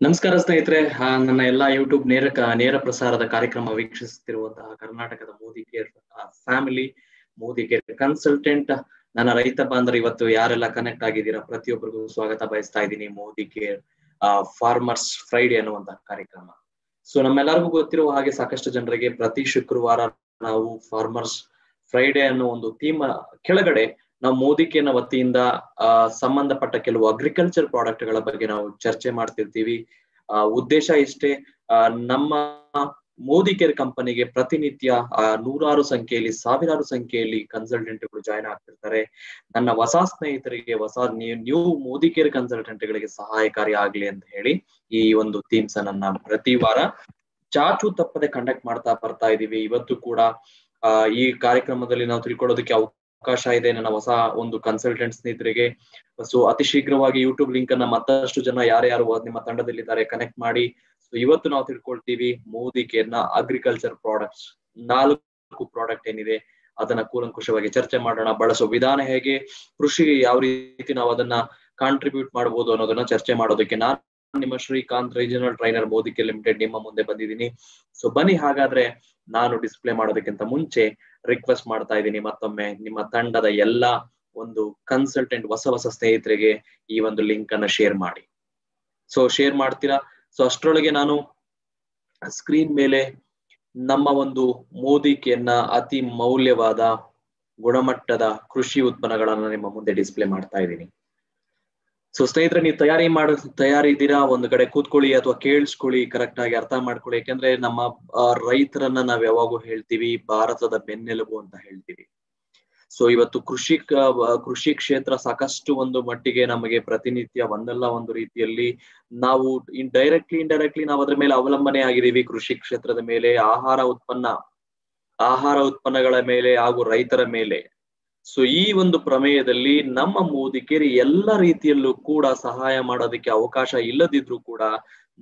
ನಮಸ್ಕಾರ ಸ್ನೇಹಿತರೆ, ನನ್ನ ಎಲ್ಲಾ ಯೂಟ್ಯೂಬ್ ನೇರ ಪ್ರಸಾರದ ಕಾರ್ಯಕ್ರಮ ವೀಕ್ಷಿಸುತ್ತಿರುವಂತಹ ಕರ್ನಾಟಕದ Modi care family, Modi care consultant, ನನ್ನ ರೈತ ಬಾಂಧವರು ಇವತ್ತು ಯಾರೆಲ್ಲ ಕನೆಕ್ಟ್ ಆಗಿದ್ದೀರಾ ಪ್ರತಿಯೊಬ್ಬರಿಗೂ ಸ್ವಾಗತ ಬಯಸ್ತಾ ಇದ್ದೀನಿ. ಮೋದಿ ಕೇರ್ ಫಾರ್ಮರ್ಸ್ ಫ್ರೈಡೆ ಅನ್ನುವಂತಹ ಕಾರ್ಯಕ್ರಮ. ಸೊ ನಮ್ಮೆಲ್ಲರಿಗೂ ಗೊತ್ತಿರುವ ಹಾಗೆ ಸಾಕಷ್ಟು ಜನರಿಗೆ ಪ್ರತಿ ಶುಕ್ರವಾರ ನಾವು ಫಾರ್ಮರ್ಸ್ ಫ್ರೈಡೆ ಅನ್ನೋ ಒಂದು ಥೀಮ್ ಕೆಳಗಡೆ ನಾವು ಮೋದಿ ಕೇರ್ನ ವತಿಯಿಂದ ಸಂಬಂಧಪಟ್ಟ ಕೆಲವು ಅಗ್ರಿಕಲ್ಚರ್ ಪ್ರಾಡಕ್ಟ್ ಗಳ ಬಗ್ಗೆ ನಾವು ಚರ್ಚೆ ಮಾಡ್ತಿರ್ತೀವಿ. ಉದ್ದೇಶ ಇಷ್ಟೇ, ನಮ್ಮ ಮೋದಿ ಕೇರ್ ಕಂಪನಿಗೆ ಪ್ರತಿನಿತ್ಯ ನೂರಾರು ಸಂಖ್ಯೆಯಲ್ಲಿ, ಸಾವಿರಾರು ಸಂಖ್ಯೆಯಲ್ಲಿ ಕನ್ಸಲ್ಟೆಂಟ್ಗಳು ಜಾಯ್ನ್ ಆಗ್ತಿರ್ತಾರೆ. ನನ್ನ ಹೊಸ ಸ್ನೇಹಿತರಿಗೆ, ನ್ಯೂ ಮೋದಿ ಕೇರ್ ಕನ್ಸಲ್ಟೆಂಟ್ಗಳಿಗೆ ಸಹಾಯಕಾರಿ ಆಗ್ಲಿ ಅಂತ ಹೇಳಿ ಈ ಒಂದು ಥೀಮ್ಸ್ ನನ್ನ ಪ್ರತಿ ವಾರ ಚಾಚು ತಪ್ಪದೆ ಕಂಡಕ್ಟ್ ಮಾಡ್ತಾ ಬರ್ತಾ ಇದೀವಿ. ಇವತ್ತು ಕೂಡ ಈ ಕಾರ್ಯಕ್ರಮದಲ್ಲಿ ನಾವು ತಿಳ್ಕೊಳ್ಳೋದಕ್ಕೆ ಅವಕಾಶ ಇದೆ ನನ್ನ ಹೊಸ ಒಂದು ಕನ್ಸಲ್ಟೆಂಟ್ ಸ್ನೇಹಿತರಿಗೆ. ಸೊ ಅತಿ ಶೀಘ್ರವಾಗಿ ಯೂಟ್ಯೂಬ್ ಲಿಂಕ್ ಅನ್ನ ಮತ್ತಷ್ಟು ಜನ ಯಾರ್ಯಾರು ನಿಮ್ಮ ತಂಡದಲ್ಲಿದ್ದಾರೆ ಕನೆಕ್ಟ್ ಮಾಡಿ. ಸೊ ಇವತ್ತು ನಾವು ತಿಳ್ಕೊಳ್ತೀವಿ ಮೋದಿ ಕೇರ್ನ ಅಗ್ರಿಕಲ್ಚರ್ ಪ್ರಾಡಕ್ಟ್ಸ್ 4 ಪ್ರಾಡಕ್ಟ್ ಏನಿದೆ ಅದನ್ನ ಕೂಲಂಕುಷವಾಗಿ ಚರ್ಚೆ ಮಾಡೋಣ. ಬಳಸೋ ವಿಧಾನ ಹೇಗೆ, ಕೃಷಿಗೆ ಯಾವ ರೀತಿ ನಾವು ಅದನ್ನ ಕಾಂಟ್ರಿಬ್ಯೂಟ್ ಮಾಡಬಹುದು ಅನ್ನೋದನ್ನ ಚರ್ಚೆ ಮಾಡೋದಕ್ಕೆ ನಾನು ನಿಮ್ಮ Srikanth, regional trainer, Modi care limited ನಿಮ್ಮ ಮುಂದೆ ಬಂದಿದ್ದೀನಿ. ಸೊ ಬನ್ನಿ, ಹಾಗಾದ್ರೆ ನಾನು ಡಿಸ್ಪ್ಲೇ ಮಾಡೋದಕ್ಕಿಂತ ಮುಂಚೆ ರಿಕ್ವೆಸ್ಟ್ ಮಾಡ್ತಾ ಇದ್ದೀನಿ, ಮತ್ತೊಮ್ಮೆ ನಿಮ್ಮ ತಂಡದ ಎಲ್ಲಾ ಒಂದು ಕನ್ಸಲ್ಟೆಂಟ್ ಹೊಸ ಸ್ನೇಹಿತರಿಗೆ ಈ ಒಂದು ಲಿಂಕ್ ಅನ್ನ ಶೇರ್ ಮಾಡಿ. ಸೊ ಶೇರ್ ಮಾಡ್ತೀರಾ? ಸೊ ಅಷ್ಟರೊಳಗೆ ನಾನು ಸ್ಕ್ರೀನ್ ಮೇಲೆ ನಮ್ಮ ಒಂದು ಮೋದಿ ಕೇರ್ನ ಅತಿ ಮೌಲ್ಯವಾದ ಗುಣಮಟ್ಟದ ಕೃಷಿ ಉತ್ಪನ್ನಗಳನ್ನ ನಿಮ್ಮ ಮುಂದೆ ಡಿಸ್ಪ್ಲೇ ಮಾಡ್ತಾ ಇದ್ದೀನಿ. ಸೊ ಸ್ನೇಹಿತರೆ, ನೀವು ತಯಾರಿ ಇದ್ದೀರಾ? ಒಂದು ಕಡೆ ಕೂತ್ಕೊಳ್ಳಿ ಅಥವಾ ಕೇಳಿಸ್ಕೊಳ್ಳಿ, ಕರೆಕ್ಟ್ ಆಗಿ ಅರ್ಥ ಮಾಡ್ಕೊಳ್ಳಿ. ಯಾಕಂದ್ರೆ ನಮ್ಮ ರೈತರನ್ನ ನಾವ್ ಯಾವಾಗೂ ಹೇಳ್ತೀವಿ ಭಾರತದ ಬೆನ್ನೆಲುಬು ಅಂತ ಹೇಳ್ತೀವಿ. ಸೊ ಇವತ್ತು ಕೃಷಿ ಕ್ಷೇತ್ರ ಸಾಕಷ್ಟು ಒಂದು ಮಟ್ಟಿಗೆ ನಮಗೆ ಪ್ರತಿನಿತ್ಯ ಒಂದಲ್ಲ ಒಂದು ರೀತಿಯಲ್ಲಿ ನಾವು ಇಂಡೈರೆಕ್ಟ್ಲಿ ನಾವು ಅದ್ರ ಮೇಲೆ ಅವಲಂಬನೆ ಆಗಿದ್ದೀವಿ. ಕೃಷಿ ಕ್ಷೇತ್ರದ ಮೇಲೆ, ಆಹಾರ ಉತ್ಪನ್ನಗಳ ಮೇಲೆ ಹಾಗೂ ರೈತರ ಮೇಲೆ. ಸೊ ಈ ಒಂದು ಪ್ರಮೇಯದಲ್ಲಿ ನಮ್ಮ ಮೋದಿ ಕೇರ್ ಎಲ್ಲ ರೀತಿಯಲ್ಲೂ ಕೂಡ ಸಹಾಯ ಮಾಡೋದಕ್ಕೆ ಅವಕಾಶ ಇಲ್ಲದಿದ್ರು ಕೂಡ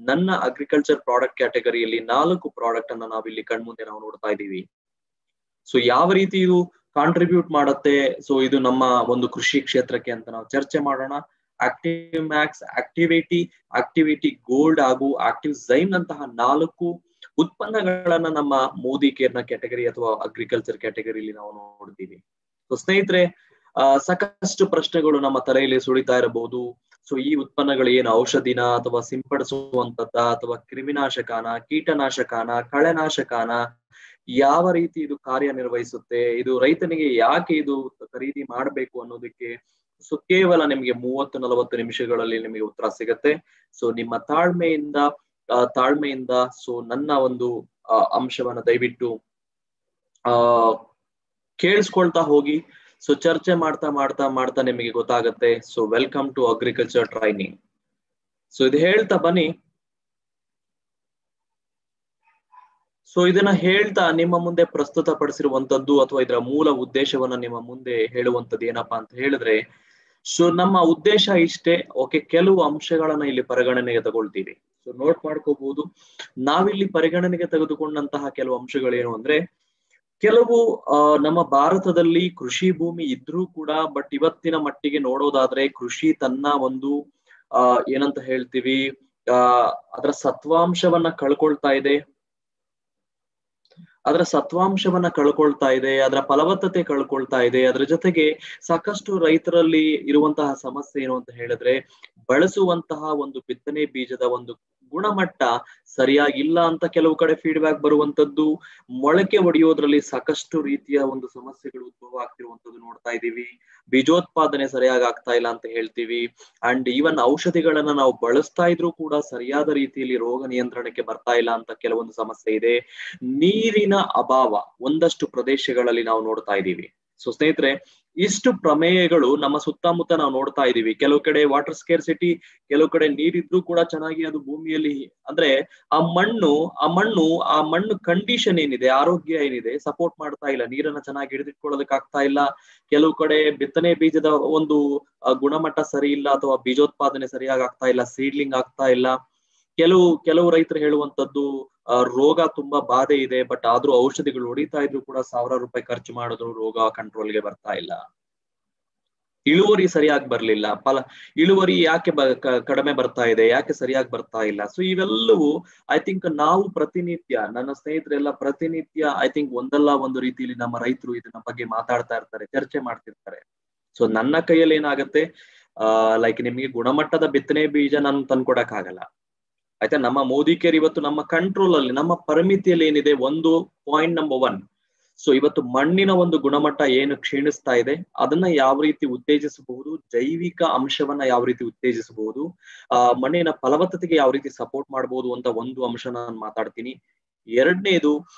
ನನ್ನ ಅಗ್ರಿಕಲ್ಚರ್ ಪ್ರಾಡಕ್ಟ್ ಕ್ಯಾಟಗರಿಯಲ್ಲಿ 4 ಪ್ರಾಡಕ್ಟ್ ಅನ್ನ ನಾವಿಲ್ಲಿ ಕಣ್ಮುಂದೆ ನಾವು ನೋಡ್ತಾ ಇದ್ದೀವಿ. ಸೊ ಯಾವ ರೀತಿ ಇದು ಕಾಂಟ್ರಿಬ್ಯೂಟ್ ಮಾಡುತ್ತೆ, ಸೊ ಇದು ನಮ್ಮ ಒಂದು ಕೃಷಿ ಕ್ಷೇತ್ರಕ್ಕೆ ಅಂತ ನಾವು ಚರ್ಚೆ ಮಾಡೋಣ. ಆಕ್ಟಿವ್ ಮ್ಯಾಕ್ಸ್, ಆಕ್ಟಿವಿಟಿ ಗೋಲ್ಡ್ ಹಾಗೂ ಆಕ್ಟಿವ್ ಝೈಮ್ ನಂತಹ 4 ಉತ್ಪನ್ನಗಳನ್ನ ನಮ್ಮ ಮೋದಿ ಕೇರ್ನ ಕ್ಯಾಟಗರಿ ಅಥವಾ ಅಗ್ರಿಕಲ್ಚರ್ ಕ್ಯಾಟಗರಿಯಲ್ಲಿ ನಾವು ನೋಡ್ತೀವಿ. ಸೊ ಸ್ನೇಹಿತರೆ, ಸಾಕಷ್ಟು ಪ್ರಶ್ನೆಗಳು ನಮ್ಮ ತಲೆಯಲ್ಲಿ ಸುಳಿತಾ ಇರಬಹುದು. ಸೊ ಈ ಉತ್ಪನ್ನಗಳು ಏನು ಔಷಧಿನ ಅಥವಾ ಸಿಂಪಡಿಸುವಂತದ್ದ ಅಥವಾ ಕ್ರಿಮಿನಾಶಕನ, ಕೀಟನಾಶಕನ, ಕಳೆನಾಶಕನ, ಯಾವ ರೀತಿ ಇದು ಕಾರ್ಯನಿರ್ವಹಿಸುತ್ತೆ, ಇದು ರೈತನಿಗೆ ಯಾಕೆ ಇದು ಖರೀದಿ ಮಾಡಬೇಕು ಅನ್ನೋದಕ್ಕೆ ಸೊ ಕೇವಲ ನಿಮಗೆ 30-40 ನಿಮಿಷಗಳಲ್ಲಿ ನಿಮಗೆ ಉತ್ತರ ಸಿಗತ್ತೆ. ಸೊ ನಿಮ್ಮ ತಾಳ್ಮೆಯಿಂದ ಸೊ ನನ್ನ ಒಂದು ಅಂಶವನ್ನ ದಯವಿಟ್ಟು ಕೇಳಿಸ್ಕೊಳ್ತಾ ಹೋಗಿ. ಸೊ ಚರ್ಚೆ ಮಾಡ್ತಾ ನಿಮಗೆ ಗೊತ್ತಾಗತ್ತೆ. So welcome to agriculture training. So ಇದು ಹೇಳ್ತಾ ಬನ್ನಿ. ಸೊ ಇದನ್ನ ಹೇಳ್ತಾ ನಿಮ್ಮ ಮುಂದೆ ಪ್ರಸ್ತುತ ಪಡಿಸಿರುವಂತದ್ದು ಅಥವಾ ಇದರ ಮೂಲ ಉದ್ದೇಶವನ್ನ ನಿಮ್ಮ ಮುಂದೆ ಹೇಳುವಂತದ್ದು ಏನಪ್ಪಾ ಅಂತ ಹೇಳಿದ್ರೆ, ಸೊ ನಮ್ಮ ಉದ್ದೇಶ ಇಷ್ಟೇ. ಓಕೆ, ಕೆಲವು ಅಂಶಗಳನ್ನ ಇಲ್ಲಿ ಪರಿಗಣನೆಗೆ ತಗೊಳ್ತೀವಿ. ಸೊ ನೋಟ್ ಮಾಡ್ಕೋಬಹುದು. ನಾವಿಲ್ಲಿ ಪರಿಗಣನೆಗೆ ತೆಗೆದುಕೊಂಡಂತಹ ಕೆಲವು ಅಂಶಗಳೇನು ಅಂದ್ರೆ, ಕೆಲವು ನಮ್ಮ ಭಾರತದಲ್ಲಿ ಕೃಷಿ ಭೂಮಿ ಇದ್ರೂ ಕೂಡ ಬಟ್ ಇವತ್ತಿನ ಮಟ್ಟಿಗೆ ನೋಡೋದಾದ್ರೆ ಕೃಷಿ ತನ್ನ ಒಂದು ಏನಂತ ಹೇಳ್ತೀವಿ, ಅದರ ಸತ್ವಾಂಶವನ್ನ ಕಳ್ಕೊಳ್ತಾ ಇದೆ, ಅದರ ಫಲವತ್ತತೆ ಕಳ್ಕೊಳ್ತಾ ಇದೆ. ಅದರ ಜೊತೆಗೆ ಸಾಕಷ್ಟು ರೈತರಲ್ಲಿ ಇರುವಂತಹ ಸಮಸ್ಯೆ ಏನು ಅಂತ ಹೇಳಿದ್ರೆ, ಬಳಸುವಂತಹ ಒಂದು ಬಿತ್ತನೆ ಬೀಜದ ಒಂದು ಗುಣಮಟ್ಟ ಸರಿಯಾಗಿಲ್ಲ ಅಂತ ಕೆಲವು ಕಡೆ ಫೀಡ್ಬ್ಯಾಕ್ ಬರುವಂತದ್ದು. ಮೊಳಕೆ ಒಡೆಯೋದ್ರಲ್ಲಿ ಸಾಕಷ್ಟು ರೀತಿಯ ಒಂದು ಸಮಸ್ಯೆಗಳು ಉದ್ಭವ ಆಗ್ತಿರುವಂತದ್ದು ನೋಡ್ತಾ ಇದ್ದೀವಿ. ಬೀಜೋತ್ಪಾದನೆ ಸರಿಯಾಗಿ ಆಗ್ತಾ ಇಲ್ಲ ಅಂತ ಹೇಳ್ತೀವಿ. ಅಂಡ್ ಈವನ್ ಔಷಧಿಗಳನ್ನ ನಾವು ಬಳಸ್ತಾ ಇದ್ರೂ ಕೂಡ ಸರಿಯಾದ ರೀತಿಯಲ್ಲಿ ರೋಗ ನಿಯಂತ್ರಣಕ್ಕೆ ಬರ್ತಾ ಇಲ್ಲ ಅಂತ ಕೆಲವೊಂದು ಸಮಸ್ಯೆ ಇದೆ. ನೀರಿನ ಅಭಾವ ಒಂದಷ್ಟು ಪ್ರದೇಶಗಳಲ್ಲಿ ನಾವು ನೋಡ್ತಾ ಇದ್ದೀವಿ. ಸೊ ಸ್ನೇಹಿತರೆ, ಇಷ್ಟು ಪ್ರಮೇಯಗಳು ನಮ್ಮ ಸುತ್ತಮುತ್ತ ನಾವು ನೋಡ್ತಾ ಇದೀವಿ. ಕೆಲವು ಕಡೆ ವಾಟರ್ ಸ್ಕೇರ್ಸಿಟಿ, ಕೆಲವು ಕಡೆ ನೀರಿದ್ರೂ ಕೂಡ ಚೆನ್ನಾಗಿ ಅದು ಭೂಮಿಯಲ್ಲಿ ಅಂದ್ರೆ ಆ ಮಣ್ಣು ಕಂಡೀಷನ್ ಏನಿದೆ, ಆರೋಗ್ಯ ಏನಿದೆ ಸಪೋರ್ಟ್ ಮಾಡ್ತಾ ಇಲ್ಲ, ನೀರನ್ನ ಚೆನ್ನಾಗಿ ಹಿಡಿದಿಟ್ಕೊಳ್ಳೋದಕ್ಕೆ ಆಗ್ತಾ ಇಲ್ಲ. ಕೆಲವು ಕಡೆ ಬಿತ್ತನೆ ಬೀಜದ ಒಂದು ಗುಣಮಟ್ಟ ಸರಿ ಇಲ್ಲ ಅಥವಾ ಬೀಜೋತ್ಪಾದನೆ ಸರಿಯಾಗಿ ಆಗ್ತಾ ಇಲ್ಲ, ಸೀಡ್ಲಿಂಗ್ ಆಗ್ತಾ ಇಲ್ಲ. ಕೆಲವು ರೈತರು ಹೇಳುವಂತದ್ದು ರೋಗ ತುಂಬಾ ಬಾಧೆ ಇದೆ, ಬಟ್ ಆದ್ರೂ ಔಷಧಿಗಳು ಹೊಡಿತಾ ಇದ್ರು ಕೂಡ 1000 ರೂಪಾಯಿ ಖರ್ಚು ಮಾಡಿದ್ರು ರೋಗ ಕಂಟ್ರೋಲ್ಗೆ ಬರ್ತಾ ಇಲ್ಲ. ಇಳುವರಿ ಸರಿಯಾಗಿ ಬರ್ಲಿಲ್ಲ, ಇಳುವರಿ ಯಾಕೆ ಕಡಿಮೆ ಬರ್ತಾ ಇದೆ, ಯಾಕೆ ಸರಿಯಾಗಿ ಬರ್ತಾ ಇಲ್ಲ. ಸೊ ಇವೆಲ್ಲವೂ ಐ ಥಿಂಕ್ ನಾವು ಪ್ರತಿನಿತ್ಯ, ನನ್ನ ಸ್ನೇಹಿತರೆಲ್ಲ ಪ್ರತಿನಿತ್ಯ ಐ ಥಿಂಕ್ ಒಂದಲ್ಲ ಒಂದು ರೀತಿಯಲ್ಲಿ ನಮ್ಮ ರೈತರು ಇದನ್ನ ಬಗ್ಗೆ ಮಾತಾಡ್ತಾ ಇರ್ತಾರೆ, ಚರ್ಚೆ ಮಾಡ್ತಿರ್ತಾರೆ. ಸೊ ನನ್ನ ಕೈಯಲ್ಲಿ ಏನಾಗತ್ತೆ, ಲೈಕ್ ನಿಮ್ಗೆ ಗುಣಮಟ್ಟದ ಬಿತ್ತನೆ ಬೀಜ ನಾನು ತಂದ್ಕೊಡಕ್ ಆಗಲ್ಲ ಆಯ್ತಾ. ನಮ್ಮ ಮೋದಿ ಕೇರ್ ಇವತ್ತು ನಮ್ಮ ಕಂಟ್ರೋಲ್ ಅಲ್ಲಿ, ನಮ್ಮ ಪರಿಮಿತಿಯಲ್ಲಿ ಏನಿದೆ, ಒಂದು ಪಾಯಿಂಟ್ ನಂಬರ್ 1. ಸೊ ಇವತ್ತು ಮಣ್ಣಿನ ಒಂದು ಗುಣಮಟ್ಟ ಏನು ಕ್ಷೀಣಿಸ್ತಾ ಇದೆ, ಅದನ್ನ ಯಾವ ರೀತಿ ಉತ್ತೇಜಿಸಬಹುದು, ಜೈವಿಕ ಅಂಶವನ್ನ ಯಾವ ರೀತಿ ಉತ್ತೇಜಿಸಬಹುದು, ಮಣ್ಣಿನ ಫಲವತ್ತತೆಗೆ ಯಾವ ರೀತಿ ಸಪೋರ್ಟ್ ಮಾಡಬಹುದು ಅಂತ ಒಂದು ಅಂಶ ನಾನು ಮಾತಾಡ್ತೀನಿ. ಎರಡನೇದು,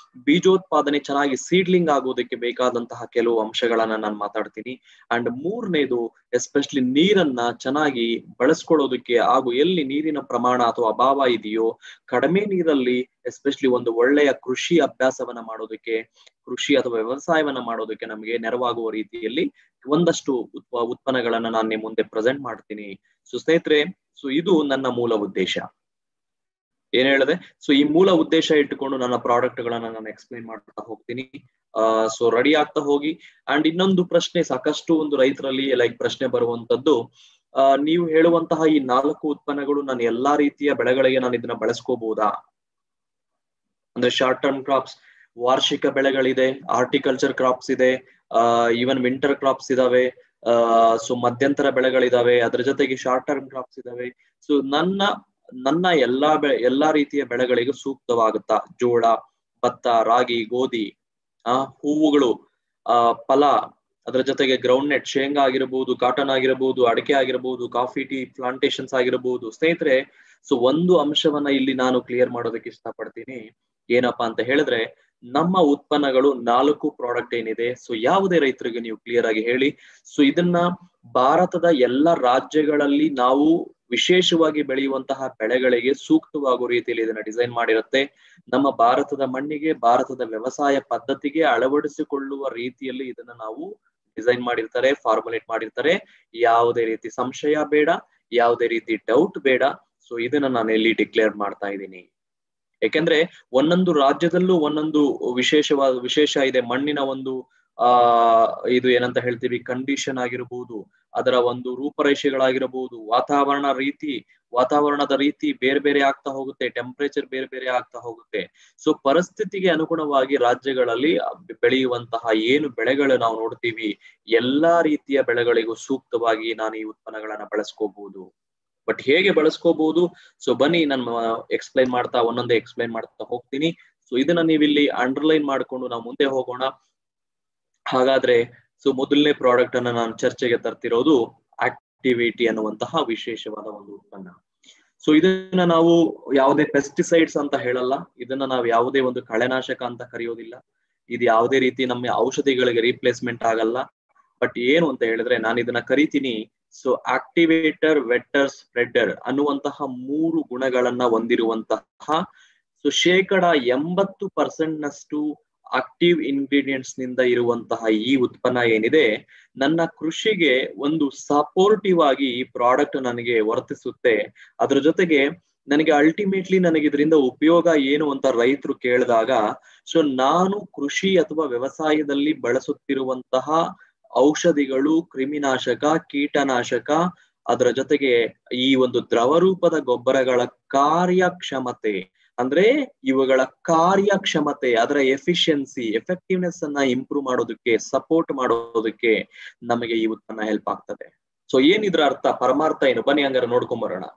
ಬೀಜೋತ್ಪಾದನೆ ಚೆನ್ನಾಗಿ ಸೀಡ್ಲಿಂಗ್ ಆಗೋದಕ್ಕೆ ಬೇಕಾದಂತಹ ಕೆಲವು ಅಂಶಗಳನ್ನ ನಾನು ಮಾತಾಡ್ತೀನಿ. ಅಂಡ್ ಮೂರನೇದು, ಎಸ್ಪೆಷಲಿ ನೀರನ್ನ ಚೆನ್ನಾಗಿ ಬಳಸ್ಕೊಳ್ಳೋದಕ್ಕೆ ಹಾಗೂ ಎಲ್ಲಿ ನೀರಿನ ಪ್ರಮಾಣ ಅಥವಾ ಅಭಾವ ಇದೆಯೋ, ಕಡಿಮೆ ನೀರಲ್ಲಿ ಎಸ್ಪೆಷಲಿ ಒಂದು ಒಳ್ಳೆಯ ಕೃಷಿ ಅಭ್ಯಾಸವನ್ನ ಮಾಡೋದಕ್ಕೆ, ಕೃಷಿ ಅಥವಾ ವ್ಯವಸಾಯವನ್ನ ಮಾಡೋದಕ್ಕೆ ನಮಗೆ ನೆರವಾಗುವ ರೀತಿಯಲ್ಲಿ ಒಂದಷ್ಟು ಉತ್ಪನ್ನಗಳನ್ನ ನಾನು ನಿಮ್ಮ ಮುಂದೆ ಪ್ರೆಸೆಂಟ್ ಮಾಡ್ತೀನಿ. ಸೊ ಸ್ನೇಹಿತರೆ, ಸೊ ಇದು ನನ್ನ ಮೂಲ ಉದ್ದೇಶ. ಏನ್ ಹೇಳಿದೆ, ಸೊ ಈ ಮೂಲ ಉದ್ದೇಶ ಇಟ್ಟುಕೊಂಡು ನನ್ನ ಪ್ರಾಡಕ್ಟ್ ಗಳನ್ನ ನಾನು ಎಕ್ಸ್ಪ್ಲೈನ್ ಮಾಡ್ತಾ ಹೋಗ್ತೀನಿ. ಸೊ ರೆಡಿ ಆಗ್ತಾ ಹೋಗಿ. ಅಂಡ್ ಇನ್ನೊಂದು ಪ್ರಶ್ನೆ ಸಾಕಷ್ಟು ಒಂದು ರೈತರಲ್ಲಿ ಲೈಕ್ ಪ್ರಶ್ನೆ ಬರುವಂತದ್ದು, ನೀವು ಹೇಳುವಂತಹ ಈ 4 ಉತ್ಪನ್ನಗಳು ನಾನು ಎಲ್ಲಾ ರೀತಿಯ ಬೆಳೆಗಳಿಗೆ ನಾನು ಇದನ್ನ ಬಳಸ್ಕೋಬಹುದಾ? ಅಂದ್ರೆ ಶಾರ್ಟ್ ಟರ್ಮ್ ಕ್ರಾಪ್ಸ್, ವಾರ್ಷಿಕ ಬೆಳೆಗಳಿದೆ, ಹಾರ್ಟಿಕಲ್ಚರ್ ಕ್ರಾಪ್ಸ್ ಇದೆ, ಈವನ್ ವಿಂಟರ್ ಕ್ರಾಪ್ಸ್ ಇದಾವೆ, ಸೊ ಮಧ್ಯಂತರ ಬೆಳೆಗಳಿದಾವೆ, ಅದ್ರ ಜೊತೆಗೆ ಶಾರ್ಟ್ ಟರ್ಮ್ ಕ್ರಾಪ್ಸ್ ಇದಾವೆ. ಸೊ ನನ್ನ ಎಲ್ಲಾ ರೀತಿಯ ಬೆಳೆಗಳಿಗೂ ಸೂಕ್ತವಾಗುತ್ತಾ? ಜೋಳ, ಭತ್ತ, ರಾಗಿ, ಗೋಧಿ, ಹೂವುಗಳು, ಫಲ, ಅದರ ಜೊತೆಗೆ ಗ್ರೌಂಡ್ ನೆಟ್, ಶೇಂಗಾ ಆಗಿರಬಹುದು, ಕಾಟನ್ ಆಗಿರಬಹುದು, ಅಡಿಕೆ ಆಗಿರಬಹುದು, ಕಾಫಿ ಟೀ ಪ್ಲಾಂಟೇಶನ್ಸ್ ಆಗಿರಬಹುದು. ಸ್ನೇಹಿತರೆ, ಸೊ ಒಂದು ಅಂಶವನ್ನ ಇಲ್ಲಿ ನಾನು ಕ್ಲಿಯರ್ ಮಾಡೋದಕ್ಕೆ ಇಷ್ಟಪಡ್ತೀನಿ. ಏನಪ್ಪಾ ಅಂತ ಹೇಳಿದ್ರೆ, ನಮ್ಮ ಉತ್ಪನ್ನಗಳು 4 ಪ್ರಾಡಕ್ಟ್ ಏನಿದೆ, ಸೊ ಯಾವುದೇ ರೈತರಿಗೆ ನೀವು ಕ್ಲಿಯರ್ ಆಗಿ ಹೇಳಿ. ಸೊ ಇದನ್ನ ಭಾರತದ ಎಲ್ಲ ರಾಜ್ಯಗಳಲ್ಲಿ ನಾವು ವಿಶೇಷವಾಗಿ ಬೆಳೆಯುವಂತಹ ಬೆಳೆಗಳಿಗೆ ಸೂಕ್ತವಾಗುವ ರೀತಿಯಲ್ಲಿ ಇದನ್ನ ಡಿಸೈನ್ ಮಾಡಿರುತ್ತೆ. ನಮ್ಮ ಭಾರತದ ಮಣ್ಣಿಗೆ, ಭಾರತದ ವ್ಯವಸಾಯ ಪದ್ಧತಿಗೆ ಅಳವಡಿಸಿಕೊಳ್ಳುವ ರೀತಿಯಲ್ಲಿ ಇದನ್ನ ನಾವು ಡಿಸೈನ್ ಮಾಡಿರ್ತಾರೆ, ಫಾರ್ಮುಲೇಟ್ ಮಾಡಿರ್ತಾರೆ. ಯಾವುದೇ ರೀತಿ ಸಂಶಯ ಬೇಡ, ಯಾವುದೇ ರೀತಿ ಡೌಟ್ ಬೇಡ. ಸೊ ಇದನ್ನ ನಾನು ಇಲ್ಲಿ ಡಿಕ್ಲೇರ್ ಮಾಡ್ತಾ ಇದ್ದೀನಿ. ಯಾಕೆಂದ್ರೆ ಒಂದೊಂದು ರಾಜ್ಯದಲ್ಲೂ ಒಂದೊಂದು ವಿಶೇಷ ಇದೆ. ಮಣ್ಣಿನ ಒಂದು ಇದು ಏನಂತ ಹೇಳ್ತೀವಿ, ಕಂಡೀಷನ್ ಆಗಿರಬಹುದು, ಅದರ ಒಂದು ರೂಪರೇಷೆಗಳಾಗಿರಬಹುದು, ವಾತಾವರಣದ ರೀತಿ ಬೇರೆ ಬೇರೆ ಆಗ್ತಾ ಹೋಗುತ್ತೆ, ಟೆಂಪರೇಚರ್ ಬೇರೆ ಬೇರೆ ಆಗ್ತಾ ಹೋಗುತ್ತೆ. ಸೊ ಪರಿಸ್ಥಿತಿಗೆ ಅನುಗುಣವಾಗಿ ರಾಜ್ಯಗಳಲ್ಲಿ ಬೆಳೆಯುವಂತಹ ಏನು ಬೆಳೆಗಳು ನಾವು ನೋಡ್ತೀವಿ, ಎಲ್ಲಾ ರೀತಿಯ ಬೆಳೆಗಳಿಗೂ ಸೂಕ್ತವಾಗಿ ನಾನು ಈ ಉತ್ಪನ್ನಗಳನ್ನ ಬಳಸ್ಕೋಬಹುದು. ಬಟ್ ಹೇಗೆ ಬಳಸ್ಕೋಬಹುದು? ಸೊ ಬನ್ನಿ ನಾನು ಒಂದೊಂದೇ ಎಕ್ಸ್ಪ್ಲೈನ್ ಮಾಡ್ತಾ ಹೋಗ್ತೀನಿ. ಸೊ ಇದನ್ನ ನೀವಿಲ್ಲಿ ಅಂಡರ್ಲೈನ್ ಮಾಡ್ಕೊಂಡು ನಾವು ಮುಂದೆ ಹೋಗೋಣ. ಹಾಗಾದ್ರೆ ಸೊ ಮೊದಲನೇ ಪ್ರಾಡಕ್ಟ್ ಅನ್ನ ನಾನು ಚರ್ಚೆಗೆ ತರ್ತಿರೋದು ಆಕ್ಟಿವೇಟಿ ಅನ್ನುವಂತಹ ವಿಶೇಷವಾದ ಒಂದು ಉತ್ಪನ್ನ. ಸೊ ಇದನ್ನ ನಾವು ಯಾವುದೇ ಪೆಸ್ಟಿಸೈಡ್ಸ್ ಅಂತ ಹೇಳಲ್ಲ, ಇದನ್ನ ನಾವು ಯಾವುದೇ ಒಂದು ಕಳೆನಾಶಕ ಅಂತ ಕರೆಯೋದಿಲ್ಲ, ಇದು ಯಾವುದೇ ರೀತಿ ನಮ್ಮ ಔಷಧಿಗಳಿಗೆ ರೀಪ್ಲೇಸ್ಮೆಂಟ್ ಆಗಲ್ಲ. ಬಟ್ ಏನು ಅಂತ ಹೇಳಿದ್ರೆ, ನಾನು ಇದನ್ನ ಕರಿತೀನಿ ಸೊ ಆಕ್ಟಿವೇಟರ್, ವೆಟ್ಟರ್, ಸ್ಪ್ರೆಡರ್ ಅನ್ನುವಂತಹ 3 ಗುಣಗಳನ್ನ ಹೊಂದಿರುವಂತಹ, ಸೊ 80% ಆಕ್ಟಿವ್ ಇಂಗ್ರೀಡಿಯೆಂಟ್ಸ್ ನಿಂದ ಇರುವಂತಹ ಈ ಉತ್ಪನ್ನ ಏನಿದೆ, ನನ್ನ ಕೃಷಿಗೆ ಒಂದು ಸಪೋರ್ಟಿವ್ ಆಗಿ ಈ ಪ್ರಾಡಕ್ಟ್ ನನಗೆ ವರ್ತಿಸುತ್ತೆ. ಅದ್ರ ಜೊತೆಗೆ ನನಗೆ ಅಲ್ಟಿಮೇಟ್ಲಿ ನನಗೆ ಇದರಿಂದ ಉಪಯೋಗ ಏನು ಅಂತ ರೈತರು ಕೇಳಿದಾಗ, ಸೊ ನಾನು ಕೃಷಿ ಅಥವಾ ವ್ಯವಸಾಯದಲ್ಲಿ ಬಳಸುತ್ತಿರುವಂತಹ ಔಷಧಿಗಳು, ಕ್ರಿಮಿನಾಶಕ, ಕೀಟನಾಶಕ, ಅದರ ಜೊತೆಗೆ ಈ ಒಂದು ದ್ರವ ರೂಪದ ಗೊಬ್ಬರಗಳ ಕಾರ್ಯಕ್ಷಮತೆ, ಅಂದ್ರೆ ಇವುಗಳ ಕಾರ್ಯಕ್ಷಮತೆ, ಅದರ ಎಫೆಕ್ಟಿವ್ನೆಸ್ ಅನ್ನ ಇಂಪ್ರೂವ್ ಮಾಡೋದಕ್ಕೆ, ಸಪೋರ್ಟ್ ಮಾಡೋದಕ್ಕೆ ನಮಗೆ ಈ ಉತ್ಪನ್ನ ಹೆಲ್ಪ್ ಆಗ್ತದೆ. ಸೊ ಏನಿದ್ರ ಅರ್ಥ, ಪರಮಾರ್ಥ ಏನು? ಬನ್ನಿ ಹಂಗಾರೆ ನೋಡ್ಕೊಂಡ್ ಬರೋಣ.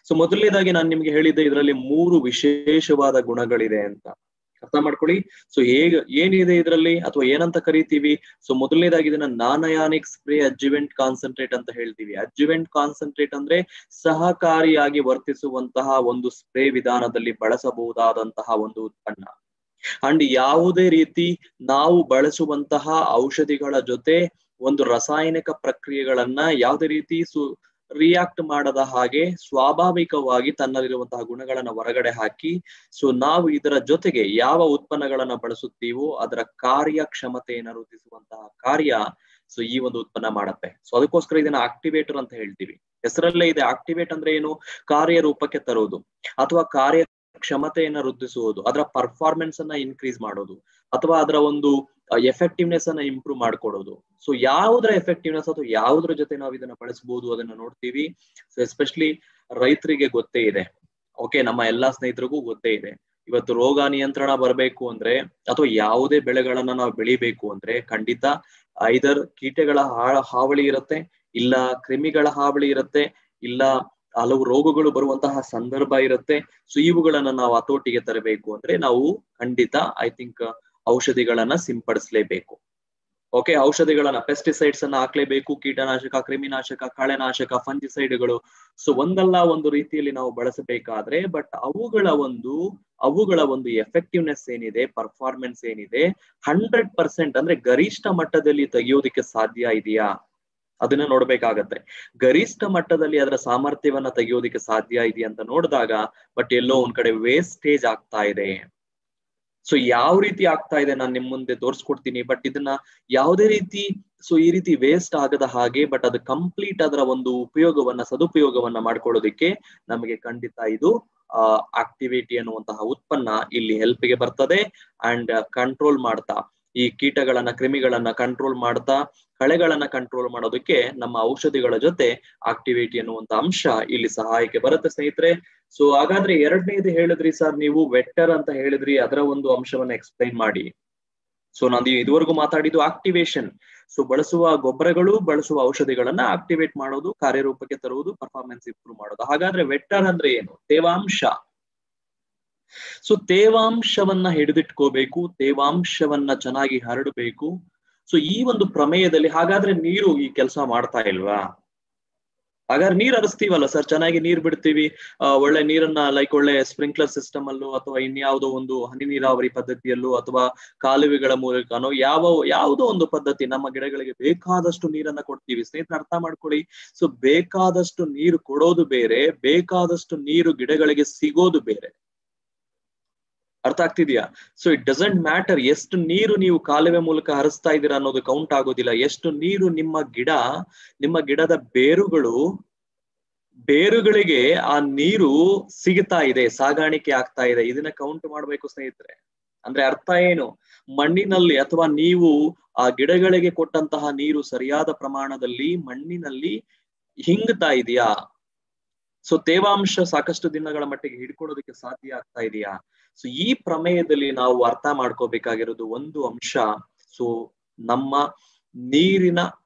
ಸೊ ಮೊದಲನೇದಾಗಿ ನಾನು ನಿಮ್ಗೆ ಹೇಳಿದ್ದೆ, ಇದರಲ್ಲಿ 3 ವಿಶೇಷವಾದ ಗುಣಗಳಿದೆ ಅಂತ ಅರ್ಥ ಮಾಡ್ಕೊಳ್ಳಿ. ಸೊ ಏನಿದೆ ಇದರಲ್ಲಿ, ಅಥವಾ ಏನಂತ ಕರಿತೀವಿ? ಸೊ ಮೊದಲನೇದಾಗಿ ಇದನ್ನ ನಾನಯಾನಿಕ್ ಸ್ಪ್ರೇ ಅಡ್ಜುವೆಂಟ್ ಕಾನ್ಸಂಟ್ರೇಟ್ ಅಂತ ಹೇಳ್ತೀವಿ. ಅಡ್ಜುವೆಂಟ್ ಕಾನ್ಸಂಟ್ರೇಟ್ ಅಂದ್ರೆ ಸಹಕಾರಿಯಾಗಿ ವರ್ತಿಸುವಂತಹ ಒಂದು ಸ್ಪ್ರೇ ವಿಧಾನದಲ್ಲಿ ಬಳಸಬಹುದಾದಂತಹ ಒಂದು ಉತ್ಪನ್ನ. ಅಂಡ್ ಯಾವುದೇ ರೀತಿ ನಾವು ಬಳಸುವಂತಹ ಔಷಧಿಗಳ ಜೊತೆ ಒಂದು ರಾಸಾಯನಿಕ ಪ್ರಕ್ರಿಯೆಗಳನ್ನ ಯಾವುದೇ ರೀತಿ ರಿಯಾಕ್ಟ್ ಮಾಡದ ಹಾಗೆ ಸ್ವಾಭಾವಿಕವಾಗಿ ತನ್ನಲ್ಲಿರುವಂತಹ ಗುಣಗಳನ್ನ ಹೊರಗಡೆ ಹಾಕಿ, ಸೊ ನಾವು ಇದರ ಜೊತೆಗೆ ಯಾವ ಉತ್ಪನ್ನಗಳನ್ನ ಬಳಸುತ್ತೀವೋ ಅದರ ಕಾರ್ಯಕ್ಷಮತೆಯನ್ನು ವೃದ್ಧಿಸುವಂತಹ ಕಾರ್ಯ ಸೊ ಈ ಒಂದು ಉತ್ಪನ್ನ ಮಾಡುತ್ತೆ. ಸೊ ಅದಕ್ಕೋಸ್ಕರ ಇದನ್ನ ಆಕ್ಟಿವೇಟರ್ ಅಂತ ಹೇಳ್ತೀವಿ. ಹೆಸರಲ್ಲೇ ಇದೆ. ಆಕ್ಟಿವೇಟ್ ಅಂದ್ರೆ ಏನು? ಕಾರ್ಯರೂಪಕ್ಕೆ ತರೋದು, ಅಥವಾ ಕಾರ್ಯ ಕ್ಷಮತೆಯನ್ನ ವೃದ್ಧಿಸುವುದು, ಅದರ ಪರ್ಫಾರ್ಮೆನ್ಸ್ ಅನ್ನ ಇನ್ಕ್ರೀಸ್ ಮಾಡೋದು, ಅಥವಾ ಅದರ ಒಂದು ಎಫೆಕ್ಟಿವ್ನೆಸ್ ಅನ್ನ ಇಂಪ್ರೂವ್ ಮಾಡ್ಕೊಡೋದು. ಸೊ ಯಾವುದರ ಎಫೆಕ್ಟಿವ್ನೆಸ್ ಅಥವಾ ಯಾವುದ್ರ ಜೊತೆ ನಾವು ಇದನ್ನ ಬಳಸಬಹುದು ಅದನ್ನ ನೋಡ್ತೀವಿ. ಸೊ ಎಸ್ಪೆಷಲಿ ರೈತರಿಗೆ ಗೊತ್ತೇ ಇದೆ, ಓಕೆ, ನಮ್ಮ ಎಲ್ಲಾ ಸ್ನೇಹಿತರಿಗೂ ಗೊತ್ತೇ ಇದೆ. ಇವತ್ತು ರೋಗ ನಿಯಂತ್ರಣ ಬರಬೇಕು ಅಂದ್ರೆ ಅಥವಾ ಯಾವುದೇ ಬೆಳೆಗಳನ್ನ ನಾವು ಬೆಳಿಬೇಕು ಅಂದ್ರೆ ಖಂಡಿತ ಐದರ್ ಕೀಟಗಳ ಹಾವಳಿ ಇರುತ್ತೆ, ಇಲ್ಲ ಕ್ರಿಮಿಗಳ ಹಾವಳಿ ಇರುತ್ತೆ, ಇಲ್ಲ ಹಲವು ರೋಗಗಳು ಬರುವಂತಹ ಸಂದರ್ಭ ಇರುತ್ತೆ. ಸೊ ಇವುಗಳನ್ನ ನಾವು ಹತೋಟಿಗೆ ತರಬೇಕು ಅಂದ್ರೆ ನಾವು ಖಂಡಿತ ಐ ಥಿಂಕ್ ಔಷಧಿಗಳನ್ನ ಸಿಂಪಡಿಸಲೇಬೇಕು. ಓಕೆ, ಔಷಧಿಗಳನ್ನ ಪೆಸ್ಟಿಸೈಡ್ಸ್ ಅನ್ನ ಹಾಕ್ಲೇಬೇಕು. ಕೀಟನಾಶಕ, ಕ್ರಿಮಿನಾಶಕ, ಕಳೆನಾಶಕ, ಫಂಜಿಸೈಡ್ಗಳು ಸೊ ಒಂದಲ್ಲ ಒಂದು ರೀತಿಯಲ್ಲಿ ನಾವು ಬಳಸಬೇಕಾದ್ರೆ ಬಟ್ ಅವುಗಳ ಒಂದು ಎಫೆಕ್ಟಿವ್ನೆಸ್ ಏನಿದೆ, ಪರ್ಫಾರ್ಮೆನ್ಸ್ ಏನಿದೆ 100% ಅಂದ್ರೆ ಗರಿಷ್ಠ ಮಟ್ಟದಲ್ಲಿ ತೆಗೆಯೋದಿಕ್ಕೆ ಸಾಧ್ಯ ಇದೆಯಾ ಅದನ್ನ ನೋಡ್ಬೇಕಾಗತ್ತೆ. ಗರಿಷ್ಠ ಮಟ್ಟದಲ್ಲಿ ಅದರ ಸಾಮರ್ಥ್ಯವನ್ನ ತೆಗೆಯೋದಿಕ್ಕೆ ಸಾಧ್ಯ ಇದೆಯಾ ಅಂತ ನೋಡಿದಾಗ ಬಟ್ ಎಲ್ಲೋ ಒಂದ್ ಕಡೆ ವೇಸ್ಟೇಜ್ ಆಗ್ತಾ ಇದೆ. ಸೊ ಯಾವ ರೀತಿ ಆಗ್ತಾ ಇದೆ ನಾನು ನಿಮ್ ಮುಂದೆ ತೋರಿಸ್ಕೊಡ್ತೀನಿ. ಬಟ್ ಇದನ್ನ ಯಾವುದೇ ರೀತಿ ಈ ರೀತಿ ವೇಸ್ಟ್ ಆಗದ ಹಾಗೆ ಬಟ್ ಅದು ಕಂಪ್ಲೀಟ್ ಅದರ ಒಂದು ಸದುಪಯೋಗವನ್ನ ಮಾಡ್ಕೊಳ್ಳೋದಿಕ್ಕೆ ನಮಗೆ ಖಂಡಿತ ಇದು ಆಕ್ಟಿವಿಟಿ ಅನ್ನುವಂತಹ ಉತ್ಪನ್ನ ಇಲ್ಲಿ ಹೆಲ್ಪ್ಗೆ ಬರ್ತದೆ. ಅಂಡ್ ಕಂಟ್ರೋಲ್ ಮಾಡ್ತಾ ಈ ಕೀಟಗಳನ್ನ, ಕ್ರಿಮಿಗಳನ್ನ ಕಂಟ್ರೋಲ್ ಮಾಡ್ತಾ ಕಳೆಗಳನ್ನ ಕಂಟ್ರೋಲ್ ಮಾಡೋದಕ್ಕೆ ನಮ್ಮ ಔಷಧಿಗಳ ಜೊತೆ ಆಕ್ಟಿವಿಟಿ ಅನ್ನುವಂತ ಅಂಶ ಇಲ್ಲಿ ಸಹಾಯಕ್ಕೆ ಬರುತ್ತೆ ಸ್ನೇಹಿತರೆ. ಸೊ ಹಾಗಾದ್ರೆ ಎರಡನೇದು ಹೇಳಿದ್ರಿ ಸರ್ ನೀವು ವೆಕ್ಟರ್ ಅಂತ ಹೇಳಿದ್ರಿ, ಅದರ ಒಂದು ಅಂಶವನ್ನ ಎಕ್ಸ್ಪ್ಲೈನ್ ಮಾಡಿ. ಸೊ ನಾನು ಇದುವರೆಗೂ ಮಾತಾಡಿದ್ದು ಆಕ್ಟಿವೇಶನ್. ಸೊ ಬಳಸುವ ಗೊಬ್ಬರಗಳು, ಬಳಸುವ ಔಷಧಿಗಳನ್ನ ಆಕ್ಟಿವೇಟ್ ಮಾಡೋದು, ಕಾರ್ಯರೂಪಕ್ಕೆ ತರುವುದು, ಪರ್ಫಾರ್ಮೆನ್ಸ್ ಇಂಪ್ರೂವ್ ಮಾಡೋದು. ಹಾಗಾದ್ರೆ ವೆಕ್ಟರ್ ಅಂದ್ರೆ ಏನು? ತೇವಾಂಶ. ಸೊ ತೇವಾಂಶವನ್ನ ಹಿಡಿದಿಟ್ಕೋಬೇಕು, ತೇವಾಂಶವನ್ನ ಚೆನ್ನಾಗಿ ಹರಡಬೇಕು. ಸೊ ಈ ಒಂದು ಪ್ರಮೇಯದಲ್ಲಿ ಹಾಗಾದ್ರೆ ನೀರು ಈ ಕೆಲಸ ಮಾಡ್ತಾ ಇಲ್ವಾ? ಹಾಗಾದ್ರೆ ನೀರ್ ಹರಿಸ್ತೀವಲ್ಲ ಸರ್, ಚೆನ್ನಾಗಿ ನೀರ್ ಬಿಡ್ತೀವಿ, ಒಳ್ಳೆ ನೀರನ್ನ ಒಳ್ಳೆ ಸ್ಪ್ರಿಂಕ್ಲರ್ ಸಿಸ್ಟಮ್ ಅಲ್ಲೂ ಅಥವಾ ಇನ್ಯಾವುದೋ ಒಂದು ಹನಿ ನೀರಾವರಿ ಪದ್ಧತಿಯಲ್ಲೂ ಅಥವಾ ಕಾಲುವೆಗಳ ಮೂಲಕನೋ ಯಾವುದೋ ಒಂದು ಪದ್ಧತಿ ನಮ್ಮ ಗಿಡಗಳಿಗೆ ಬೇಕಾದಷ್ಟು ನೀರನ್ನ ಕೊಡ್ತೀವಿ. ಸ್ನೇಹಿತರೆ ಅರ್ಥ ಮಾಡ್ಕೊಳ್ಳಿ. ಸೊ ಬೇಕಾದಷ್ಟು ನೀರು ಕೊಡೋದು ಬೇರೆ, ಬೇಕಾದಷ್ಟು ನೀರು ಗಿಡಗಳಿಗೆ ಸಿಗೋದು ಬೇರೆ. ಅರ್ಥ ಆಗ್ತಿದ್ಯಾ? ಸೊ ಇಟ್ ಡಸಂಟ್ ಮ್ಯಾಟರ್ ಎಷ್ಟು ನೀರು ನೀವು ಕಾಲುವೆ ಮೂಲಕ ಹರಿಸ್ತಾ ಇದ್ದೀರಾ ಅನ್ನೋದು ಕೌಂಟ್ ಆಗೋದಿಲ್ಲ. ಎಷ್ಟು ನೀರು ನಿಮ್ಮ ಗಿಡದ ಬೇರುಗಳಿಗೆ ಆ ನೀರು ಸಿಗ್ತಾ ಇದೆ, ಸಾಗಾಣಿಕೆ ಆಗ್ತಾ ಇದೆ, ಇದನ್ನ ಕೌಂಟ್ ಮಾಡ್ಬೇಕು ಸ್ನೇಹಿತರೆ. ಅಂದ್ರೆ ಅರ್ಥ ಏನು? ಮಣ್ಣಿನಲ್ಲಿ ಅಥವಾ ನೀವು ಆ ಗಿಡಗಳಿಗೆ ಕೊಟ್ಟಂತಹ ನೀರು ಸರಿಯಾದ ಪ್ರಮಾಣದಲ್ಲಿ ಮಣ್ಣಿನಲ್ಲಿ ಹಿಂಗ್ತಾ ಇದೆಯಾ? ಸೊ ತೇವಾಂಶ ಸಾಕಷ್ಟು ದಿನಗಳ ಮಟ್ಟಿಗೆ ಹಿಡ್ಕೊಳ್ಳೋದಕ್ಕೆ ಸಾಧ್ಯ ಆಗ್ತಾ ಇದೆಯಾ? ಸೊ ಈ ಪ್ರಮೇಯದಲ್ಲಿ ನಾವು ಅರ್ಥ ಮಾಡ್ಕೋಬೇಕಾಗಿರೋದು ಒಂದು ಅಂಶ. ಸೊ ನಮ್ಮ ನೀರಿನ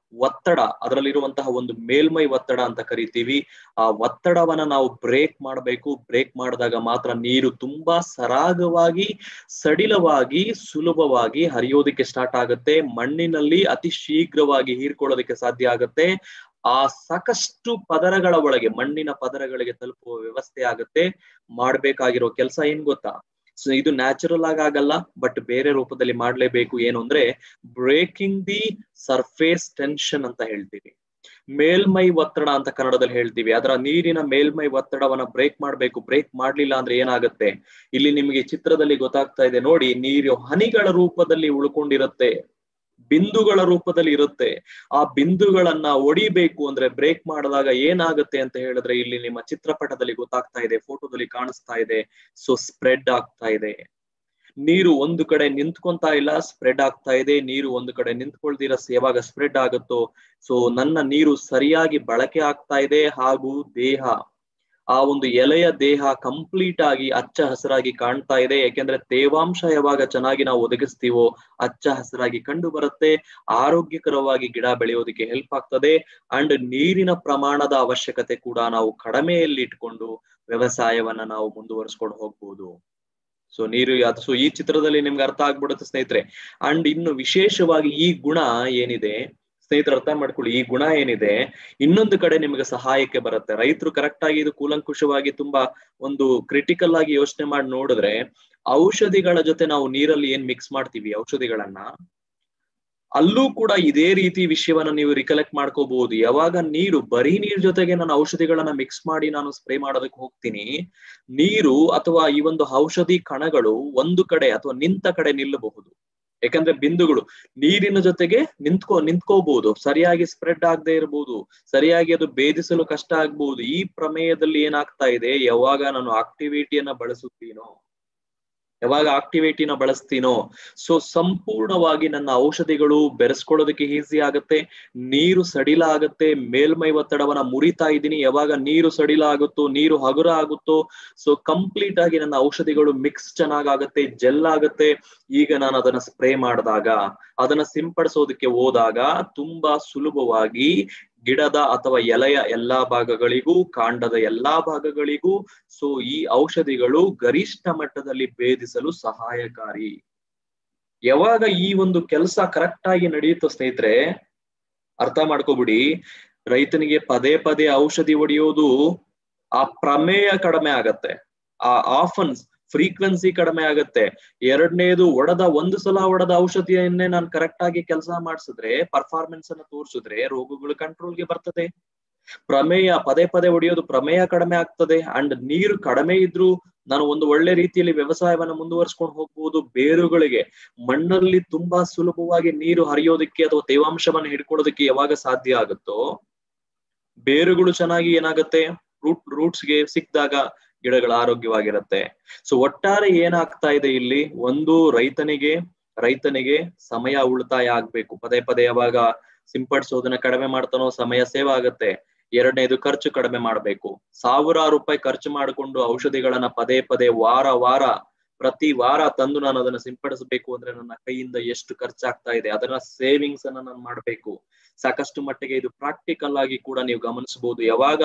ಒತ್ತಡ, ಅದರಲ್ಲಿರುವಂತಹ ಒಂದು ಮೇಲ್ಮೈ ಒತ್ತಡ ಅಂತ ಕರಿತೀವಿ, ಆ ಒತ್ತಡವನ್ನ ನಾವು ಬ್ರೇಕ್ ಮಾಡಬೇಕು. ಬ್ರೇಕ್ ಮಾಡಿದಾಗ ಮಾತ್ರ ನೀರು ತುಂಬಾ ಸರಾಗವಾಗಿ, ಸಡಿಲವಾಗಿ, ಸುಲಭವಾಗಿ ಹರಿಯೋದಿಕ್ಕೆ ಸ್ಟಾರ್ಟ್ ಆಗುತ್ತೆ. ಮಣ್ಣಿನಲ್ಲಿ ಅತಿ ಶೀಘ್ರವಾಗಿ ಹೀರ್ಕೊಳ್ಳೋದಕ್ಕೆ ಸಾಧ್ಯ ಆಗುತ್ತೆ. ಆ ಸಾಕಷ್ಟು ಪದರಗಳ ಒಳಗೆ, ಮಣ್ಣಿನ ಪದರಗಳಿಗೆ ತಲುಪುವ ವ್ಯವಸ್ಥೆ ಆಗುತ್ತೆ. ಮಾಡ್ಬೇಕಾಗಿರೋ ಕೆಲಸ ಏನ್ ಗೊತ್ತಾ? ಸೊ ಇದು ನ್ಯಾಚುರಲ್ ಆಗಲ್ಲ, ಬಟ್ ಬೇರೆ ರೂಪದಲ್ಲಿ ಮಾಡ್ಲೇಬೇಕು. ಏನು ಅಂದ್ರೆ ಬ್ರೇಕಿಂಗ್ ದಿ ಸರ್ಫೇಸ್ ಟೆನ್ಷನ್ ಅಂತ ಹೇಳ್ತೀವಿ, ಮೇಲ್ಮೈ ಒತ್ತಡ ಅಂತ ಕನ್ನಡದಲ್ಲಿ ಹೇಳ್ತೀವಿ. ಅದರ ನೀರಿನ ಮೇಲ್ಮೈ ಒತ್ತಡವನ್ನ ಬ್ರೇಕ್ ಮಾಡ್ಬೇಕು. ಬ್ರೇಕ್ ಮಾಡ್ಲಿಲ್ಲ ಅಂದ್ರೆ ಏನಾಗುತ್ತೆ? ಇಲ್ಲಿ ನಿಮಗೆ ಚಿತ್ರದಲ್ಲಿ ಗೊತ್ತಾಗ್ತಾ ಇದೆ ನೋಡಿ, ನೀರು ಹನಿಗಳ ರೂಪದಲ್ಲಿ ಉಳ್ಕೊಂಡಿರುತ್ತೆ, ಬಿಂದುಗಳ ರೂಪದಲ್ಲಿ ಇರುತ್ತೆ. ಆ ಬಿಂದುಗಳನ್ನ ಒಡಿಬೇಕು ಅಂದ್ರೆ ಬ್ರೇಕ್ ಮಾಡಿದಾಗ ಏನಾಗುತ್ತೆ ಅಂತ ಹೇಳಿದ್ರೆ ಇಲ್ಲಿ ನಿಮ್ಮ ಚಿತ್ರಪಟದಲ್ಲಿ ಗೊತ್ತಾಗ್ತಾ ಇದೆ, ಫೋಟೋದಲ್ಲಿ ಕಾಣಿಸ್ತಾ ಇದೆ. ಸೊ ಸ್ಪ್ರೆಡ್ ಆಗ್ತಾ ಇದೆ. ನೀರು ಒಂದು ಕಡೆ ನಿಂತ್ಕೊಂತಾ ಇಲ್ಲ, ಸ್ಪ್ರೆಡ್ ಆಗ್ತಾ ಇದೆ. ನೀರು ಒಂದು ಕಡೆ ನಿಂತ್ಕೊಳ್ದಿರ ಯಾವಾಗ ಸ್ಪ್ರೆಡ್ ಆಗುತ್ತೋ, ಸೊ ನನ್ನ ನೀರು ಸರಿಯಾಗಿ ಬಳಕೆ ಆಗ್ತಾ ಇದೆ. ಹಾಗೂ ಆ ಒಂದು ಎಲೆಯ ದೇಹ ಕಂಪ್ಲೀಟ್ ಆಗಿ ಹಚ್ಚ ಹಸಿರಾಗಿ ಕಾಣ್ತಾ ಇದೆ. ಯಾಕೆಂದ್ರೆ ತೇವಾಂಶ ಯಾವಾಗ ಚೆನ್ನಾಗಿ ನಾವು ಒದಗಿಸ್ತೀವೋ ಹಚ್ಚ ಹಸಿರಾಗಿ ಕಂಡು ಬರುತ್ತೆ. ಆರೋಗ್ಯಕರವಾಗಿ ಗಿಡ ಬೆಳೆಯೋದಕ್ಕೆ ಹೆಲ್ಪ್ ಆಗ್ತದೆ. ಅಂಡ್ ನೀರಿನ ಪ್ರಮಾಣದ ಅವಶ್ಯಕತೆ ಕೂಡ ನಾವು ಕಡಿಮೆಯಲ್ಲಿ ಇಟ್ಕೊಂಡು ವ್ಯವಸಾಯವನ್ನ ನಾವು ಮುಂದುವರಿಸ್ಕೊಂಡು ಹೋಗ್ಬೋದು. ಸೊ ನೀರು ಸೊ ಈ ಚಿತ್ರದಲ್ಲಿ ನಿಮ್ಗೆ ಅರ್ಥ ಆಗ್ಬಿಡುತ್ತೆ ಸ್ನೇಹಿತರೆ. ಅಂಡ್ ಇನ್ನು ವಿಶೇಷವಾಗಿ ಈ ಗುಣ ಏನಿದೆ ಸ್ನೇಹಿತರು ಅರ್ಥ ಮಾಡ್ಕೊಳ್ಳಿ, ಈ ಗುಣ ಏನಿದೆ ಇನ್ನೊಂದು ಕಡೆ ನಿಮಗೆ ಸಹಾಯಕ್ಕೆ ಬರುತ್ತೆ. ರೈತರು ಕರೆಕ್ಟ್ ಆಗಿ ಇದು ಕೂಲಂಕುಷವಾಗಿ ತುಂಬಾ ಒಂದು ಕ್ರಿಟಿಕಲ್ ಆಗಿ ಯೋಚನೆ ಮಾಡಿ ನೋಡಿದ್ರೆ, ಔಷಧಿಗಳ ಜೊತೆ ನಾವು ನೀರಲ್ಲಿ ಏನ್ ಮಿಕ್ಸ್ ಮಾಡ್ತೀವಿ ಔಷಧಿಗಳನ್ನ, ಅಲ್ಲೂ ಕೂಡ ಇದೇ ರೀತಿ ವಿಷಯವನ್ನ ನೀವು ರಿಕಲೆಕ್ಟ್ ಮಾಡ್ಕೋಬಹುದು. ಯಾವಾಗ ಬರೀ ನೀರ್ ಜೊತೆಗೆ ನಾನು ಔಷಧಿಗಳನ್ನ ಮಿಕ್ಸ್ ಮಾಡಿ ನಾನು ಸ್ಪ್ರೇ ಮಾಡೋದಕ್ಕೆ ಹೋಗ್ತೀನಿ, ನೀರು ಅಥವಾ ಈ ಒಂದು ಔಷಧಿ ಕಣಗಳು ಒಂದು ಕಡೆ ಅಥವಾ ನಿಂತ ಕಡೆ ನಿಲ್ಲಬಹುದು. ಯಾಕಂದ್ರೆ ಬಿಂದುಗಳು ನೀರಿನ ಜೊತೆಗೆ ನಿಂತ್ಕೋಬಹುದು, ಸರಿಯಾಗಿ ಸ್ಪ್ರೆಡ್ ಆಗದೆ ಇರಬಹುದು, ಸರಿಯಾಗಿ ಅದು ಭೇದಿಸಲು ಕಷ್ಟ ಆಗ್ಬಹುದು. ಈ ಪ್ರಮೇಯದಲ್ಲಿ ಏನಾಗ್ತಾ ಇದೆ, ಯಾವಾಗ ನಾನು ಆಕ್ಟಿವಿಟಿಯನ್ನ ಬಳಸುತ್ತೀನೋ, ಯಾವಾಗ ಆಕ್ಟಿವೇಟಿನ ಬಳಸ್ತೀನೋ ಸೊ ಸಂಪೂರ್ಣವಾಗಿ ನನ್ನ ಔಷಧಿಗಳು ಬೆರೆಸ್ಕೊಳ್ಳೋದಕ್ಕೆ ಈಸಿ ಆಗುತ್ತೆ, ನೀರು ಸಡಿಲ ಆಗುತ್ತೆ, ಮೇಲ್ಮೈ ಒತ್ತಡವನ್ನ ಮುರಿತಾ ಇದ್ದೀನಿ. ಯಾವಾಗ ನೀರು ಸಡಿಲ ಆಗುತ್ತೋ, ನೀರು ಹಗುರ ಆಗುತ್ತೋ, ಸೊ ಕಂಪ್ಲೀಟ್ ಆಗಿ ನನ್ನ ಔಷಧಿಗಳು ಮಿಕ್ಸ್ ಚೆನ್ನಾಗಾಗುತ್ತೆ, ಜೆಲ್ ಆಗುತ್ತೆ. ಈಗ ನಾನು ಅದನ್ನ ಸ್ಪ್ರೇ ಮಾಡಿದಾಗ, ಅದನ್ನ ಸಿಂಪಡಿಸೋದಕ್ಕೆ ಹೋದಾಗ ತುಂಬಾ ಸುಲಭವಾಗಿ ಗಿಡದ ಅಥವಾ ಎಲೆಯ ಎಲ್ಲಾ ಭಾಗಗಳಿಗೂ, ಕಾಂಡದ ಎಲ್ಲಾ ಭಾಗಗಳಿಗೂ ಸೊ ಈ ಔಷಧಿಗಳು ಗರಿಷ್ಠ ಮಟ್ಟದಲ್ಲಿ ಭೇದಿಸಲು ಸಹಾಯಕಾರಿ. ಯಾವಾಗ ಈ ಒಂದು ಕೆಲಸ ಕರೆಕ್ಟ್ ಆಗಿ ನಡೆಯುತ್ತೋ ಸ್ನೇಹಿತರೆ, ಅರ್ಥ ಮಾಡ್ಕೋಬಿಡಿ, ರೈತನಿಗೆ ಪದೇ ಪದೇ ಔಷಧಿ ಹೊಡೆಯೋದು ಆ ಪ್ರಮೇಯ ಕಡಿಮೆ ಆಗತ್ತೆ, ಆ ಆಫನ್ ಫ್ರೀಕ್ವೆನ್ಸಿ ಕಡಿಮೆ ಆಗತ್ತೆ. ಎರಡನೇದು, ಒಂದು ಸಲ ಹೊಡೆದ ಔಷಧಿಯನ್ನೇ ನಾನು ಕರೆಕ್ಟ್ ಆಗಿ ಕೆಲಸ ಮಾಡಿಸಿದ್ರೆ, ಪರ್ಫಾರ್ಮೆನ್ಸ್ ಅನ್ನ ತೋರಿಸಿದ್ರೆ ರೋಗಗಳು ಕಂಟ್ರೋಲ್ಗೆ ಬರ್ತದೆ. ಪ್ರಮೇಯ ಪದೇ ಪದೇ ಹೊಡೆಯೋದು ಪ್ರಮೇಯ ಕಡಿಮೆ ಆಗ್ತದೆ. ಅಂಡ್ ನೀರು ಕಡಿಮೆ ಇದ್ರೂ ನಾನು ಒಂದು ಒಳ್ಳೆ ರೀತಿಯಲ್ಲಿ ವ್ಯವಸಾಯವನ್ನ ಮುಂದುವರ್ಸ್ಕೊಂಡು ಹೋಗ್ಬೋದು. ಬೇರುಗಳಿಗೆ ಮಣ್ಣಲ್ಲಿ ತುಂಬಾ ಸುಲಭವಾಗಿ ನೀರು ಹರಿಯೋದಕ್ಕೆ ಅಥವಾ ತೇವಾಂಶವನ್ನ ಹಿಡ್ಕೊಳ್ಳೋದಕ್ಕೆ ಯಾವಾಗ ಸಾಧ್ಯ ಆಗುತ್ತೋ, ಬೇರುಗಳು ಚೆನ್ನಾಗಿ ಏನಾಗುತ್ತೆ, ರೂಟ್ಸ್ಗೆ ಸಿಕ್ಕಿದಾಗ ಗಿಡಗಳು ಆರೋಗ್ಯವಾಗಿರುತ್ತೆ. ಸೊ ಒಟ್ಟಾರೆ ಏನಾಗ್ತಾ ಇದೆ ಇಲ್ಲಿ, ಒಂದು ರೈತನಿಗೆ ಸಮಯ ಉಳಿತಾಯ ಆಗ್ಬೇಕು. ಪದೇ ಪದೇ ಯಾವಾಗ ಸಿಂಪಡಿಸೋದನ್ನ ಕಡಿಮೆ ಮಾಡ್ತಾನೋ ಸಮಯ ಸೇವ್ ಆಗುತ್ತೆ. ಎರಡನೇದು, ಖರ್ಚು ಕಡಿಮೆ ಮಾಡ್ಬೇಕು. ಸಾವಿರಾರು ರೂಪಾಯಿ ಖರ್ಚು ಮಾಡಿಕೊಂಡು ಔಷಧಿಗಳನ್ನ ಪದೇ ಪದೇ ಪ್ರತಿ ವಾರ ತಂದು ನಾನು ಅದನ್ನ ಸಿಂಪಡಿಸಬೇಕು ಅಂದ್ರೆ ನನ್ನ ಕೈಯಿಂದ ಎಷ್ಟು ಖರ್ಚಾಗ್ತಾ ಇದೆ, ಅದನ್ನ ಸೇವಿಂಗ್ಸ್ ಅನ್ನ ನಾನು ಮಾಡ್ಬೇಕು. ಸಾಕಷ್ಟು ಮಟ್ಟಿಗೆ ಇದು ಪ್ರಾಕ್ಟಿಕಲ್ ಆಗಿ ಕೂಡ ನೀವು ಗಮನಿಸಬಹುದು. ಯಾವಾಗ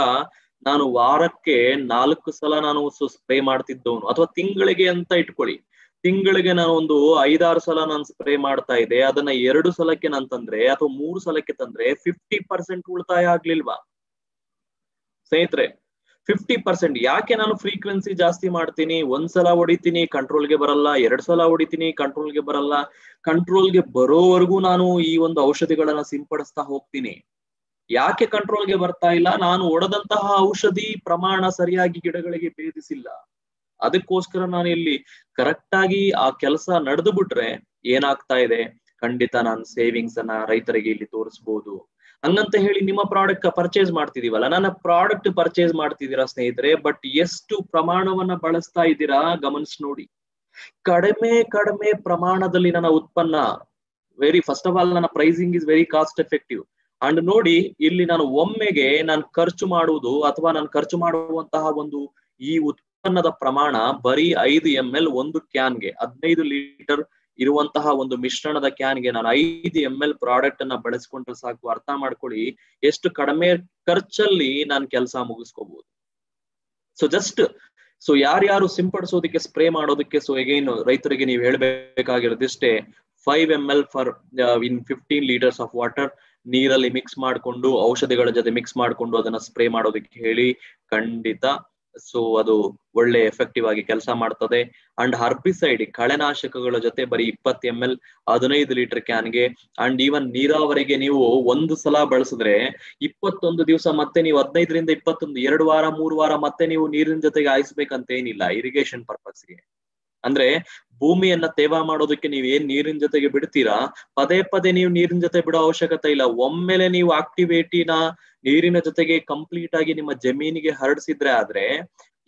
ನಾನು ವಾರಕ್ಕೆ 4 ಸಲ ನಾನು ಸ್ಪ್ರೇ ಮಾಡ್ತಿದ್ದವನು, ಅಥವಾ ತಿಂಗಳಿಗೆ ಅಂತ ಇಟ್ಕೊಳ್ಳಿ, ತಿಂಗಳಿಗೆ ನಾನು ಒಂದು 5-6 ಸಲ ನಾನು ಸ್ಪ್ರೇ ಮಾಡ್ತಾ ಇದ್ದೆ, ಅದನ್ನ 2 ಸಲಕ್ಕೆ ನಾನು ತಂದ್ರೆ ಅಥವಾ 3 ಸಲಕ್ಕೆ ತಂದ್ರೆ 50% ಉಳಿತಾಯ ಆಗ್ಲಿಲ್ವಾ ಸ್ನೇಹಿತರೆ? 50%. ಯಾಕೆ ನಾನು ಫ್ರೀಕ್ವೆನ್ಸಿ ಜಾಸ್ತಿ ಮಾಡ್ತೀನಿ? 1 ಸಲ ಹೊಡಿತೀನಿ, ಕಂಟ್ರೋಲ್ಗೆ ಬರಲ್ಲ. 2 ಸಲ ಹೊಡಿತೀನಿ, ಕಂಟ್ರೋಲ್ಗೆ ಬರಲ್ಲ. ಕಂಟ್ರೋಲ್ಗೆ ಬರೋವರೆಗೂ ನಾನು ಈ ಒಂದು ಔಷಧಿಗಳನ್ನ ಸಿಂಪಡಿಸ್ತಾ ಹೋಗ್ತೀನಿ. ಯಾಕೆ ಕಂಟ್ರೋಲ್ಗೆ ಬರ್ತಾ ಇಲ್ಲ? ನಾನು ಹೊಡೆದಂತಹ ಔಷಧಿ ಪ್ರಮಾಣ ಸರಿಯಾಗಿ ಗಿಡಗಳಿಗೆ ಭೇದಿಸಿಲ್ಲ. ಅದಕ್ಕೋಸ್ಕರ ನಾನು ಇಲ್ಲಿ ಕರೆಕ್ಟ್ ಆಗಿ ಆ ಕೆಲಸ ನಡೆದು ಬಿಟ್ರೆ ಏನಾಗ್ತಾ ಇದೆ, ಖಂಡಿತ ನಾನು ಸೇವಿಂಗ್ಸ್ ಅನ್ನ ರೈತರಿಗೆ ಇಲ್ಲಿ ತೋರಿಸಬಹುದು. ಹಂಗಂತ ಹೇಳಿ ನಿಮ್ಮ ಪ್ರಾಡಕ್ಟ್ ಪರ್ಚೇಸ್ ಮಾಡ್ತಿದೀವಲ್ಲ, ನನ್ನ ಪ್ರಾಡಕ್ಟ್ ಪರ್ಚೇಸ್ ಮಾಡ್ತಿದ್ದೀರಾ ಸ್ನೇಹಿತರೆ, ಬಟ್ ಎಷ್ಟು ಪ್ರಮಾಣವನ್ನ ಬಳಸ್ತಾ ಇದ್ದೀರಾ ಗಮನಿಸಿ ನೋಡಿ. ಕಡಿಮೆ ಪ್ರಮಾಣದಲ್ಲಿ ನನ್ನ ಉತ್ಪನ್ನ, ಫಸ್ಟ್ ಆಫ್ ಆಲ್ ನನ್ನ pricing is very cost effective. And ನೋಡಿ, ಇಲ್ಲಿ ನಾನು ಒಮ್ಮೆಗೆ ನಾನು ಖರ್ಚು ಮಾಡುವುದು ಅಥವಾ ನಾನು ಖರ್ಚು ಮಾಡುವಂತಹ ಒಂದು ಈ ಉತ್ಪನ್ನದ ಪ್ರಮಾಣ ಬರೀ 5 ml ಒಂದು ಕ್ಯಾನ್ಗೆ, 15 ಲೀಟರ್ ಇರುವಂತಹ ಒಂದು ಮಿಶ್ರಣದ ಕ್ಯಾನ್ಗೆ ನಾನು 5 ml ಪ್ರಾಡಕ್ಟ್ ಅನ್ನ ಬಳಸ್ಕೊಂಡ್ರೆ ಸಾಕು. ಅರ್ಥ ಮಾಡ್ಕೊಳ್ಳಿ ಎಷ್ಟು ಕಡಿಮೆ ಖರ್ಚಲ್ಲಿ ನಾನು ಕೆಲಸ ಮುಗಿಸ್ಕೋಬಹುದು. ಸೊ ಯಾರ್ಯಾರು ಸಿಂಪಡಿಸೋದಕ್ಕೆ, ಸ್ಪ್ರೇ ಮಾಡೋದಕ್ಕೆ, ಸೊ ಎಗೈನ್ ರೈತರಿಗೆ ನೀವು ಹೇಳ್ಬೇಕಾಗಿರೋದಿಷ್ಟೇ, 5 ml for in 15 litres of water ನೀರಲ್ಲಿ ಮಿಕ್ಸ್ ಮಾಡಿಕೊಂಡು, ಔಷಧಿಗಳ ಜೊತೆ ಮಿಕ್ಸ್ ಮಾಡಿಕೊಂಡು ಅದನ್ನ ಸ್ಪ್ರೇ ಮಾಡೋದಕ್ಕೆ ಹೇಳಿ. ಖಂಡಿತ ಸೊ ಅದು ಒಳ್ಳೆ ಎಫೆಕ್ಟಿವ್ ಆಗಿ ಕೆಲಸ ಮಾಡ್ತದೆ. ಅಂಡ್ ಹರ್ಬಿಸೈಡ್, ಕಳೆನಾಶಕಗಳ ಜೊತೆ ಬರೀ 20 ml 15 ಲೀಟರ್ ಕ್ಯಾನ್ಗೆ. ಅಂಡ್ ಈವನ್ ನೀರಾವರಿಗೆ ನೀವು 1 ಸಲ ಬಳಸಿದ್ರೆ 21 ದಿವಸ ಮತ್ತೆ ನೀವು 15ರಿಂದ 21, 2 ವಾರ 3 ವಾರ ಮತ್ತೆ ನೀವು ನೀರಿನ ಜೊತೆಗೆ ಹಾಯಿಸ್ಬೇಕಂತ ಏನಿಲ್ಲ. ಇರಿಗೇಷನ್ ಪರ್ಪಸ್ಗೆ ಅಂದ್ರೆ ಭೂಮಿಯನ್ನ ತೇವ ಮಾಡೋದಕ್ಕೆ ನೀವ್ ಏನ್ ನೀರಿನ ಜೊತೆಗೆ ಬಿಡ್ತೀರಾ, ಪದೇ ಪದೇ ನೀವು ನೀರಿನ ಜೊತೆ ಬಿಡೋ ಅವಶ್ಯಕತೆ ಇಲ್ಲ. ಒಮ್ಮೆಲೆ ನೀವು ಆಕ್ಟಿವೇಟಿನ ನೀರಿನ ಜೊತೆಗೆ ಕಂಪ್ಲೀಟ್ ಆಗಿ ನಿಮ್ಮ ಜಮೀನಿಗೆ ಹರಡಿಸಿದ್ರೆ ಆದ್ರೆ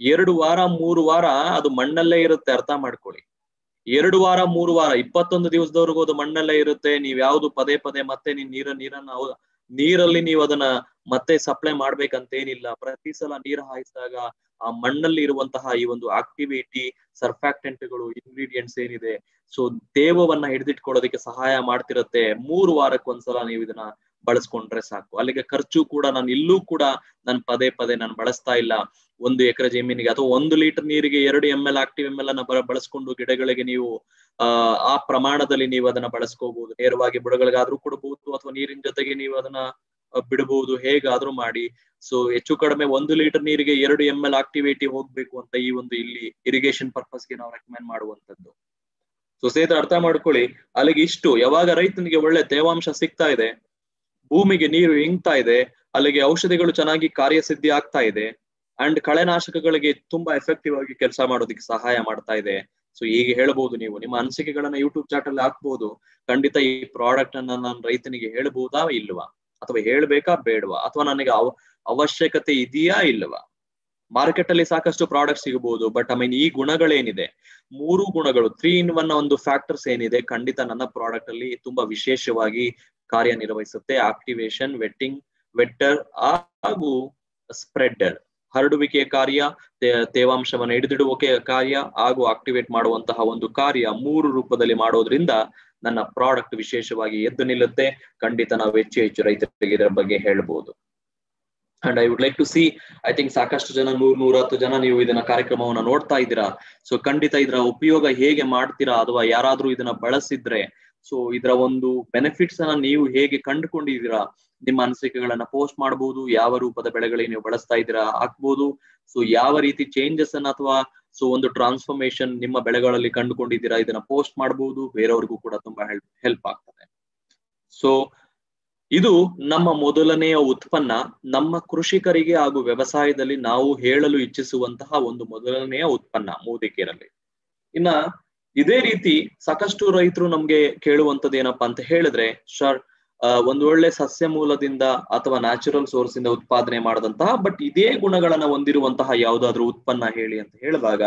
2 ವಾರ 3 ವಾರ ಅದು ಮಣ್ಣಲ್ಲೇ ಇರುತ್ತೆ. ಅರ್ಥ ಮಾಡ್ಕೊಳ್ಳಿ, 2 ವಾರ 3 ವಾರ 21 ದಿವಸದವರೆಗೂ ಅದು ಮಣ್ಣಲ್ಲೇ ಇರುತ್ತೆ. ನೀವ್ ಯಾವ್ದು ಪದೇ ಪದೇ ಮತ್ತೆ ನೀರಲ್ಲಿ ನೀವು ಅದನ್ನ ಮತ್ತೆ ಸಪ್ಲೈ ಮಾಡ್ಬೇಕಂತೇನಿಲ್ಲ. ಪ್ರತಿ ಸಲ ನೀರು ಹಾಯಿಸಿದಾಗ ಆ ಮಣ್ಣಲ್ಲಿ ಇರುವಂತಹ ಈ ಒಂದು ಆಕ್ಟಿವಿಟಿ, ಸರ್ಫ್ಯಾಕ್ಟೆಂಟ್ಗಳು, ಇಂಗ್ರೀಡಿಯೆಂಟ್ಸ್ ಏನಿದೆ, ಸೊ ತೇವವನ್ನ ಹಿಡಿದಿಟ್ಕೊಳ್ಳೋದಕ್ಕೆ ಸಹಾಯ ಮಾಡ್ತಿರತ್ತೆ. 3 ವಾರಕ್ಕೊಂದ್ಸಲ ನೀವು ಇದನ್ನ ಬಳಸ್ಕೊಂಡ್ರೆ ಸಾಕು. ಅಲ್ಲಿಗೆ ಖರ್ಚು ಕೂಡ ಇಲ್ಲೂ ಕೂಡ ನಾನು ಪದೇ ಪದೇ ಬಳಸ್ತಾ ಇಲ್ಲ. 1 ಎಕರೆ ಜಮೀನಿಗೆ ಅಥವಾ 1 ಲೀಟರ್ ನೀರಿಗೆ 2 ml ಆಕ್ಟಿವ್ ml ಅನ್ನ ಬಳಸ್ಕೊಂಡು ಗಿಡಗಳಿಗೆ ನೀವು ಆ ಪ್ರಮಾಣದಲ್ಲಿ ನೀವು ಅದನ್ನ ಬಳಸ್ಕೋಬಹುದು. ನೇರವಾಗಿ ಬುಡಗಳಿಗಾದ್ರೂ ಕೊಡಬಹುದು ಅಥವಾ ನೀರಿನ ಜೊತೆಗೆ ನೀವು ಅದನ್ನ ಬಿಡಬಹುದು, ಹೇಗಾದ್ರೂ ಮಾಡಿ. ಸೊ ಹೆಚ್ಚು ಕಡಿಮೆ 1 ಲೀಟರ್ ನೀರಿಗೆ 2 ml ಆಕ್ಟಿವಿಟಿ ಹೋಗ್ಬೇಕು ಅಂತ ಈ ಒಂದು ಇಲ್ಲಿ ಇರಿಗೇಷನ್ ಪರ್ಪಸ್ಗೆ ನಾವು ರೆಕಮೆಂಡ್ ಮಾಡುವಂತದ್ದು. ಸೊ ಸ್ನೇಹಿತರೆ ಅರ್ಥ ಮಾಡ್ಕೊಳ್ಳಿ, ಅಲ್ಲಿಗೆ ಇಷ್ಟು. ಯಾವಾಗ ರೈತನಿಗೆ ಒಳ್ಳೆ ತೇವಾಂಶ ಸಿಗ್ತಾ ಇದೆ, ಭೂಮಿಗೆ ನೀರು ಇಂಗ್ತಾ ಇದೆ, ಅಲ್ಲಿಗೆ ಔಷಧಿಗಳು ಚೆನ್ನಾಗಿ ಕಾರ್ಯಸಿದ್ಧಿ ಆಗ್ತಾ ಇದೆ, ಅಂಡ್ ಕಳೆನಾಶಕಗಳಿಗೆ ತುಂಬಾ ಎಫೆಕ್ಟಿವ್ ಆಗಿ ಕೆಲಸ ಮಾಡೋದಕ್ಕೆ ಸಹಾಯ ಮಾಡ್ತಾ ಇದೆ. ಸೊ ಈಗ ಹೇಳ್ಬಹುದು, ನೀವು ನಿಮ್ಮ ಅನಿಸಿಕೆಗಳನ್ನ ಯೂಟ್ಯೂಬ್ ಚಾಟ್ ಅಲ್ಲಿ ಹಾಕ್ಬಹುದು. ಖಂಡಿತ ಈ ಪ್ರಾಡಕ್ಟ್ ಅನ್ನ ನಾನು ರೈತನಿಗೆ ಹೇಳ್ಬಹುದಾ ಇಲ್ವಾ, ಅಥವಾ ಹೇಳ್ಬೇಕಾ ಬೇಡವಾ, ಅಥವಾ ನನಗೆ ಅವಶ್ಯಕತೆ ಇದೆಯಾ ಇಲ್ವಾ? ಮಾರ್ಕೆಟ್ ಅಲ್ಲಿ ಸಾಕಷ್ಟು ಪ್ರಾಡಕ್ಟ್ ಸಿಗಬಹುದು, ಬಟ್ ಈ ಗುಣಗಳೇನಿದೆ, 3 ಗುಣಗಳು 3 in 1 ಒಂದು ಫ್ಯಾಕ್ಟರ್ಸ್ ಏನಿದೆ, ಖಂಡಿತ ನನ್ನ ಪ್ರಾಡಕ್ಟ್ ಅಲ್ಲಿ ತುಂಬಾ ವಿಶೇಷವಾಗಿ ಕಾರ್ಯನಿರ್ವಹಿಸುತ್ತೆ. ಆಕ್ಟಿವೇಶನ್, ವೆಟ್ಟರ್ ಹಾಗೂ ಸ್ಪ್ರೆಡರ್, ಹರಡುವಿಕೆಯ ಕಾರ್ಯ, ತೇವಾಂಶವನ್ನು ಹಿಡಿದಿಡುವಿಕೆಯ ಕಾರ್ಯ ಹಾಗೂ ಆಕ್ಟಿವೇಟ್ ಮಾಡುವಂತಹ ಒಂದು ಕಾರ್ಯ 3 ರೂಪದಲ್ಲಿ ಮಾಡೋದ್ರಿಂದ ನನ್ನ ಪ್ರಾಡಕ್ಟ್ ವಿಶೇಷವಾಗಿ ಎದ್ದು ನಿಲ್ಲುತ್ತೆ. ಖಂಡಿತ ನಾವು ಹೆಚ್ಚು ರೈತರಿಗೆ ಇದರ ಬಗ್ಗೆ ಹೇಳ್ಬೋದು. And I would like to see, I think ಸಾಕಷ್ಟು ಜನ 100-110 ಜನ ನೀವು ಇದನ್ನ ಕಾರ್ಯಕ್ರಮವನ್ನ ನೋಡ್ತಾ ಇದ್ದೀರಾ. ಸೊ ಖಂಡಿತ ಇದರ ಉಪಯೋಗ ಹೇಗೆ ಮಾಡ್ತೀರಾ, ಅಥವಾ ಯಾರಾದ್ರೂ ಇದನ್ನ ಬಳಸಿದ್ರೆ ಸೊ ಇದರ ಒಂದು ಬೆನಿಫಿಟ್ಸ್ ಅನ್ನ ನೀವು ಹೇಗೆ ಕಂಡುಕೊಂಡಿದ್ದೀರಾ, ನಿಮ್ಮ ಅನಿಸಿಕೆಗಳನ್ನ ಪೋಸ್ಟ್ ಮಾಡಬಹುದು. ಯಾವ ರೂಪದ ಬೆಳೆಗಳಿಗೆ ನೀವು ಬಳಸ್ತಾ ಇದ್ದೀರಾ ಹಾಕ್ಬೋದು. ಸೊ ಯಾವ ರೀತಿ ಚೇಂಜಸ್ ಅನ್ನ ಅಥವಾ ಸೊ ಒಂದು ಟ್ರಾನ್ಸ್ಫಾರ್ಮೇಶನ್ ನಿಮ್ಮ ಬೆಳೆಗಳಲ್ಲಿ ಕಂಡುಕೊಂಡಿದ್ದೀರಾ, ಇದನ್ನ ಪೋಸ್ಟ್ ಮಾಡಬಹುದು. ಬೇರೆಯವ್ರಿಗೂ ಕೂಡ ತುಂಬಾ ಹೆಲ್ಪ್ ಆಗ್ತದೆ. ಸೊ ಇದು ನಮ್ಮ ಮೊದಲನೆಯ ಉತ್ಪನ್ನ, ನಮ್ಮ ಕೃಷಿಕರಿಗೆ ಹಾಗೂ ವ್ಯವಸಾಯದಲ್ಲಿ ನಾವು ಹೇಳಲು ಇಚ್ಛಿಸುವಂತಹ ಒಂದು ಮೊದಲನೆಯ ಉತ್ಪನ್ನ ಮೂದಿಕೇರಲ್ಲಿ. ಇನ್ನ ಇದೇ ರೀತಿ ಸಾಕಷ್ಟು ರೈತರು ನಮ್ಗೆ ಕೇಳುವಂತದ್ದು ಏನಪ್ಪಾ ಅಂತ ಹೇಳಿದ್ರೆ, ಸರ್ ಒಂದು ಒಳ್ಳೆ ಸಸ್ಯ ಮೂಲದಿಂದ ಅಥವಾ ನ್ಯಾಚುರಲ್ ಸೋರ್ಸ್ ಇಂದ ಉತ್ಪಾದನೆ ಮಾಡದಂತಹ ಬಟ್ ಇದೇ ಗುಣಗಳನ್ನ ಹೊಂದಿರುವಂತಹ ಯಾವ್ದಾದ್ರು ಉತ್ಪನ್ನ ಹೇಳಿ ಅಂತ ಹೇಳಿದಾಗ,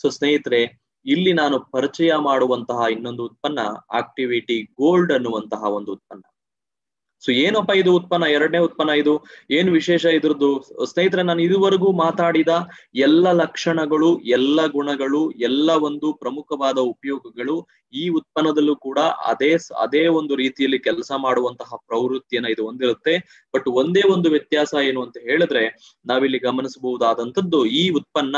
ಸೊ ಸ್ನೇಹಿತರೆ ಇಲ್ಲಿ ನಾನು ಪರಿಚಯ ಮಾಡುವಂತಹ ಇನ್ನೊಂದು ಉತ್ಪನ್ನ ಆಕ್ಟಿವಿಟಿ ಗೋಲ್ಡ್ ಅನ್ನುವಂತಹ ಒಂದು ಉತ್ಪನ್ನ. ಸೊ ಏನಪ್ಪ ಇದು ಉತ್ಪನ್ನ, ಎರಡನೇ ಉತ್ಪನ್ನ. ಇದು ಏನು ವಿಶೇಷ ಇದ್ರದ್ದು ಸ್ನೇಹಿತರೆ, ನಾನು ಇದುವರೆಗೂ ಮಾತಾಡಿದ ಎಲ್ಲ ಲಕ್ಷಣಗಳು, ಎಲ್ಲ ಗುಣಗಳು, ಎಲ್ಲ ಒಂದು ಪ್ರಮುಖವಾದ ಉಪಯೋಗಗಳು ಈ ಉತ್ಪನ್ನದಲ್ಲೂ ಕೂಡ ಅದೇ ಒಂದು ರೀತಿಯಲ್ಲಿ ಕೆಲಸ ಮಾಡುವಂತಹ ಪ್ರವೃತ್ತಿಯನ್ನ ಇದು ಹೊಂದಿರುತ್ತೆ. ಬಟ್ ಒಂದೇ ಒಂದು ವ್ಯತ್ಯಾಸ ಏನು ಅಂತ ಹೇಳಿದ್ರೆ, ನಾವಿಲ್ಲಿ ಗಮನಿಸಬಹುದಾದಂತದ್ದು, ಈ ಉತ್ಪನ್ನ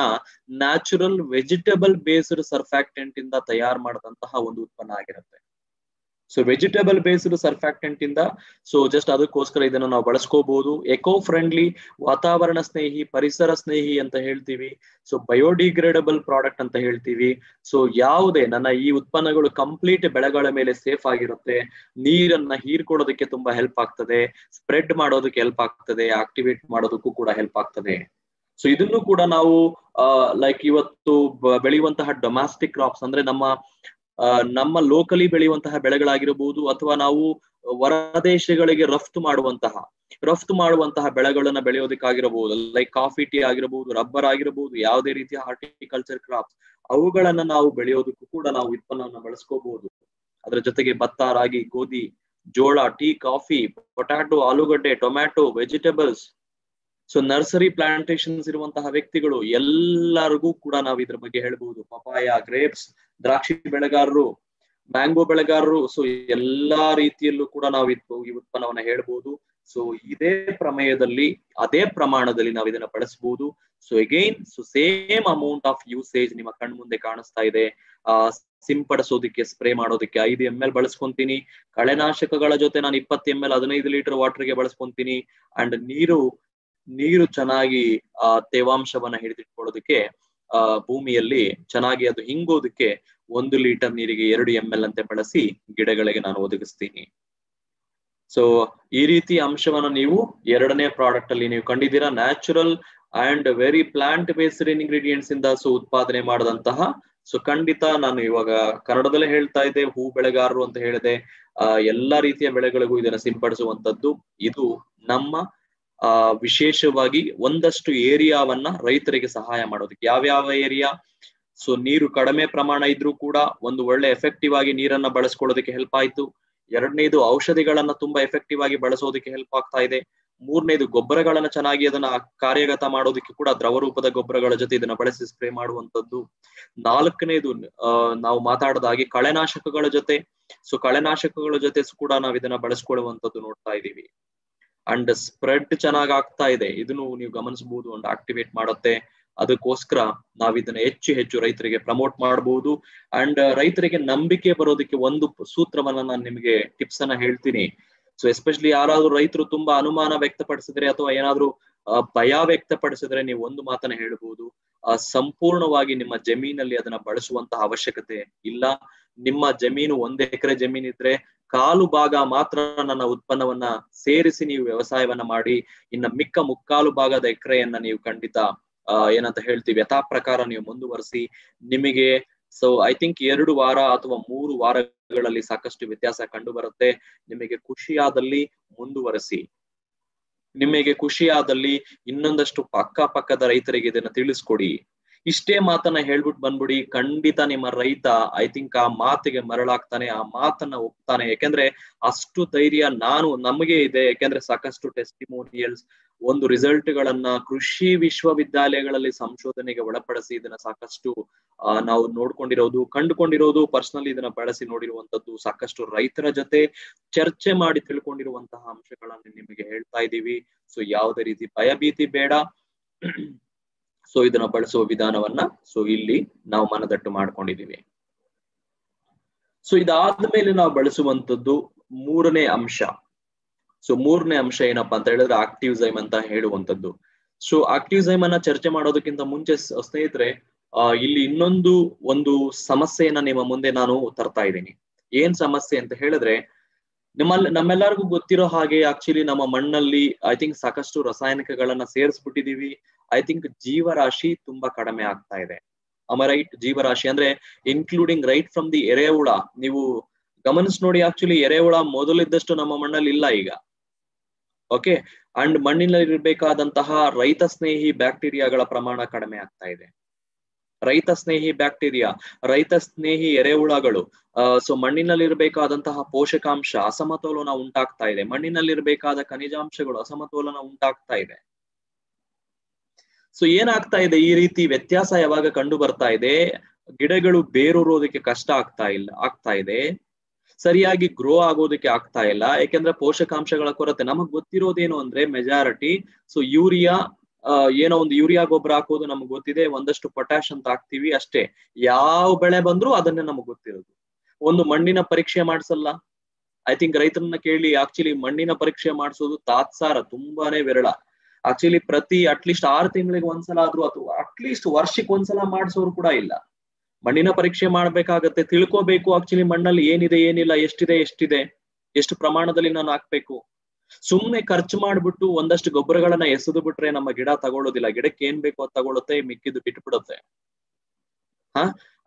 ನ್ಯಾಚುರಲ್ ವೆಜಿಟೇಬಲ್ ಬೇಸ್ಡ್ ಸರ್ಫ್ಯಾಕ್ಟೆಂಟ್ ಇಂದ ತಯಾರು ಮಾಡಿದಂತಹ ಒಂದು ಉತ್ಪನ್ನ ಆಗಿರುತ್ತೆ. ಸೊ ವೆಜಿಟೇಬಲ್ ಬೇಸ್ಡ್ ಸರ್ಫ್ಯಾಕ್ಟೆಂಟ್ ಇಂದ, ಸೊ ಜಸ್ಟ್ ಅದಕ್ಕೋಸ್ಕರ ಇದನ್ನು ನಾವು ಬಳಸ್ಕೋಬಹುದು. ಎಕೋ ಫ್ರೆಂಡ್ಲಿ, ವಾತಾವರಣ ಸ್ನೇಹಿ, ಪರಿಸರ ಸ್ನೇಹಿ ಅಂತ ಹೇಳ್ತೀವಿ. ಸೊ ಬಯೋಡಿಗ್ರೇಡಬಲ್ ಪ್ರಾಡಕ್ಟ್ ಅಂತ ಹೇಳ್ತೀವಿ. ಸೊ ಯಾವುದೇ ನನ್ನ ಈ ಉತ್ಪನ್ನಗಳು ಕಂಪ್ಲೀಟ್ ಬೆಳೆಗಳ ಮೇಲೆ ಸೇಫ್ ಆಗಿರುತ್ತೆ. ನೀರನ್ನ ಹೀರ್ಕೊಳ್ಳೋದಕ್ಕೆ ತುಂಬಾ ಹೆಲ್ಪ್ ಆಗ್ತದೆ, ಸ್ಪ್ರೆಡ್ ಮಾಡೋದಕ್ಕೆ ಹೆಲ್ಪ್ ಆಗ್ತದೆ, ಆಕ್ಟಿವೇಟ್ ಮಾಡೋದಕ್ಕೂ ಕೂಡ ಹೆಲ್ಪ್ ಆಗ್ತದೆ. ಸೊ ಇದನ್ನು ಕೂಡ ನಾವು ಲೈಕ್ ಇವತ್ತು ಬೆಳೆಯುವಂತಹ ಡೊಮ್ಯಾಸ್ಟಿಕ್ ಕ್ರಾಪ್ಸ್ ಅಂದ್ರೆ ನಮ್ಮ ಲೋಕಲಿ ಬೆಳೆಯುವಂತಹ ಬೆಳೆಗಳಾಗಿರಬಹುದು, ಅಥವಾ ನಾವು ಹೊರದೇಶಗಳಿಗೆ ರಫ್ತು ಮಾಡುವಂತಹ ಬೆಳೆಗಳನ್ನ ಬೆಳೆಯೋದಕ್ಕಾಗಿರಬಹುದು. ಲೈಕ್ ಕಾಫಿ, ಟೀ ಆಗಿರಬಹುದು, ರಬ್ಬರ್ ಆಗಿರಬಹುದು, ಯಾವುದೇ ರೀತಿಯ ಹಾರ್ಟಿಕಲ್ಚರ್ ಕ್ರಾಪ್ಸ್, ಅವುಗಳನ್ನ ನಾವು ಬೆಳೆಯೋದಕ್ಕೂ ಕೂಡ ನಾವು ಉತ್ಪನ್ನವನ್ನು ಬಳಸ್ಕೋಬಹುದು. ಅದರ ಜೊತೆಗೆ ಭತ್ತ, ರಾಗಿ, ಗೋಧಿ, ಜೋಳ, ಟೀ, ಕಾಫಿ, ಪೊಟ್ಯಾಟೊ, ಆಲೂಗಡ್ಡೆ, tomato, vegetables. So nursery Plantations ಇರುವಂತಹ ವ್ಯಕ್ತಿಗಳು ಎಲ್ಲರಿಗೂ ಕೂಡ ನಾವು ಇದ್ರ ಬಗ್ಗೆ ಹೇಳ್ಬಹುದು. ಪಪಾಯ, ಗ್ರೇಪ್ಸ್, ದ್ರಾಕ್ಷಿ ಬೆಳೆಗಾರರು, ಮ್ಯಾಂಗೋ ಬೆಳೆಗಾರರು, ಸೊ ಎಲ್ಲಾ ರೀತಿಯಲ್ಲೂ ಕೂಡ ನಾವು ಈ ಉತ್ಪನ್ನವನ್ನ ಹೇಳ್ಬಹುದು. ಸೊ ಇದೇ ಪ್ರಮೇಯದಲ್ಲಿ, ಅದೇ ಪ್ರಮಾಣದಲ್ಲಿ ನಾವು ಇದನ್ನ ಬಳಸಬಹುದು. So again, so same amount of usage ನಿಮ್ಮ ಕಣ್ ಮುಂದೆ ಕಾಣಿಸ್ತಾ ಇದೆ. ಸಿಂಪಡಿಸೋದಕ್ಕೆ, ಸ್ಪ್ರೇ ಮಾಡೋದಕ್ಕೆ 5 ml ಬಳಸ್ಕೊಂತೀನಿ. ಕಳೆನಾಶಕಗಳ ಜೊತೆ ನಾನು 20 ml 15 ಲೀಟರ್ ವಾಟರ್ಗೆ ಬಳಸ್ಕೊಂತೀನಿ. ಅಂಡ್ ನೀರು ಚೆನ್ನಾಗಿ ತೇವಾಂಶವನ್ನ ಹಿಡಿದಿಟ್ಕೊಳ್ಳೋದಕ್ಕೆ, ಭೂಮಿಯಲ್ಲಿ ಚೆನ್ನಾಗಿ ಅದು ಹಿಂಗೋದಕ್ಕೆ 1 ಲೀಟರ್ ನೀರಿಗೆ 2 ml ಅಂತೆ ಬಳಸಿ ಗಿಡಗಳಿಗೆ ನಾನು ಒದಗಿಸ್ತೀನಿ. ಸೊ ಈ ರೀತಿ ಅಂಶವನ್ನ ನೀವು ಎರಡನೇ ಪ್ರಾಡಕ್ಟ್ ಅಲ್ಲಿ ನೀವು ಕಂಡಿದ್ದೀರಾ. Natural and very plant based ingredients ಇಂದ ಉತ್ಪಾದನೆ ಮಾಡದಂತಹ, ಸೊ ಖಂಡಿತ ನಾನು ಇವಾಗ ಕನ್ನಡದಲ್ಲೇ ಹೇಳ್ತಾ ಇದ್ದೆ, ಹೂ ಬೆಳೆಗಾರರು ಅಂತ ಹೇಳಿದೆ, ಎಲ್ಲಾ ರೀತಿಯ ಬೆಳೆಗಳಿಗೂ ಇದನ್ನ ಸಿಂಪಡಿಸುವಂತದ್ದು. ಇದು ನಮ್ಮ ವಿಶೇಷವಾಗಿ ಒಂದಷ್ಟು ಏರಿಯಾವನ್ನ ರೈತರಿಗೆ ಸಹಾಯ ಮಾಡೋದಕ್ಕೆ. ಯಾವ್ಯಾವ ಏರಿಯಾ? ಸೊ ನೀರು ಕಡಿಮೆ ಪ್ರಮಾಣ ಇದ್ರೂ ಕೂಡ ಒಂದು ಒಳ್ಳೆ ಎಫೆಕ್ಟಿವ್ ಆಗಿ ನೀರನ್ನ ಬಳಸ್ಕೊಳ್ಳೋದಕ್ಕೆ ಹೆಲ್ಪ್ ಆಯ್ತು. ಎರಡನೇದು, ಔಷಧಿಗಳನ್ನ ತುಂಬಾ ಎಫೆಕ್ಟಿವ್ ಆಗಿ ಬಳಸೋದಕ್ಕೆ ಹೆಲ್ಪ್ ಆಗ್ತಾ ಇದೆ. ಮೂರನೇದು, ಗೊಬ್ಬರಗಳನ್ನ ಚೆನ್ನಾಗಿ ಅದನ್ನ ಕಾರ್ಯಗತ ಮಾಡೋದಕ್ಕೆ ಕೂಡ ದ್ರವ ರೂಪದ ಗೊಬ್ಬರಗಳ ಜೊತೆ ಇದನ್ನ ಬಳಸಿ ಸ್ಪ್ರೇ ಮಾಡುವಂತದ್ದು. ನಾಲ್ಕನೇದು, ನಾವು ಮಾತಾಡೋದಾಗಿ ಕಳೆನಾಶಕಗಳ ಜೊತೆ, ಸೊ ಕಳೆನಾಶಕಗಳ ಜೊತೆ ಕೂಡ ನಾವು ಇದನ್ನ ಬಳಸ್ಕೊಳ್ಳುವಂತದ್ದು ನೋಡ್ತಾ ಇದೀವಿ. ಅಂಡ್ ಸ್ಪ್ರೆಡ್ ಚೆನ್ನಾಗಿ ಆಗ್ತಾ ಇದೆ, ಇದನ್ನು ನೀವು ಗಮನಿಸಬಹುದು. ಅಂಡ್ ಆಕ್ಟಿವೇಟ್ ಮಾಡುತ್ತೆ. ಅದಕ್ಕೋಸ್ಕರ ನಾವ್ ಇದನ್ನ ಹೆಚ್ಚು ರೈತರಿಗೆ ಪ್ರಮೋಟ್ ಮಾಡಬಹುದು. ಅಂಡ್ ರೈತರಿಗೆ ನಂಬಿಕೆ ಬರೋದಕ್ಕೆ ಒಂದು ಸೂತ್ರವನ್ನ ನಾನು ನಿಮಗೆ ಟಿಪ್ಸ್ ಅನ್ನ ಹೇಳ್ತೀನಿ. ಸೊ ಎಸ್ಪೆಷಲಿ ಯಾರಾದ್ರೂ ರೈತರು ತುಂಬಾ ಅನುಮಾನ ವ್ಯಕ್ತಪಡಿಸಿದ್ರೆ ಅಥವಾ ಏನಾದ್ರೂ ಭಯ ವ್ಯಕ್ತಪಡಿಸಿದ್ರೆ, ನೀವು ಒಂದು ಮಾತನ್ನ ಹೇಳ್ಬಹುದು, ಸಂಪೂರ್ಣವಾಗಿ ನಿಮ್ಮ ಜಮೀನಲ್ಲಿ ಅದನ್ನ ಬಳಸುವಂತಹ ಅವಶ್ಯಕತೆ ಇಲ್ಲ. ನಿಮ್ಮ ಜಮೀನು 1 ಎಕರೆ ಜಮೀನಿದ್ರೆ 1/4 ಭಾಗ ಮಾತ್ರ ನನ್ನ ಉತ್ಪನ್ನವನ್ನ ಸೇರಿಸಿ ನೀವು ವ್ಯವಸಾಯವನ್ನ ಮಾಡಿ, ಇನ್ನ ಮಿಕ್ಕ 3/4 ಭಾಗದ ಎಕರೆಯನ್ನ ನೀವು ಖಂಡಿತ ಏನಂತ ಹೇಳ್ತೀವಿ ಯಥಾ ಪ್ರಕಾರ ನೀವು ಮುಂದುವರಿಸಿ. ನಿಮಗೆ ಸೊ ಐ ಥಿಂಕ್ 2 ವಾರ ಅಥವಾ 3 ವಾರಗಳಲ್ಲಿ ಸಾಕಷ್ಟು ವ್ಯತ್ಯಾಸ ಕಂಡು ಬರುತ್ತೆ. ನಿಮಗೆ ಖುಷಿಯಾದಲ್ಲಿ ಮುಂದುವರಿಸಿ. ನಿಮಗೆ ಖುಷಿಯಾದಲ್ಲಿ ಇನ್ನೊಂದಷ್ಟು ಅಕ್ಕಪಕ್ಕದ ರೈತರಿಗೆ ಇದನ್ನ ತಿಳಿಸ್ಕೊಡಿ. ಇಷ್ಟೇ ಮಾತನ್ನ ಹೇಳ್ಬಿಟ್ಟು ಬಂದ್ಬಿಡಿ, ಖಂಡಿತ ನಿಮ್ಮ ರೈತ ಐ ಥಿಂಕ್ ಆ ಮಾತಿಗೆ ಮರಳಾಗ್ತಾನೆ, ಆ ಮಾತನ್ನ ಒಪ್ತಾನೆ. ಯಾಕೆಂದ್ರೆ ಅಷ್ಟು ಧೈರ್ಯ ನಮಗೆ ಇದೆ. ಯಾಕೆಂದ್ರೆ ಸಾಕಷ್ಟು ಟೆಸ್ಟಿಮೋನಿಯಲ್ಸ್, ಒಂದು ರಿಸಲ್ಟ್ ಗಳನ್ನ ಕೃಷಿ ವಿಶ್ವವಿದ್ಯಾಲಯಗಳಲ್ಲಿ ಸಂಶೋಧನೆಗೆ ಒಳಪಡಿಸಿ ಇದನ್ನ ಸಾಕಷ್ಟು ನಾವು ನೋಡ್ಕೊಂಡಿರೋದು, ಕಂಡುಕೊಂಡಿರೋದು, ಪರ್ಸನಲಿ ಇದನ್ನ ಬಳಸಿ ನೋಡಿರುವಂತದ್ದು, ಸಾಕಷ್ಟು ರೈತರ ಜೊತೆ ಚರ್ಚೆ ಮಾಡಿ ತಿಳ್ಕೊಂಡಿರುವಂತಹ ಅಂಶಗಳನ್ನ ನಿಮಗೆ ಹೇಳ್ತಾ ಇದ್ದೀವಿ. ಸೊ ಯಾವುದೇ ರೀತಿ ಭಯಭೀತಿ ಬೇಡ. ಸೊ ಇದನ್ನ ಬಳಸುವ ವಿಧಾನವನ್ನ ಇಲ್ಲಿ ನಾವು ಮನದಟ್ಟು ಮಾಡ್ಕೊಂಡಿದೀವಿ. ಸೊ ಇದಾದ್ಮೇಲೆ ನಾವು ಬಳಸುವಂತದ್ದು ಮೂರನೇ ಅಂಶ. ಸೊ ಮೂರನೇ ಅಂಶ ಏನಪ್ಪಾ ಅಂತ ಹೇಳಿದ್ರೆ ಆಕ್ಟಿವ್ಸೈಮ್ ಅಂತ ಹೇಳುವಂತದ್ದು. ಸೊ ಆಕ್ಟಿವ್ಸೈಮ್ ಅನ್ನ ಚರ್ಚೆ ಮಾಡೋದಕ್ಕಿಂತ ಮುಂಚೆ ಸ್ನೇಹಿತರೆ, ಇಲ್ಲಿ ಒಂದು ಸಮಸ್ಯೆಯನ್ನ ನಿಮ್ಮ ಮುಂದೆ ನಾನು ತರ್ತಾ ಇದ್ದೀನಿ. ಏನ್ ಸಮಸ್ಯೆ ಅಂತ ಹೇಳಿದ್ರೆ, ನಮ್ಮೆಲ್ಲರಿಗೂ ಗೊತ್ತಿರೋ ಹಾಗೆ ಆಕ್ಚುಲಿ ನಮ್ಮ ಮಣ್ಣಲ್ಲಿ ಐ ಥಿಂಕ್ ಸಾಕಷ್ಟು ರಾಸಾಯನಿಕಗಳನ್ನ ಸೇರಿಸ್ಬಿಟ್ಟಿದೀವಿ. ಐ ಥಿಂಕ್ ಜೀವರಾಶಿ ತುಂಬಾ ಕಡಿಮೆ ಆಗ್ತಾ ಇದೆ. ರೈಟ್? ಜೀವರಾಶಿ ಅಂದ್ರೆ ಇನ್ಕ್ಲೂಡಿಂಗ್ ರೈಟ್ ಫ್ರಮ್ ದಿ ಎರೆಹುಳ. ನೀವು ಗಮನಿಸಿ ನೋಡಿ, ಆಕ್ಚುಲಿ ಎರೆಹುಳ ಮೊದಲಿದ್ದಷ್ಟು ನಮ್ಮ ಮಣ್ಣಲ್ಲಿ ಇಲ್ಲ ಈಗ. ಓಕೆ, ಅಂಡ್ ಮಣ್ಣಿನಲ್ಲಿ ಇರಬೇಕಾದಂತಹ ರೈತ ಸ್ನೇಹಿ ಬ್ಯಾಕ್ಟೀರಿಯಾಗಳ ಪ್ರಮಾಣ ಕಡಿಮೆ ಆಗ್ತಾ ಇದೆ. ರೈತ ಸ್ನೇಹಿ ಬ್ಯಾಕ್ಟೀರಿಯಾ, ರೈತ ಸ್ನೇಹಿ ಎರೆಹುಳಗಳು, ಸೊ ಮಣ್ಣಿನಲ್ಲಿ ಇರಬೇಕಾದಂತಹ ಪೋಷಕಾಂಶ ಅಸಮತೋಲನ ಉಂಟಾಗ್ತಾ ಇದೆ. ಮಣ್ಣಿನಲ್ಲಿ ಇರಬೇಕಾದ ಖನಿಜಾಂಶಗಳು ಅಸಮತೋಲನ ಉಂಟಾಗ್ತಾ ಇದೆ. ಸೊ ಏನಾಗ್ತಾ ಇದೆ, ಈ ರೀತಿ ವ್ಯತ್ಯಾಸ ಯಾವಾಗ ಕಂಡು ಬರ್ತಾ ಇದೆ, ಗಿಡಗಳು ಬೇರೂರೋದಕ್ಕೆ ಕಷ್ಟ ಆಗ್ತಾ ಇದೆ, ಸರಿಯಾಗಿ ಗ್ರೋ ಆಗೋದಕ್ಕೆ ಆಗ್ತಾ ಇಲ್ಲ. ಯಾಕೆಂದ್ರೆ ಪೋಷಕಾಂಶಗಳ ಕೊರತೆ. ನಮಗ್ ಗೊತ್ತಿರೋದೇನು ಅಂದ್ರೆ ಮೆಜಾರಿಟಿ, ಸೊ ಯೂರಿಯಾ, ಏನೋ ಒಂದು ಯೂರಿಯಾ ಗೊಬ್ಬರ ಹಾಕೋದು ನಮ್ಗೆ ಗೊತ್ತಿದೆ, ಒಂದಷ್ಟು ಪೊಟ್ಯಾಶ್ ಅಂತ ಹಾಕ್ತಿವಿ ಅಷ್ಟೇ. ಯಾವ ಬೆಳೆ ಬಂದ್ರು ಅದನ್ನೇ ನಮಗ್ ಗೊತ್ತಿರೋದು. ಒಂದು ಮಣ್ಣಿನ ಪರೀಕ್ಷೆ ಮಾಡ್ಸಲ್ಲ. ಐ ಥಿಂಕ್ ರೈತರನ್ನ ಕೇಳಿ, ಆಕ್ಚುಲಿ ಮಣ್ಣಿನ ಪರೀಕ್ಷೆ ಮಾಡಿಸೋದು ತಾತ್ಸಾರ, ತುಂಬಾನೇ ವಿರಳ. ಆಕ್ಚುಲಿ ಪ್ರತಿ ಅಟ್ಲೀಸ್ಟ್ 6 ತಿಂಗಳಿಗೆ ಒಂದ್ಸಲ ಆದ್ರೂ, ಅಥವಾ ಅಟ್ಲೀಸ್ಟ್ ವರ್ಷಕ್ಕೆ ಒಂದ್ಸಲ ಮಾಡಿಸೋರು ಕೂಡ ಇಲ್ಲ. ಮಣ್ಣಿನ ಪರೀಕ್ಷೆ ಮಾಡ್ಬೇಕಾಗತ್ತೆ, ತಿಳ್ಕೋಬೇಕು ಆಕ್ಚುಲಿ ಮಣ್ಣಲ್ಲಿ ಏನಿದೆ ಏನಿಲ್ಲ, ಎಷ್ಟಿದೆ, ಎಷ್ಟು ಪ್ರಮಾಣದಲ್ಲಿ ನಾನು ಹಾಕ್ಬೇಕು. ಸುಮ್ನೆ ಖರ್ಚು ಮಾಡ್ಬಿಟ್ಟು ಒಂದಷ್ಟು ಗೊಬ್ಬರಗಳನ್ನ ಎಸೆದು ಬಿಟ್ರೆ ನಮ್ಮ ಗಿಡ ತಗೊಳ್ಳೋದಿಲ್ಲ. ಗಿಡಕ್ಕೆ ಏನ್ ಬೇಕೋ ಅದು ತಗೊಳುತ್ತೆ, ಮಿಕ್ಕಿದ್ದು ಬಿಟ್ಬಿಡುತ್ತೆ.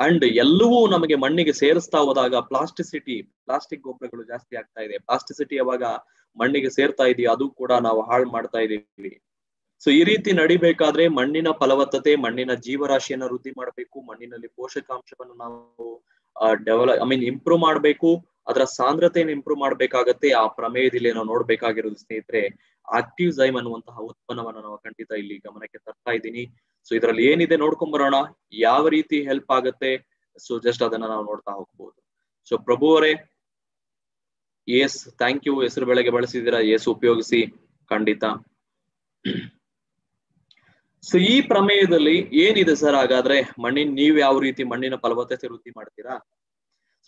ಅಂಡ್ ಎಲ್ಲವೂ ನಮಗೆ ಮಣ್ಣಿಗೆ ಸೇರಿಸ್ತಾ ಹೋದಾಗ ಪ್ಲಾಸ್ಟಿಕ್ ಗೊಬ್ಬರಗಳು ಜಾಸ್ತಿ ಆಗ್ತಾ ಇದೆ. ಪ್ಲಾಸ್ಟಿಸಿಟಿ ಯಾವಾಗ ಮಣ್ಣಿಗೆ ಸೇರ್ತಾ ಇದೆಯೋ ಅದು ಕೂಡ ನಾವು ಹಾಳು ಮಾಡ್ತಾ ಇದೀವಿ. ಸೊ ಈ ರೀತಿ ನಡಿಬೇಕಾದ್ರೆ ಮಣ್ಣಿನ ಫಲವತ್ತತೆ, ಮಣ್ಣಿನ ಜೀವರಾಶಿಯನ್ನ ವೃದ್ಧಿ ಮಾಡಬೇಕು, ಮಣ್ಣಿನಲ್ಲಿ ಪೋಷಕಾಂಶವನ್ನು ನಾವು ಇಂಪ್ರೂವ್ ಮಾಡ್ಬೇಕು, ಅದರ ಸಾಂದ್ರತೆಯನ್ನು ಇಂಪ್ರೂವ್ ಮಾಡ್ಬೇಕಾಗತ್ತೆ. ಆ ಪ್ರಮೇಯದಲ್ಲಿ ನಾವು ನೋಡ್ಬೇಕಾಗಿರೋದು ಸ್ನೇಹಿತರೆ, ಆಕ್ಟಿವ್ಸೈಮ್ ಅನ್ನುವಂತಹ ಉತ್ಪನ್ನವನ್ನ ನಾವು ಖಂಡಿತ ಇಲ್ಲಿ ಗಮನಕ್ಕೆ ತರ್ತಾ ಇದ್ದೀನಿ. ಸೊ ಇದರಲ್ಲಿ ಏನಿದೆ ನೋಡ್ಕೊಂಡ್ ಬರೋಣ, ಯಾವ ರೀತಿ ಹೆಲ್ಪ್ ಆಗತ್ತೆ. ಸೊ ಜಸ್ಟ್ ಅದನ್ನ ನಾವು ನೋಡ್ತಾ ಹೋಗ್ಬೋದು. ಸೊ ಪ್ರಭು ಅವರೇ, ಎಸ್, ಥ್ಯಾಂಕ್ ಯು. ಹೆಸರು ಬೆಳೆಗೆ ಬಳಸಿದ್ದೀರಾ, ಎಸ್ ಉಪಯೋಗಿಸಿ ಖಂಡಿತ. ಸೊ ಈ ಪ್ರಮೇಯದಲ್ಲಿ ಏನಿದೆ ಸರ್ ಹಾಗಾದ್ರೆ, ನೀವು ಯಾವ ರೀತಿ ಮಣ್ಣಿನ ಫಲವತ್ತತೆ ವೃದ್ಧಿ ಮಾಡ್ತೀರಾ?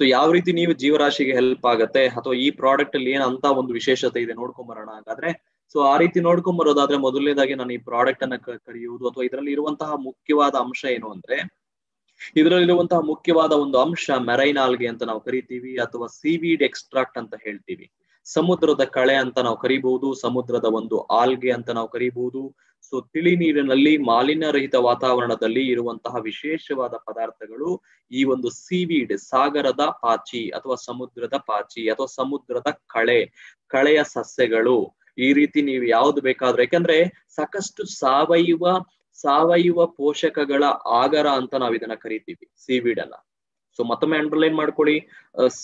ಸೊ ಯಾವ ರೀತಿ ನೀವು ಜೀವರಾಶಿಗೆ ಹೆಲ್ಪ್ ಆಗತ್ತೆ, ಅಥವಾ ಈ ಪ್ರಾಡಕ್ಟ್ ಅಲ್ಲಿ ಏನಂತ ಒಂದು ವಿಶೇಷತೆ ಇದೆ ನೋಡ್ಕೊಂಡ್ ಬರೋಣ ಹಾಗಾದ್ರೆ. ಸೊ ಆ ರೀತಿ ನೋಡ್ಕೊಂಡ್ ಬರೋದಾದ್ರೆ, ಮೊದಲನೇದಾಗಿ ನಾನು ಈ ಪ್ರಾಡಕ್ಟ್ ಅನ್ನ ಕರೆಯುವುದು, ಅಥವಾ ಇದರಲ್ಲಿ ಇರುವಂತಹ ಮುಖ್ಯವಾದ ಅಂಶ ಏನು ಅಂದ್ರೆ, ಇದರಲ್ಲಿರುವಂತಹ ಮುಖ್ಯವಾದ ಒಂದು ಅಂಶ ಮೆರೈನ್ ಆಲ್ಗೆ ಅಂತ ನಾವು ಕರಿತೀವಿ, ಅಥವಾ ಸೀವೀಡ್ ಎಕ್ಸ್ಟ್ರಾಕ್ಟ್ ಅಂತ ಹೇಳ್ತೀವಿ. ಸಮುದ್ರದ ಕಳೆ ಅಂತ ನಾವು ಕರಿಬಹುದು, ಸಮುದ್ರದ ಒಂದು ಆಲ್ಗೆ ಅಂತ ನಾವು ಕರಿಬಹುದು. ಸೊ ತಿಳಿ ನೀರಿನಲ್ಲಿ ಮಾಲಿನ್ಯರಹಿತ ವಾತಾವರಣದಲ್ಲಿ ಇರುವಂತಹ ವಿಶೇಷವಾದ ಪದಾರ್ಥಗಳು ಈ ಒಂದು ಸೀವೀಡ್, ಸಾಗರದ ಪಾಚಿ ಅಥವಾ ಸಮುದ್ರದ ಪಾಚಿ ಅಥವಾ ಸಮುದ್ರದ ಕಳೆಯ ಸಸ್ಯಗಳು. ಈ ರೀತಿ ನೀವು ಯಾವ್ದು ಬೇಕಾದ್ರೂ, ಯಾಕಂದ್ರೆ ಸಾಕಷ್ಟು ಸಾವಯವ ಪೋಷಕಗಳ ಆಗರ ಅಂತ ನಾವ್ ಇದನ್ನ ಕರಿತೀವಿ ಸೀವೀಡ್ ಅನ್ನ. ಸೊ ಮತ್ತೊಮ್ಮೆ ಅಂಡರ್ಲೈನ್ ಮಾಡ್ಕೊಳ್ಳಿ,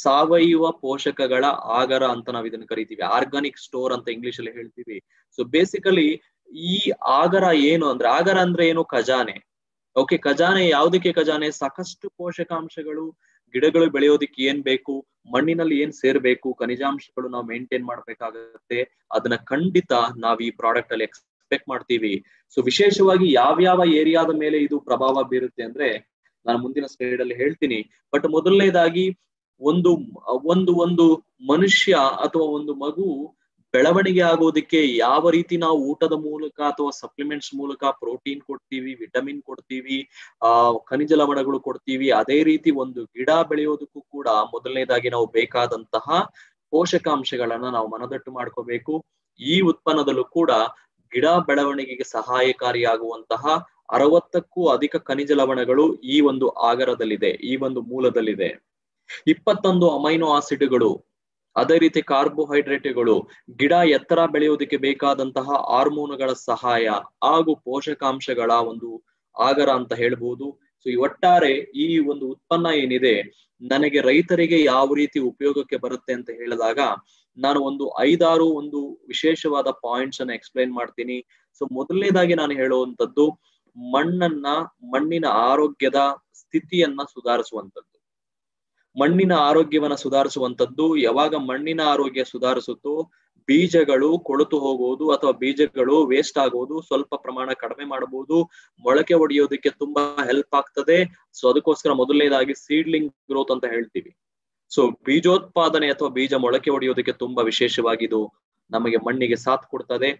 ಸಾವಯವ ಪೋಷಕಗಳ ಆಗರ ಅಂತ ನಾವ್ ಇದನ್ನ ಕರಿತೀವಿ, ಆರ್ಗಾನಿಕ್ ಸ್ಟೋರ್ ಅಂತ ಇಂಗ್ಲಿಷ್ ಅಲ್ಲಿ ಹೇಳ್ತೀವಿ. ಸೊ ಬೇಸಿಕಲಿ ಈ ಆಗರ ಏನು ಅಂದ್ರೆ, ಆಗರ ಅಂದ್ರೆ ಏನು, ಖಜಾನೆ. ಓಕೆ, ಖಜಾನೆ ಯಾವ್ದಕ್ಕೆ ಖಜಾನೆ? ಸಾಕಷ್ಟು ಪೋಷಕಾಂಶಗಳು, ಗಿಡಗಳು ಬೆಳೆಯೋದಿಕ್ಕೆ ಏನ್ ಬೇಕು, ಮಣ್ಣಿನಲ್ಲಿ ಏನ್ ಸೇರ್ಬೇಕು, ಖನಿಜಾಂಶಗಳು ನಾವು ಮೇಂಟೈನ್ ಮಾಡ್ಬೇಕಾಗತ್ತೆ. ಅದನ್ನ ಖಂಡಿತ ನಾವ್ ಈ ಪ್ರಾಡಕ್ಟ್ ಅಲ್ಲಿ ಎಕ್ಸ್ಪೆಕ್ಟ್ ಮಾಡ್ತೀವಿ. ಸೊ ವಿಶೇಷವಾಗಿ ಯಾವ್ಯಾವ ಏರಿಯಾದ ಮೇಲೆ ಇದು ಪ್ರಭಾವ ಬೀರುತ್ತೆ ಅಂದ್ರೆ ನಾನು ಮುಂದಿನ ಸ್ಲೈಡ್ ಅಲ್ಲಿ ಹೇಳ್ತೀನಿ. ಬಟ್ ಮೊದಲನೇದಾಗಿ ಒಂದು ಮನುಷ್ಯ ಅಥವಾ ಒಂದು ಮಗು ಬೆಳವಣಿಗೆ ಆಗೋದಕ್ಕೆ ಯಾವ ರೀತಿ ನಾವು ಊಟದ ಮೂಲಕ ಅಥವಾ ಸಪ್ಲಿಮೆಂಟ್ಸ್ ಮೂಲಕ ಪ್ರೋಟೀನ್ ಕೊಡ್ತೀವಿ, ವಿಟಮಿನ್ ಕೊಡ್ತೀವಿ, ಖನಿಜ ಲವಣಗಳು ಕೊಡ್ತೀವಿ, ಅದೇ ರೀತಿ ಒಂದು ಗಿಡ ಬೆಳೆಯೋದಕ್ಕೂ ಕೂಡ ಮೊದಲನೇದಾಗಿ ನಾವು ಬೇಕಾದಂತಹ ಪೋಷಕಾಂಶಗಳನ್ನ ನಾವು ಮನದಟ್ಟು ಮಾಡ್ಕೋಬೇಕು. ಈ ಉತ್ಪನ್ನದಲ್ಲೂ ಕೂಡ ಗಿಡ ಬೆಳವಣಿಗೆಗೆ ಸಹಾಯಕಾರಿಯಾಗುವಂತಹ 60ಕ್ಕೂ ಅಧಿಕ ಖನಿಜ ಲವಣಗಳು ಈ ಒಂದು ಆಗರದಲ್ಲಿದೆ, ಈ ಒಂದು ಮೂಲದಲ್ಲಿದೆ. 21 ಅಮೈನೋ ಆಸಿಡ್ಗಳು ಅದೇ ರೀತಿ ಕಾರ್ಬೋಹೈಡ್ರೇಟ್ಗಳು ಗಿಡ ಎತ್ತರ ಬೆಳೆಯೋದಕ್ಕೆ ಬೇಕಾದಂತಹ ಹಾರ್ಮೋನುಗಳ ಸಹಾಯ ಹಾಗೂ ಪೋಷಕಾಂಶಗಳ ಒಂದು ಆಗರ ಅಂತ ಹೇಳ್ಬೋದು. ಸೊ ಈ ಒಟ್ಟಾರೆ ಈ ಒಂದು ಉತ್ಪನ್ನ ಏನಿದೆ ನನಗೆ ರೈತರಿಗೆ ಯಾವ ರೀತಿ ಉಪಯೋಗಕ್ಕೆ ಬರುತ್ತೆ ಅಂತ ಹೇಳಿದಾಗ ನಾನು ಒಂದು 5-6 ಒಂದು ವಿಶೇಷವಾದ ಪಾಯಿಂಟ್ಸ್ ಅನ್ನ ಎಕ್ಸ್ಪ್ಲೈನ್ ಮಾಡ್ತೀನಿ. ಸೊ ಮೊದಲನೇದಾಗಿ ನಾನು ಹೇಳುವಂತದ್ದು ಮಣ್ಣಿನ ಆರೋಗ್ಯದ ಸ್ಥಿತಿಯನ್ನ ಸುಧಾರಿಸುವಂತದ್ದು. ಮಣ್ಣಿನ ಆರೋಗ್ಯವನ್ನ ಸುಧಾರಿಸುವಂತದ್ದು ಯಾವಾಗ ಮಣ್ಣಿನ ಆರೋಗ್ಯ ಸುಧಾರಿಸುತ್ತೋ ಬೀಜಗಳು ಕೊಳೆತು ಹೋಗುವುದು ಅಥವಾ ಬೀಜಗಳು ವೇಸ್ಟ್ ಆಗುವುದು ಸ್ವಲ್ಪ ಪ್ರಮಾಣ ಕಡಿಮೆ ಮಾಡಬಹುದು, ಮೊಳಕೆ ಹೊಡೆಯೋದಕ್ಕೆ ತುಂಬಾ ಹೆಲ್ಪ್ ಆಗ್ತದೆ. ಸೊ ಅದಕ್ಕೋಸ್ಕರ ಮೊದಲನೇದಾಗಿ ಸೀಡ್ಲಿಂಗ್ ಗ್ರೋತ್ ಅಂತ ಹೇಳ್ತೀವಿ. ಸೊ ಬೀಜೋತ್ಪಾದನೆ ಅಥವಾ ಬೀಜ ಮೊಳಕೆ ಹೊಡೆಯೋದಕ್ಕೆ ತುಂಬಾ ವಿಶೇಷವಾಗಿದು ನಮಗೆ ಮಣ್ಣಿಗೆ ಸಾಥ್ ಕೊಡ್ತದೆ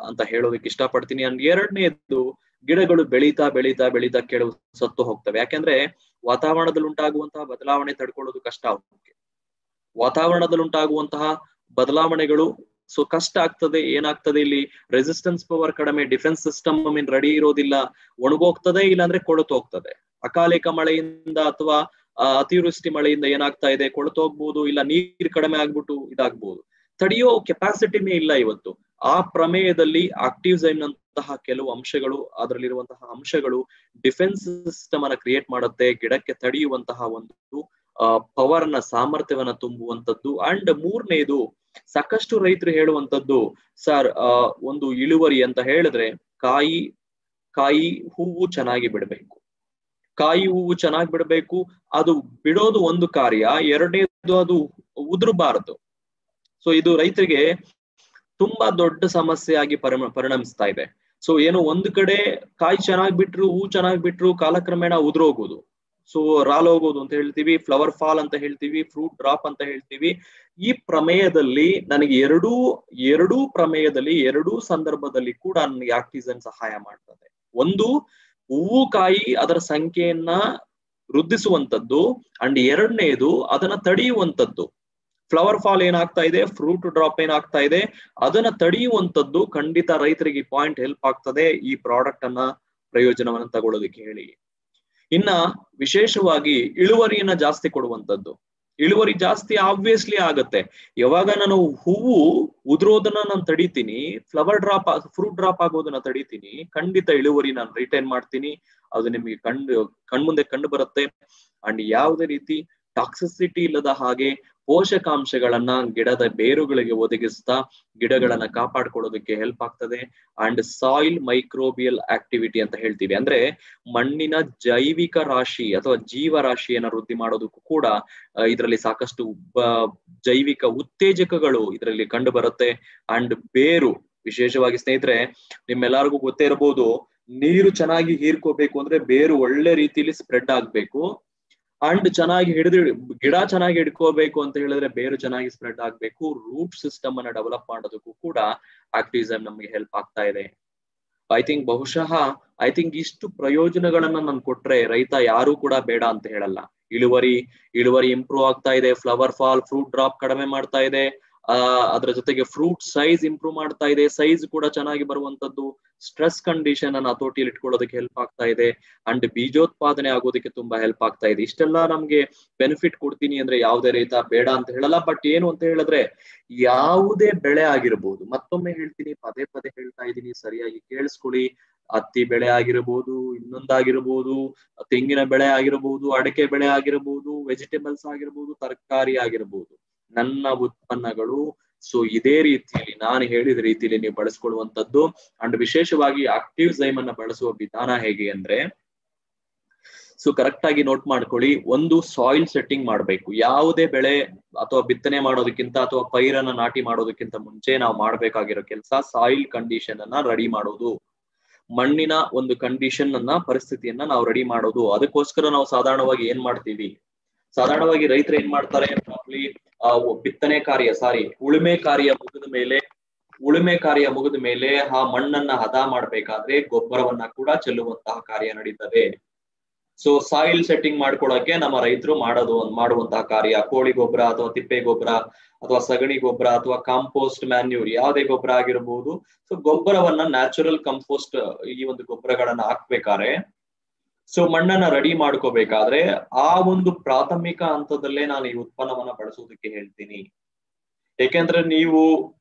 ಅಂತ ಹೇಳೋದಕ್ಕೆ ಇಷ್ಟಪಡ್ತೀನಿ. ಅಂಡ್ ಎರಡನೇದು ಗಿಡಗಳು ಬೆಳೀತಾ ಬೆಳೀತಾ ಬೆಳೀತಾ ಕೆಲವು ಸತ್ತು ಹೋಗ್ತವೆ. ಯಾಕೆಂದ್ರೆ ವಾತಾವರಣದಲ್ಲಿ ಉಂಟಾಗುವಂತಹ ಬದಲಾವಣೆ ತಡ್ಕೊಳ್ಳೋದು ಕಷ್ಟ. ವಾತಾವರಣದಲ್ಲಿ ಉಂಟಾಗುವಂತಹ ಬದಲಾವಣೆಗಳು ಸೊ ಕಷ್ಟ ಆಗ್ತದೆ. ಏನಾಗ್ತದೆ ಇಲ್ಲಿ ರೆಸಿಸ್ಟೆನ್ಸ್ ಪವರ್ ಕಡಿಮೆ, ಡಿಫೆನ್ಸ್ ಸಿಸ್ಟಮ್ ರೆಡಿ ಇರೋದಿಲ್ಲ, ಒಣಗೋಗ್ತದೆ, ಇಲ್ಲಾಂದ್ರೆ ಕೊಳೆತು ಹೋಗ್ತದೆ. ಅಕಾಲಿಕ ಮಳೆಯಿಂದ ಅಥವಾ ಅತಿವೃಷ್ಟಿ ಮಳೆಯಿಂದ ಏನಾಗ್ತಾ ಇದೆ, ಕೊಳೆತು ಹೋಗ್ಬೋದು, ಇಲ್ಲ ನೀರ್ ಕಡಿಮೆ ಆಗ್ಬಿಟ್ಟು ಇದಾಗ್ಬೋದು. ತಡೆಯೋ ಕೆಪಾಸಿಟಿನೇ ಇಲ್ಲ ಇವತ್ತು. ಆ ಪ್ರಮೇಯದಲ್ಲಿ ಆಕ್ಟಿವ್ಸೈಮ್ ನಂತಹ ಕೆಲವು ಅಂಶಗಳು, ಅದರಲ್ಲಿರುವಂತಹ ಅಂಶಗಳು ಡಿಫೆನ್ಸ್ ಸಿಸ್ಟಮ್ ಅನ್ನ ಕ್ರಿಯೇಟ್ ಮಾಡುತ್ತೆ, ಗಿಡಕ್ಕೆ ತಡೆಯುವಂತಹ ಒಂದು ಪವರ್ ನ ಸಾಮರ್ಥ್ಯವನ್ನ ತುಂಬುವಂತದ್ದು. ಅಂಡ್ ಮೂರನೇದು ಸಾಕಷ್ಟು ರೈತರು ಹೇಳುವಂತದ್ದು, ಸರ್ ಒಂದು ಇಳುವರಿ ಅಂತ ಹೇಳಿದ್ರೆ ಕಾಯಿ ಹೂವು ಚೆನ್ನಾಗಿ ಬಿಡಬೇಕು, ಕಾಯಿ ಹೂವು ಚೆನ್ನಾಗಿ ಬಿಡಬೇಕು. ಅದು ಬಿಡೋದು ಒಂದು ಕಾರ್ಯ, ಎರಡನೇದು ಅದು ಉದುರಬಾರದು. ಸೊ ಇದು ರೈತರಿಗೆ ತುಂಬಾ ದೊಡ್ಡ ಸಮಸ್ಯೆ ಆಗಿ ಪರಿಣಮಿಸ್ತಾ ಇದೆ. ಸೊ ಏನು ಒಂದು ಕಡೆ ಕಾಯಿ ಚೆನ್ನಾಗಿ ಬಿಟ್ರು, ಹೂ ಚೆನ್ನಾಗಿ ಬಿಟ್ರು, ಕಾಲಕ್ರಮೇಣ ಉದುರೋಗೋದು, ಸೊ ರಾಲೋಗೋದು ಅಂತ ಹೇಳ್ತೀವಿ, ಫ್ಲವರ್ ಫಾಲ್ ಅಂತ ಹೇಳ್ತೀವಿ, ಫ್ರೂಟ್ ಡ್ರಾಪ್ ಅಂತ ಹೇಳ್ತೀವಿ. ಈ ಪ್ರಮೇಯದಲ್ಲಿ ನನಗೆ ಎರಡೂ ಪ್ರಮೇಯದಲ್ಲಿ ಎರಡೂ ಸಂದರ್ಭದಲ್ಲಿ ಕೂಡ ನನಗೆ ಆಕ್ಟಿಸೈಮ್ ಸಹಾಯ ಮಾಡ್ತದೆ. ಒಂದು ಹೂವು ಕಾಯಿ ಅದರ ಸಂಖ್ಯೆಯನ್ನ ವೃದ್ಧಿಸುವಂತದ್ದು, ಅಂಡ್ ಎರಡನೇದು ಅದನ್ನ ತಡೆಯುವಂತದ್ದು. ಫ್ಲವರ್ ಫಾಲ್ ಏನಾಗ್ತಾ ಇದೆ, ಫ್ರೂಟ್ ಡ್ರಾಪ್ ಏನಾಗ್ತಾ ಇದೆ, ಅದನ್ನ ತಡೆಯುವಂತದ್ದು ಖಂಡಿತ ರೈತರಿಗೆ ಪಾಯಿಂಟ್ ಹೆಲ್ಪ್ ಆಗ್ತದೆ ಈ ಪ್ರಾಡಕ್ಟ್ ಅನ್ನ ಪ್ರಯೋಜನವನ್ನ ತಗೊಳ್ಳೋದಕ್ಕೆ ಹೇಳಿ. ಇನ್ನ ವಿಶೇಷವಾಗಿ ಇಳುವರಿಯನ್ನ ಜಾಸ್ತಿ ಕೊಡುವಂತದ್ದು. ಇಳುವರಿ ಜಾಸ್ತಿ ಆಬ್ವಿಯಸ್ಲಿ ಆಗತ್ತೆ ಯಾವಾಗ ನಾನು ಹೂವು ಉದುರೋದನ್ನ ನಾನು ತಡಿತೀನಿ, ಫ್ರೂಟ್ ಡ್ರಾಪ್ ಆಗೋದನ್ನ ತಡಿತೀನಿ, ಖಂಡಿತ ಇಳುವರಿ ನಾನು ರಿಟೈನ್ ಮಾಡ್ತೀನಿ. ಅದು ನಿಮಗೆ ಕಣ್ಮುಂದೆ ಕಂಡು ಬರುತ್ತೆ. ಅಂಡ್ ಯಾವುದೇ ರೀತಿ ಟಾಕ್ಸಿಸಿಟಿ ಇಲ್ಲದ ಹಾಗೆ ಪೋಷಕಾಂಶಗಳನ್ನ ಗಿಡದ ಬೇರುಗಳಿಗೆ ಒದಗಿಸ್ತಾ ಗಿಡಗಳನ್ನ ಕಾಪಾಡ್ಕೊಳ್ಳೋದಕ್ಕೆ ಹೆಲ್ಪ್ ಆಗ್ತದೆ. ಅಂಡ್ ಸಾಯಿಲ್ ಮೈಕ್ರೋಬಿಯಲ್ ಆಕ್ಟಿವಿಟಿ ಅಂತ ಹೇಳ್ತೀವಿ, ಅಂದ್ರೆ ಮಣ್ಣಿನ ಜೈವಿಕ ರಾಶಿ ಅಥವಾ ಜೀವರಾಶಿಯನ್ನ ವೃದ್ಧಿ ಮಾಡೋದಕ್ಕೂ ಕೂಡ ಇದರಲ್ಲಿ ಸಾಕಷ್ಟು ಜೈವಿಕ ಉತ್ತೇಜಕಗಳು ಇದರಲ್ಲಿ ಕಂಡು ಬರುತ್ತೆ. ಅಂಡ್ ಬೇರು ವಿಶೇಷವಾಗಿ ಸ್ನೇಹಿತರೆ, ನಿಮ್ಮೆಲ್ಲರಿಗೂ ಗೊತ್ತೇ ಇರಬಹುದು, ನೀರು ಚೆನ್ನಾಗಿ ಹೀರ್ಕೋಬೇಕು ಅಂದ್ರೆ ಬೇರು ಒಳ್ಳೆ ರೀತಿಯಲ್ಲಿ ಸ್ಪ್ರೆಡ್ ಆಗ್ಬೇಕು. ಅಂಡ್ ಚೆನ್ನಾಗಿ ಗಿಡ ಚೆನ್ನಾಗಿ ಹಿಡ್ಕೋಬೇಕು ಅಂತ ಹೇಳಿದ್ರೆ ಬೇರು ಚೆನ್ನಾಗಿ ಸ್ಪ್ರೆಡ್ ಆಗ್ಬೇಕು. ರೂಟ್ ಸಿಸ್ಟಮ್ ಅನ್ನ ಡೆವಲಪ್ ಮಾಡೋದಕ್ಕೂ ಕೂಡ ಆಕ್ಟಿಸೈಮ್ ನಮಗೆ ಹೆಲ್ಪ್ ಆಗ್ತಾ ಇದೆ. ಬಹುಶಃ ಇಷ್ಟು ಪ್ರಯೋಜನಗಳನ್ನ ನಾನು ಕೊಟ್ರೆ ರೈತ ಯಾರು ಕೂಡ ಬೇಡ ಅಂತ ಹೇಳಲ್ಲ. ಇಳುವರಿ ಇಂಪ್ರೂವ್ ಆಗ್ತಾ ಇದೆ, ಫ್ಲವರ್ ಫಾಲ್, ಫ್ರೂಟ್ ಡ್ರಾಪ್ ಕಡಿಮೆ ಮಾಡ್ತಾ ಇದೆ, ಅದರ ಜೊತೆಗೆ ಫ್ರೂಟ್ ಸೈಜ್ ಇಂಪ್ರೂವ್ ಮಾಡ್ತಾ ಇದೆ, ಸೈಜ್ ಕೂಡ ಚೆನ್ನಾಗಿ ಬರುವಂತದ್ದು, ಸ್ಟ್ರೆಸ್ ಕಂಡೀಷನ್ ಅನ್ನ ಹತೋಟಿಯಲ್ಲಿ ಇಟ್ಕೊಳ್ಳೋದಕ್ಕೆ ಹೆಲ್ಪ್ ಆಗ್ತಾ ಇದೆ, ಅಂಡ್ ಬೀಜೋತ್ಪಾದನೆ ಆಗೋದಕ್ಕೆ ತುಂಬಾ ಹೆಲ್ಪ್ ಆಗ್ತಾ ಇದೆ. ಇಷ್ಟೆಲ್ಲ ನಮ್ಗೆ ಬೆನಿಫಿಟ್ ಕೊಡ್ತೀನಿ ಅಂದ್ರೆ ಯಾವುದೇ ರೈತ ಬೇಡ ಅಂತ ಹೇಳಲ್ಲ. ಬಟ್ ಏನು ಅಂತ ಹೇಳಿದ್ರೆ ಯಾವುದೇ ಬೆಳೆ ಆಗಿರ್ಬೋದು, ಮತ್ತೊಮ್ಮೆ ಹೇಳ್ತೀನಿ, ಪದೇ ಪದೇ ಹೇಳ್ತಾ ಇದ್ದೀನಿ, ಸರಿಯಾಗಿ ಕೇಳಿಸ್ಕೊಳ್ಳಿ. ಹತ್ತಿ ಬೆಳೆ ಆಗಿರ್ಬೋದು, ಇನ್ನೊಂದಾಗಿರ್ಬೋದು, ತೆಂಗಿನ ಬೆಳೆ ಆಗಿರ್ಬೋದು, ಅಡಿಕೆ ಬೆಳೆ ಆಗಿರ್ಬೋದು, ವೆಜಿಟೇಬಲ್ಸ್ ಆಗಿರ್ಬೋದು, ತರಕಾರಿ ಆಗಿರ್ಬೋದು, ನನ್ನ ಉತ್ಪನ್ನಗಳು ಸೊ ಇದೇ ರೀತಿಯಲ್ಲಿ ನಾನು ಹೇಳಿದ ರೀತಿಯಲ್ಲಿ ನೀವು ಬಳಸ್ಕೊಳ್ಳುವಂತದ್ದು. ಅಂಡ್ ವಿಶೇಷವಾಗಿ ಆಕ್ಟಿವ್ಸೈಮ್ ಅನ್ನ ಬಳಸುವ ವಿಧಾನ ಹೇಗೆ ಅಂದ್ರೆ, ಸೊ ಕರೆಕ್ಟ್ ಆಗಿ ನೋಟ್ ಮಾಡ್ಕೊಳ್ಳಿ. ಒಂದು ಸಾಯಿಲ್ ಸೆಟ್ಟಿಂಗ್ ಮಾಡ್ಬೇಕು. ಯಾವುದೇ ಬೆಳೆ ಅಥವಾ ಬಿತ್ತನೆ ಮಾಡೋದಕ್ಕಿಂತ ಅಥವಾ ಪೈರನ್ನ ನಾಟಿ ಮಾಡೋದಕ್ಕಿಂತ ಮುಂಚೆ ನಾವು ಮಾಡ್ಬೇಕಾಗಿರೋ ಕೆಲಸ ಸಾಯಿಲ್ ಕಂಡೀಷನ್ ಅನ್ನ ರೆಡಿ ಮಾಡೋದು. ಮಣ್ಣಿನ ಒಂದು ಕಂಡೀಷನ್ ಅನ್ನ, ಪರಿಸ್ಥಿತಿಯನ್ನ ನಾವು ರೆಡಿ ಮಾಡೋದು. ಅದಕ್ಕೋಸ್ಕರ ನಾವು ಸಾಧಾರಣವಾಗಿ ರೈತರು ಏನ್ ಮಾಡ್ತಾರೆ, ಉಳುಮೆ ಕಾರ್ಯ ಮುಗಿದ ಮೇಲೆ ಆ ಮಣ್ಣನ್ನ ಹದ ಮಾಡ್ಬೇಕಾದ್ರೆ ಗೊಬ್ಬರವನ್ನ ಕೂಡ ಚೆಲ್ಲುವಂತಹ ಕಾರ್ಯ ನಡೀತದೆ. ಸೊ ಸಾಯಿಲ್ ಸೆಟ್ಟಿಂಗ್ ಮಾಡ್ಕೊಳಕ್ಕೆ ನಮ್ಮ ರೈತರು ಮಾಡುವಂತಹ ಕಾರ್ಯ ಕೋಳಿ ಗೊಬ್ಬರ ಅಥವಾ ತಿಪ್ಪೆ ಗೊಬ್ಬರ ಅಥವಾ ಸಗಣಿ ಗೊಬ್ಬರ ಅಥವಾ ಕಾಂಪೋಸ್ಟ್ ಮ್ಯಾನ್ಯೂರ್ ಯಾವುದೇ ಗೊಬ್ಬರ ಆಗಿರ್ಬೋದು. ಸೊ ಗೊಬ್ಬರವನ್ನ ನ್ಯಾಚುರಲ್ ಕಂಪೋಸ್ಟ್ ಈ ಒಂದು ಗೊಬ್ಬರಗಳನ್ನ ಹಾಕ್ಬೇಕಾದ್ರೆ, ಸೊ ಮಣ್ಣನ್ನ ರೆಡಿ ಮಾಡ್ಕೋಬೇಕಾದ್ರೆ ಆ ಒಂದು ಪ್ರಾಥಮಿಕ ಹಂತದಲ್ಲೇ ನಾನು ಈ ಉತ್ಪನ್ನವನ್ನ ಬಳಸೋದಕ್ಕೆ ಹೇಳ್ತೀನಿ. ಏಕೆಂದ್ರೆ ನೀವು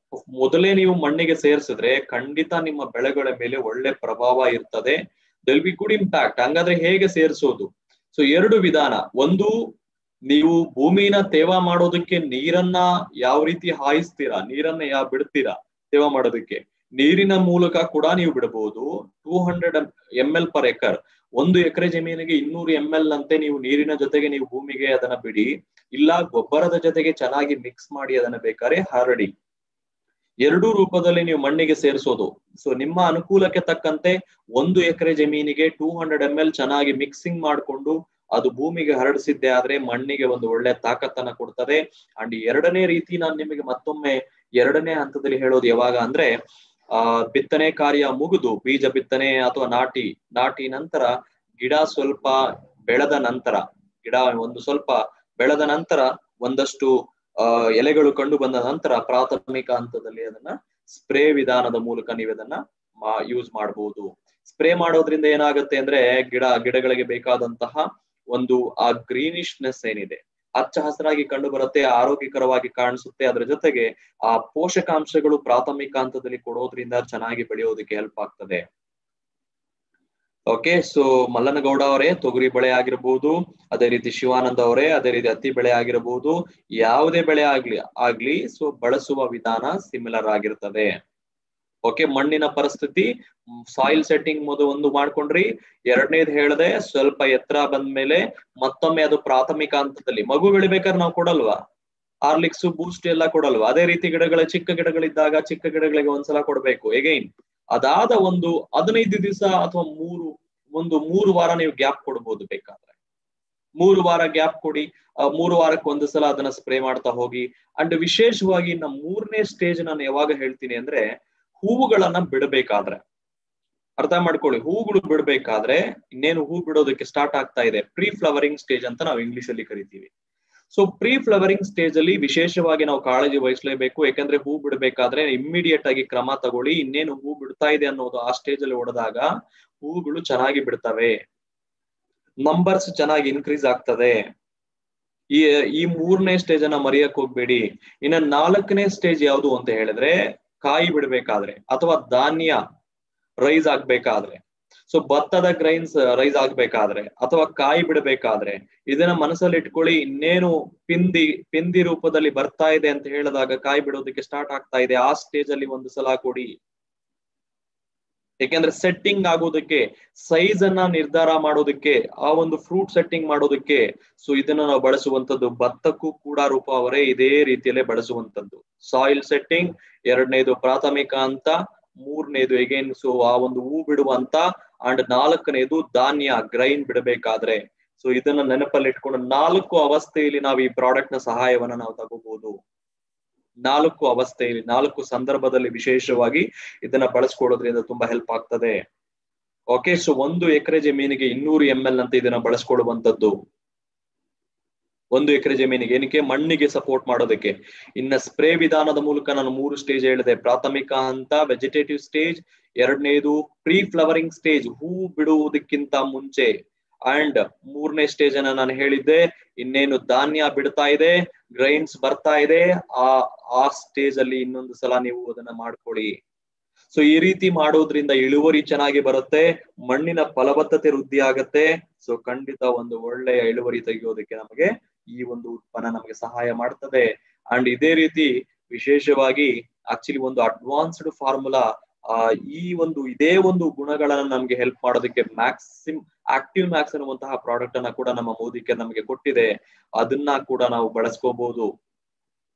ಮೊದಲೇ ನೀವು ಮಣ್ಣಿಗೆ ಸೇರಿಸಿದ್ರೆ ಖಂಡಿತ ನಿಮ್ಮ ಬೆಳೆಗಳ ಮೇಲೆ ಒಳ್ಳೆ ಪ್ರಭಾವ ಇರ್ತದೆ. They'll be good impact. ಹಂಗಾದ್ರೆ ಹೇಗೆ ಸೇರಿಸೋದು? ಸೊ ಎರಡು ವಿಧಾನ. ಒಂದು, ನೀವು ಭೂಮಿನ ತೇವ ಮಾಡೋದಕ್ಕೆ ನೀರನ್ನ ಯಾವ ರೀತಿ ಹಾಯಿಸ್ತೀರಾ, ನೀರನ್ನ ಯಾವ ಬಿಡ್ತೀರಾ ತೇವ ಮಾಡೋದಕ್ಕೆ, ನೀರಿನ ಮೂಲಕ ಕೂಡ ನೀವು ಬಿಡಬಹುದು. 200 ml per acre, 1 ಎಕರೆ ಜಮೀನಿಗೆ 200 ml ಅಂತೆ ನೀವು ನೀರಿನ ಜೊತೆಗೆ ನೀವು ಭೂಮಿಗೆ ಅದನ್ನ ಬಿಡಿ. ಇಲ್ಲ ಗೊಬ್ಬರದ ಜೊತೆಗೆ ಚೆನ್ನಾಗಿ ಮಿಕ್ಸ್ ಮಾಡಿ ಅದನ್ನ ಬೇಕಾದ್ರೆ ಹರಡಿ. ಎರಡೂ ರೂಪದಲ್ಲಿ ನೀವು ಮಣ್ಣಿಗೆ ಸೇರಿಸೋದು. ಸೊ ನಿಮ್ಮ ಅನುಕೂಲಕ್ಕೆ ತಕ್ಕಂತೆ 1 ಎಕರೆ ಜಮೀನಿಗೆ 200 ml ಚೆನ್ನಾಗಿ ಮಿಕ್ಸಿಂಗ್ ಮಾಡಿಕೊಂಡು ಅದು ಭೂಮಿಗೆ ಹರಡಿಸಿದ್ದೆ ಆದ್ರೆ ಮಣ್ಣಿಗೆ ಒಂದು ಒಳ್ಳೆ ತಾಕತ್ತನ್ನ ಕೊಡ್ತದೆ. ಅಂಡ್ ಎರಡನೇ ರೀತಿ ನಾನು ನಿಮಗೆ ಮತ್ತೊಮ್ಮೆ ಎರಡನೇ ಹಂತದಲ್ಲಿ ಹೇಳೋದು ಯಾವಾಗ ಅಂದ್ರೆ, ಬಿತ್ತನೆ ಕಾರ್ಯ ಮುಗಿದು ಬೀಜ ಬಿತ್ತನೆ ಅಥವಾ ನಾಟಿ ನಂತರ ಗಿಡ ಸ್ವಲ್ಪ ಬೆಳೆದ ನಂತರ, ಗಿಡ ಒಂದು ಸ್ವಲ್ಪ ಬೆಳೆದ ನಂತರ ಒಂದಷ್ಟು ಎಲೆಗಳು ಕಂಡು ಬಂದ ನಂತರ ಪ್ರಾಥಮಿಕ ಹಂತದಲ್ಲಿ ಅದನ್ನ ಸ್ಪ್ರೇ ವಿಧಾನದ ಮೂಲಕ ನೀವು ಅದನ್ನ ಯೂಸ್ ಮಾಡಬಹುದು. ಸ್ಪ್ರೇ ಮಾಡೋದ್ರಿಂದ ಏನಾಗುತ್ತೆ ಅಂದ್ರೆ ಗಿಡಗಳಿಗೆ ಬೇಕಾದಂತಹ ಒಂದು ಆ ಗ್ರೀನಿಶ್ನೆಸ್ ಏನಿದೆ ಹಚ್ಚ ಹಸಿರಾಗಿ ಕಂಡು ಬರುತ್ತೆ, ಆರೋಗ್ಯಕರವಾಗಿ ಕಾಣಿಸುತ್ತೆ. ಅದ್ರ ಜೊತೆಗೆ ಆ ಪೋಷಕಾಂಶಗಳು ಪ್ರಾಥಮಿಕ ಹಂತದಲ್ಲಿ ಕೊಡೋದ್ರಿಂದ ಚೆನ್ನಾಗಿ ಬೆಳೆಯೋದಕ್ಕೆ ಹೆಲ್ಪ್ ಆಗ್ತದೆ. ಓಕೆ, ಸೊ ಮಲ್ಲನಗೌಡ ಅವರೇ ತೊಗರಿ ಬೆಳೆ ಆಗಿರ್ಬೋದು, ಅದೇ ರೀತಿ ಶಿವಾನಂದ ಅವರೇ ಅದೇ ರೀತಿ ಹತ್ತಿ ಬೆಳೆ ಆಗಿರಬಹುದು, ಯಾವುದೇ ಬೆಳೆ ಆಗ್ಲಿ ಸೊ ಬಳಸುವ ವಿಧಾನ ಸಿಮಿಲರ್ ಆಗಿರ್ತದೆ. ಓಕೆ, ಮಣ್ಣಿನ ಪರಿಸ್ಥಿತಿ, ಸಾಯಿಲ್ ಸೆಟ್ಟಿಂಗ್ ಒಂದು ಮಾಡ್ಕೊಂಡ್ರಿ. ಎರಡನೇದು ಹೇಳ್ದೆ, ಸ್ವಲ್ಪ ಎತ್ತರ ಬಂದ್ಮೇಲೆ ಮತ್ತೊಮ್ಮೆ ಅದು ಪ್ರಾಥಮಿಕ ಹಂತದಲ್ಲಿ ಮಗು ಬೆಳಿಬೇಕಾದ್ರೆ ನಾವು ಕೊಡಲ್ವಾ ಹಾರ್ಲಿಕ್ಸ್ ಬೂಸ್ಟ್ ಎಲ್ಲ ಕೊಡಲ್ವಾ, ಅದೇ ರೀತಿ ಚಿಕ್ಕ ಗಿಡಗಳಿದ್ದಾಗ ಚಿಕ್ಕ ಗಿಡಗಳಿಗೆ ಒಂದ್ಸಲ ಕೊಡ್ಬೇಕು. ಎಗೈನ್ ಅದಾದ ಒಂದು 15 ದಿವಸ ಅಥವಾ 3 ವಾರ ನೀವು ಗ್ಯಾಪ್ ಕೊಡ್ಬೋದು. ಬೇಕಾದ್ರೆ 3 ವಾರ ಗ್ಯಾಪ್ ಕೊಡಿ. 3 ವಾರಕ್ಕೆ ಒಂದು ಸಲ ಅದನ್ನ ಸ್ಪ್ರೇ ಮಾಡ್ತಾ ಹೋಗಿ. ಅಂಡ್ ವಿಶೇಷವಾಗಿ ಇನ್ನ 3ನೇ ಸ್ಟೇಜ್ ನಾನು ಯಾವಾಗ ಹೇಳ್ತೀನಿ ಅಂದ್ರೆ, ಹೂವುಗಳನ್ನ ಬಿಡಬೇಕಾದ್ರೆ ಅರ್ಥ ಮಾಡ್ಕೊಳ್ಳಿ. ಹೂವುಗಳು ಬಿಡ್ಬೇಕಾದ್ರೆ, ಇನ್ನೇನು ಹೂ ಬಿಡೋದಕ್ಕೆ ಸ್ಟಾರ್ಟ್ ಆಗ್ತಾ ಇದೆ, ಪ್ರೀ ಫ್ಲವರಿಂಗ್ ಸ್ಟೇಜ್ ಅಂತ ನಾವು ಇಂಗ್ಲಿಷ್ ಅಲ್ಲಿ ಕರಿತೀವಿ. ಸೊ ಪ್ರೀ ಫ್ಲವರಿಂಗ್ ಸ್ಟೇಜ್ ಅಲ್ಲಿ ವಿಶೇಷವಾಗಿ ನಾವು ಕಾಳಜಿ ವಹಿಸಲೇಬೇಕು. ಯಾಕಂದ್ರೆ ಹೂ ಬಿಡಬೇಕಾದ್ರೆ ಇಮ್ಮಿಡಿಯೇಟ್ ಆಗಿ ಕ್ರಮ ತಗೊಳ್ಳಿ. ಇನ್ನೇನು ಹೂ ಬಿಡ್ತಾ ಇದೆ ಅನ್ನೋದು ಆ ಸ್ಟೇಜ್ ಅಲ್ಲಿ ಹೊಡೆದಾಗ ಹೂವುಗಳು ಚೆನ್ನಾಗಿ ಬಿಡ್ತವೆ, ನಂಬರ್ಸ್ ಚೆನ್ನಾಗಿ ಇನ್ಕ್ರೀಸ್ ಆಗ್ತದೆ. ಈ 3ನೇ ಸ್ಟೇಜ್ ಅನ್ನ ಮರೆಯಕ್ ಹೋಗ್ಬೇಡಿ. ಇನ್ನ 4ನೇ ಸ್ಟೇಜ್ ಯಾವುದು ಅಂತ ಹೇಳಿದ್ರೆ, ಕಾಯಿ ಬಿಡ್ಬೇಕಾದ್ರೆ ಅಥವಾ ಧಾನ್ಯ ರೈಸ್ ಆಗ್ಬೇಕಾದ್ರೆ, ಸೊ ಭತ್ತದ ಗ್ರೈನ್ಸ್ ರೈಸ್ ಆಗ್ಬೇಕಾದ್ರೆ ಅಥವಾ ಕಾಯಿ ಬಿಡಬೇಕಾದ್ರೆ ಇದನ್ನ ಮನಸ್ಸಲ್ಲಿ ಇಟ್ಕೊಳ್ಳಿ. ಇನ್ನೇನು ಪಿಂದಿ ರೂಪದಲ್ಲಿ ಬರ್ತಾ ಇದೆ ಅಂತ ಹೇಳಿದಾಗ ಕಾಯಿ ಬಿಡೋದಕ್ಕೆ ಸ್ಟಾರ್ಟ್ ಆಗ್ತಾ ಇದೆ, ಆ ಸ್ಟೇಜ್ ಅಲ್ಲಿ ಒಂದು ಸಲ ಕೊಡಿ. ಯಾಕೆಂದ್ರೆ ಸೆಟ್ಟಿಂಗ್ ಆಗೋದಕ್ಕೆ, ಸೈಜ್ ಅನ್ನ ನಿರ್ಧಾರ ಮಾಡೋದಕ್ಕೆ, ಆ ಒಂದು ಫ್ರೂಟ್ ಸೆಟ್ಟಿಂಗ್ ಮಾಡೋದಕ್ಕೆ ಸೊ ಇದನ್ನ ನಾವು ಬಳಸುವಂತದ್ದು. ಭತ್ತಕ್ಕೂ ಕೂಡ ರೂಪ ಅವರೇ ಇದೇ ರೀತಿಯಲ್ಲೇ ಬಳಸುವಂತದ್ದು. ಸಾಯಿಲ್ ಸೆಟ್ಟಿಂಗ್, ಎರಡನೇದು ಪ್ರಾಥಮಿಕ ಹಂತ, 3ನೇದು ಎಗೇನ್ ಸೊ ಆ ಒಂದು ಹೂ ಬಿಡುವಂತ, ಅಂಡ್ 4ನೇದು ಧಾನ್ಯ ಗ್ರೈನ್ ಬಿಡಬೇಕಾದ್ರೆ. ಸೊ ಇದನ್ನ ನೆನಪಲ್ಲಿ ಇಟ್ಕೊಂಡು 4 ಅವಸ್ಥೆಯಲ್ಲಿ ನಾವು ಈ ಪ್ರಾಡಕ್ಟ್ ನ ಸಹಾಯವನ್ನ ನಾವು ತಗೋಬಹುದು. 4 ಅವಸ್ಥೆಯಲ್ಲಿ, 4 ಸಂದರ್ಭದಲ್ಲಿ ವಿಶೇಷವಾಗಿ ಇದನ್ನ ಬಳಸ್ಕೊಳ್ಳೋದ್ರಿಂದ ತುಂಬಾ ಹೆಲ್ಪ್ ಆಗ್ತದೆ. ಓಕೆ, ಸೊ 1 ಎಕರೆ ಜಮೀನಿಗೆ 200 ml ಅಂತ ಇದನ್ನ ಬಳಸ್ಕೊಳ್ಳುವಂತದ್ದು. 1 ಎಕರೆ ಜಮೀನಿಗೆ ಏನಕ್ಕೆ? ಮಣ್ಣಿಗೆ ಸಪೋರ್ಟ್ ಮಾಡೋದಕ್ಕೆ. ಇನ್ನ ಸ್ಪ್ರೇ ವಿಧಾನದ ಮೂಲಕ ನಾನು 3 ಸ್ಟೇಜ್ ಹೇಳಿದೆ. ಪ್ರಾಥಮಿಕ ಹಂತ ವೆಜಿಟೇಟಿವ್ ಸ್ಟೇಜ್, ಎರಡನೇದು ಪ್ರೀ ಫ್ಲವರಿಂಗ್ ಸ್ಟೇಜ್ ಹೂ ಬಿಡುವುದಕ್ಕಿಂತ ಮುಂಚೆ, ಅಂಡ್ 3ನೇ ಸ್ಟೇಜ್ ಅನ್ನ ನಾನು ಹೇಳಿದ್ದೆ, ಇನ್ನೇನು ಧಾನ್ಯ ಬಿಡ್ತಾ ಇದೆ, ಗ್ರೈನ್ಸ್ ಬರ್ತಾ ಇದೆ, ಆ ಸ್ಟೇಜ್ ಅಲ್ಲಿ ಇನ್ನೊಂದು ಸಲ ನೀವು ಅದನ್ನ ಮಾಡ್ಕೊಳ್ಳಿ. ಸೊ ಈ ರೀತಿ ಮಾಡೋದ್ರಿಂದ ಇಳುವರಿ ಚೆನ್ನಾಗಿ ಬರುತ್ತೆ, ಮಣ್ಣಿನ ಫಲವತ್ತತೆ ವೃದ್ಧಿ ಆಗತ್ತೆ. ಸೊ ಖಂಡಿತ ಒಂದು ಒಳ್ಳೆಯ ಇಳುವರಿ ತೆಗೆಯೋದಕ್ಕೆ ನಮಗೆ ಈ ಒಂದು ಉತ್ಪನ್ನ ನಮಗೆ ಸಹಾಯ ಮಾಡ್ತದೆ. ಅಂಡ್ ಇದೇ ರೀತಿ ವಿಶೇಷವಾಗಿ ಆಕ್ಚುಲಿ ಒಂದು ಅಡ್ವಾನ್ಸ್ಡ್ ಫಾರ್ಮುಲಾ ಇದೇ ಒಂದು ಗುಣಗಳನ್ನ ನಮ್ಗೆ ಹೆಲ್ಪ್ ಮಾಡೋದಕ್ಕೆ ಆಕ್ಟಿವ್ ಮ್ಯಾಕ್ಸ್ ಅನ್ನುವಂತಹ ಪ್ರಾಡಕ್ಟ್ ಅನ್ನ ಕೂಡ ನಮ್ಮ ಮೋದಿಕೆ ನಮಗೆ ಕೊಟ್ಟಿದೆ. ಅದನ್ನ ಕೂಡ ನಾವು ಬಳಸ್ಕೋಬಹುದು.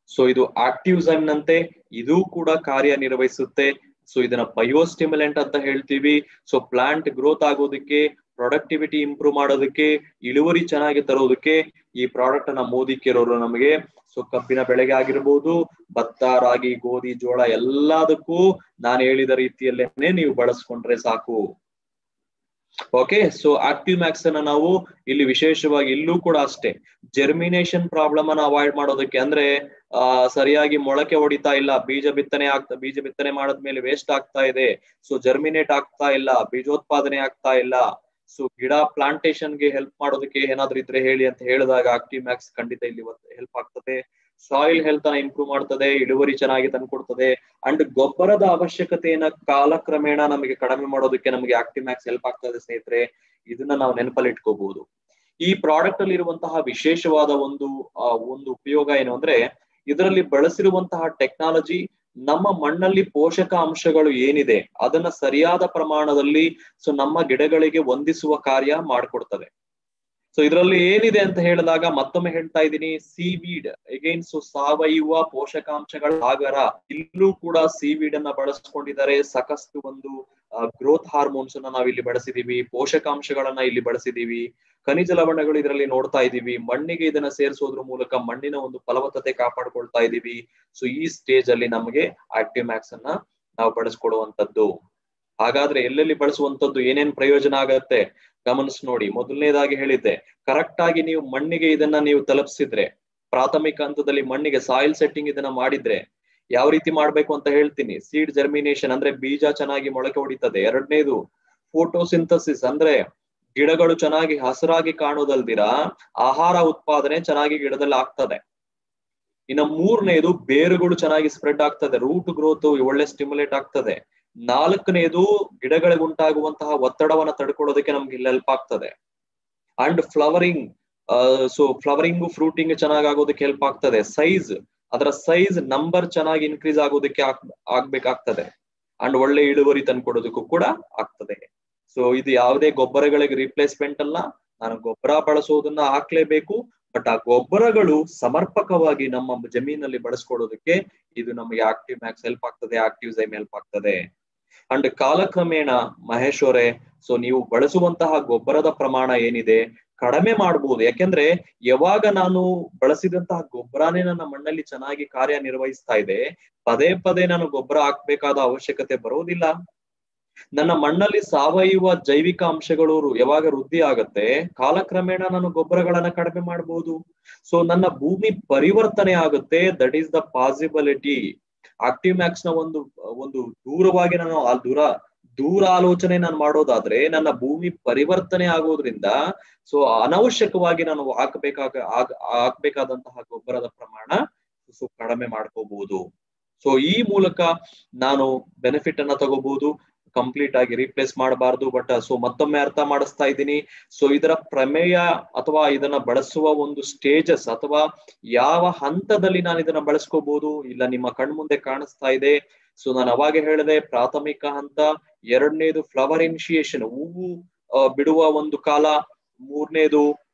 ಸೊ ಇದು ಆಕ್ಟಿವ್ಸೈಮ್ ನಂತೆ ಇದು ಕೂಡ ಕಾರ್ಯನಿರ್ವಹಿಸುತ್ತೆ. ಸೊ ಇದನ್ನ ಬಯೋಸ್ಟಿಮ್ಯುಲೆಂಟ್ ಅಂತ ಹೇಳ್ತೀವಿ. ಸೊ ಪ್ಲಾಂಟ್ ಗ್ರೋತ್ ಆಗೋದಕ್ಕೆ, ಪ್ರೊಡಕ್ಟಿವಿಟಿ ಇಂಪ್ರೂವ್ ಮಾಡೋದಕ್ಕೆ, ಇಳುವರಿ ಚೆನ್ನಾಗಿ ತರೋದಕ್ಕೆ ಈ ಪ್ರಾಡಕ್ಟ್ ಅನ್ನ ಮೋದಿಕೆರವರು ನಮಗೆ, ಸೊ ಕಬ್ಬಿನ ಬೆಳೆಗೆ ಆಗಿರ್ಬೋದು, ಭತ್ತ, ರಾಗಿ, ಗೋಧಿ, ಜೋಳ ಎಲ್ಲದಕ್ಕೂ ನಾನು ಹೇಳಿದ ರೀತಿಯಲ್ಲೇನೆ ನೀವು ಬಳಸ್ಕೊಂಡ್ರೆ ಸಾಕು. ಓಕೆ, ಸೊ ಆಕ್ಟಿವ್ ಮ್ಯಾಕ್ಸ್ ಅನ್ನ ನಾವು ಇಲ್ಲಿ ವಿಶೇಷವಾಗಿ ಇಲ್ಲೂ ಕೂಡ ಅಷ್ಟೇ ಜರ್ಮಿನೇಷನ್ ಪ್ರಾಬ್ಲಮ್ ಅನ್ನ ಅವಾಯ್ಡ್ ಮಾಡೋದಕ್ಕೆ, ಅಂದ್ರೆ ಸರಿಯಾಗಿ ಮೊಳಕೆ ಹೊಡಿತಾ ಇಲ್ಲ, ಬೀಜ ಬಿತ್ತನೆ ಮಾಡದ್ಮೇಲೆ ವೇಸ್ಟ್ ಆಗ್ತಾ ಇದೆ, ಸೊ ಜರ್ಮಿನೇಟ್ ಆಗ್ತಾ ಇಲ್ಲ, ಬೀಜೋತ್ಪಾದನೆ ಆಗ್ತಾ ಇಲ್ಲ, ಸೊ ಗಿಡ ಪ್ಲಾಂಟೇಶನ್ ಗೆ ಹೆಲ್ಪ್ ಮಾಡೋದಕ್ಕೆ ಏನಾದ್ರೂ ಇದ್ರೆ ಹೇಳಿ ಅಂತ ಹೇಳಿದಾಗ ಆಕ್ಟಿವ್ ಮ್ಯಾಕ್ಸ್ ಖಂಡಿತ ಇಲ್ಲಿ ಹೆಲ್ಪ್ ಆಗ್ತದೆ. ಸಾಯಿಲ್ ಹೆಲ್ತ್ ಅನ್ನ ಇಂಪ್ರೂವ್ ಮಾಡ್ತದೆ, ಇಳುವರಿ ಚೆನ್ನಾಗಿ ತಂದ್ಕೊಡ್ತದೆ. ಅಂಡ್ ಗೊಬ್ಬರದ ಅವಶ್ಯಕತೆಯನ್ನ ಕಾಲಕ್ರಮೇಣ ನಮಗೆ ಕಡಿಮೆ ಮಾಡೋದಕ್ಕೆ ನಮಗೆ ಆಕ್ಟಿವ್ ಮ್ಯಾಕ್ಸ್ ಹೆಲ್ಪ್ ಆಗ್ತದೆ ಸ್ನೇಹಿತರೆ. ಇದನ್ನ ನಾವು ನೆನಪಲ್ಲಿ ಇಟ್ಕೋಬಹುದು. ಈ ಪ್ರಾಡಕ್ಟ್ ಅಲ್ಲಿ ಇರುವಂತಹ ವಿಶೇಷವಾದ ಒಂದು ಉಪಯೋಗ ಏನು ಅಂದ್ರೆ, ಇದರಲ್ಲಿ ಬಳಸಿರುವಂತಹ ಟೆಕ್ನಾಲಜಿ ನಮ್ಮ ಮಣ್ಣಲ್ಲಿ ಪೋಷಕ ಅಂಶಗಳು ಏನಿದೆ ಅದನ್ನ ಸರಿಯಾದ ಪ್ರಮಾಣದಲ್ಲಿ ನಮ್ಮ ಗಿಡಗಳಿಗೆ ಹೊಂದಿಸುವ ಕಾರ್ಯ ಮಾಡ್ಕೊಡ್ತದೆ. ಇದರಲ್ಲಿ ಏನಿದೆ ಅಂತ ಹೇಳಿದಾಗ ಮತ್ತೊಮ್ಮೆ ಹೇಳ್ತಾ ಇದ್ದೀನಿ, ಸೀವೀಡ್ ಅಗೈನ್. ಸಾವಯವ ಪೋಷಕಾಂಶಗಳ ಆಗರ. ಇಲ್ಲೂ ಕೂಡ ಸೀವೀಡ್ ಅನ್ನ ಬಳಸ್ಕೊಂಡಿದ್ದಾರೆ. ಸಾಕಷ್ಟು ಒಂದು ಗ್ರೋತ್ ಹಾರ್ಮೋನ್ಸ್ ಅನ್ನ ನಾವಿಲ್ಲಿ ಬಳಸಿದೀವಿ, ಪೋಷಕಾಂಶಗಳನ್ನ ಇಲ್ಲಿ ಬಳಸಿದೀವಿ, ಖನಿಜ ಲವಣಗಳು ಇದರಲ್ಲಿ ನೋಡ್ತಾ ಇದೀವಿ. ಮಣ್ಣಿಗೆ ಇದನ್ನ ಸೇರಿಸೋದ್ರ ಮೂಲಕ ಮಣ್ಣಿನ ಒಂದು ಫಲವತ್ತತೆ ಕಾಪಾಡ್ಕೊಳ್ತಾ ಇದೀವಿ. ಈ ಸ್ಟೇಜ್ ಅಲ್ಲಿ ನಮಗೆ ಆಕ್ಟಿವ್ ಮ್ಯಾಕ್ಸ್ ಅನ್ನ ನಾವು ಬಳಸ್ಕೊಡುವಂತದ್ದು. ಹಾಗಾದ್ರೆ ಎಲ್ಲೆಲ್ಲಿ ಬಳಸುವಂತದ್ದು, ಏನೇನ್ ಪ್ರಯೋಜನ ಆಗತ್ತೆ ಗಮನಿಸಿ ನೋಡಿ. ಮೊದಲನೇದಾಗಿ ಹೇಳಿದ್ದೆ, ಕರೆಕ್ಟ್ ಆಗಿ ನೀವು ಮಣ್ಣಿಗೆ ಇದನ್ನ ನೀವು ತಲುಪಿಸಿದ್ರೆ, ಪ್ರಾಥಮಿಕ ಹಂತದಲ್ಲಿ ಮಣ್ಣಿಗೆ ಸಾಯಿಲ್ ಸೆಟ್ಟಿಂಗ್ ಇದನ್ನ ಮಾಡಿದ್ರೆ ಯಾವ ರೀತಿ ಮಾಡ್ಬೇಕು ಅಂತ ಹೇಳ್ತೀನಿ. ಸೀಡ್ ಜರ್ಮಿನೇಷನ್ ಅಂದ್ರೆ ಬೀಜ ಚೆನ್ನಾಗಿ ಮೊಳಕೆ ಹೊಡಿತದೆ. ಎರಡನೇದು ಫೋಟೋಸಿಂಥಸಿಸ್ ಅಂದ್ರೆ ಗಿಡಗಳು ಚೆನ್ನಾಗಿ ಹಸಿರಾಗಿ ಕಾಣೋದಲ್ದಿರ ಆಹಾರ ಉತ್ಪಾದನೆ ಚೆನ್ನಾಗಿ ಗಿಡದಲ್ಲಿ ಆಗ್ತದೆ. ಇನ್ನು ಮೂರನೇದು ಬೇರುಗಳು ಚೆನ್ನಾಗಿ ಸ್ಪ್ರೆಡ್ ಆಗ್ತದೆ, ರೂಟ್ ಗ್ರೋತ್ ಒಳ್ಳೆ ಸ್ಟಿಮ್ಯುಲೇಟ್ ಆಗ್ತದೆ. ನಾಲ್ಕನೇದು ಗಿಡಗಳಿಗೆ ಉಂಟಾಗುವಂತಹ ಒತ್ತಡವನ್ನ ತಡ್ಕೊಳ್ಳೋದಕ್ಕೆ ನಮ್ಗೆ ಇಲ್ಲಿ ಹೆಲ್ಪ್ ಆಗ್ತದೆ. ಅಂಡ್ ಫ್ಲವರಿಂಗ್, ಫ್ಲವರಿಂಗ್ ಫ್ರೂಟಿಂಗ್ ಚೆನ್ನಾಗಿ ಆಗೋದಕ್ಕೆ ಹೆಲ್ಪ್ ಆಗ್ತದೆ. ಅದರ ಸೈಜ್ ನಂಬರ್ ಚೆನ್ನಾಗಿ ಇನ್ಕ್ರೀಸ್ ಆಗೋದಕ್ಕೆ ಆಗ್ಬೇಕಾಗ್ತದೆ. ಅಂಡ್ ಒಳ್ಳೆ ಇಳುವರಿ ತಂದ್ಕೊಡೋದಕ್ಕೂ ಕೂಡ ಆಗ್ತದೆ. ಇದು ಯಾವುದೇ ಗೊಬ್ಬರಗಳಿಗೆ ರಿಪ್ಲೇಸ್ಮೆಂಟ್ ಅಲ್ಲ. ನಾನು ಗೊಬ್ಬರ ಬಳಸೋದನ್ನ ಹಾಕ್ಲೇಬೇಕು, ಬಟ್ ಆ ಗೊಬ್ಬರಗಳು ಸಮರ್ಪಕವಾಗಿ ನಮ್ಮ ಜಮೀನಲ್ಲಿ ಬಳಸ್ಕೊಡೋದಕ್ಕೆ ಇದು ನಮಗೆ ಆಕ್ಟಿವ್ ಮ್ಯಾಕ್ಸ್ ಹೆಲ್ಪ್ ಆಗ್ತದೆ, ಆಕ್ಟಿವ್ ಝೈಮ್ ಹೆಲ್ಪ್ ಆಗ್ತದೆ. ಅಂಡ್ ಕಾಲಕ್ರಮೇಣ ಮಹೇಶ್ ಅವರೇ, ನೀವು ಬಳಸುವಂತಹ ಗೊಬ್ಬರದ ಪ್ರಮಾಣ ಏನಿದೆ ಕಡಿಮೆ ಮಾಡಬಹುದು. ಯಾಕೆಂದ್ರೆ ಯಾವಾಗ ನಾನು ಬಳಸಿದಂತಹ ಗೊಬ್ಬರನೇ ನನ್ನ ಮಣ್ಣಲ್ಲಿ ಚೆನ್ನಾಗಿ ಕಾರ್ಯನಿರ್ವಹಿಸ್ತಾ ಇದೆ, ಪದೇ ಪದೇ ನಾನು ಗೊಬ್ಬರ ಹಾಕ್ಬೇಕಾದ ಅವಶ್ಯಕತೆ ಬರೋದಿಲ್ಲ. ನನ್ನ ಮಣ್ಣಲ್ಲಿ ಸಾವಯವ ಜೈವಿಕ ಅಂಶಗಳು ಯಾವಾಗ ವೃದ್ಧಿ ಆಗತ್ತೆ, ಕಾಲಕ್ರಮೇಣ ನಾನು ಗೊಬ್ಬರಗಳನ್ನ ಕಡಿಮೆ ಮಾಡಬಹುದು. ನನ್ನ ಭೂಮಿ ಪರಿವರ್ತನೆ ಆಗುತ್ತೆ. That is the possibility. Active Max ನ ಒಂದು ದೂರವಾಗಿ ನಾನು ದೂರ ಆಲೋಚನೆ ನಾನು ಮಾಡೋದಾದ್ರೆ ನನ್ನ ಭೂಮಿ ಪರಿವರ್ತನೆ ಆಗೋದ್ರಿಂದ ಅನವಶ್ಯಕವಾಗಿ ನಾನು ಹಾಕ್ಬೇಕಾದಂತಹ ಗೊಬ್ಬರದ ಪ್ರಮಾಣ ಕಡಿಮೆ ಮಾಡ್ಕೋಬಹುದು. ಈ ಮೂಲಕ ನಾನು ಬೆನಿಫಿಟ್ ಅನ್ನ ತಗೋಬಹುದು. ಕಂಪ್ಲೀಟ್ ಆಗಿ ರೀಪ್ಲೇಸ್ ಮಾಡಬಾರ್ದು. ಬಟ್ ಮತ್ತೊಮ್ಮೆ ಅರ್ಥ ಮಾಡಿಸ್ತಾ ಇದ್ದೀನಿ. ಇದರ ಪ್ರಮೇಯ ಅಥವಾ ಇದನ್ನ ಬಳಸುವ ಒಂದು ಸ್ಟೇಜಸ್ ಅಥವಾ ಯಾವ ಹಂತದಲ್ಲಿ ನಾನು ಇದನ್ನ ಬಳಸ್ಕೋಬಹುದು, ಇಲ್ಲ ನಿಮ್ಮ ಕಣ್ಮುಂದೆ ಕಾಣಿಸ್ತಾ ಇದೆ. ನಾನು ಅವಾಗೆ ಹೇಳಿದೆ, ಪ್ರಾಥಮಿಕ ಹಂತ. ಎರಡನೇದು ಫ್ಲವರ್ ಇನಿಷಿಯೇಷನ್, ಹೂವು ಬಿಡುವ ಒಂದು ಕಾಲ. ಮೂರನೇದು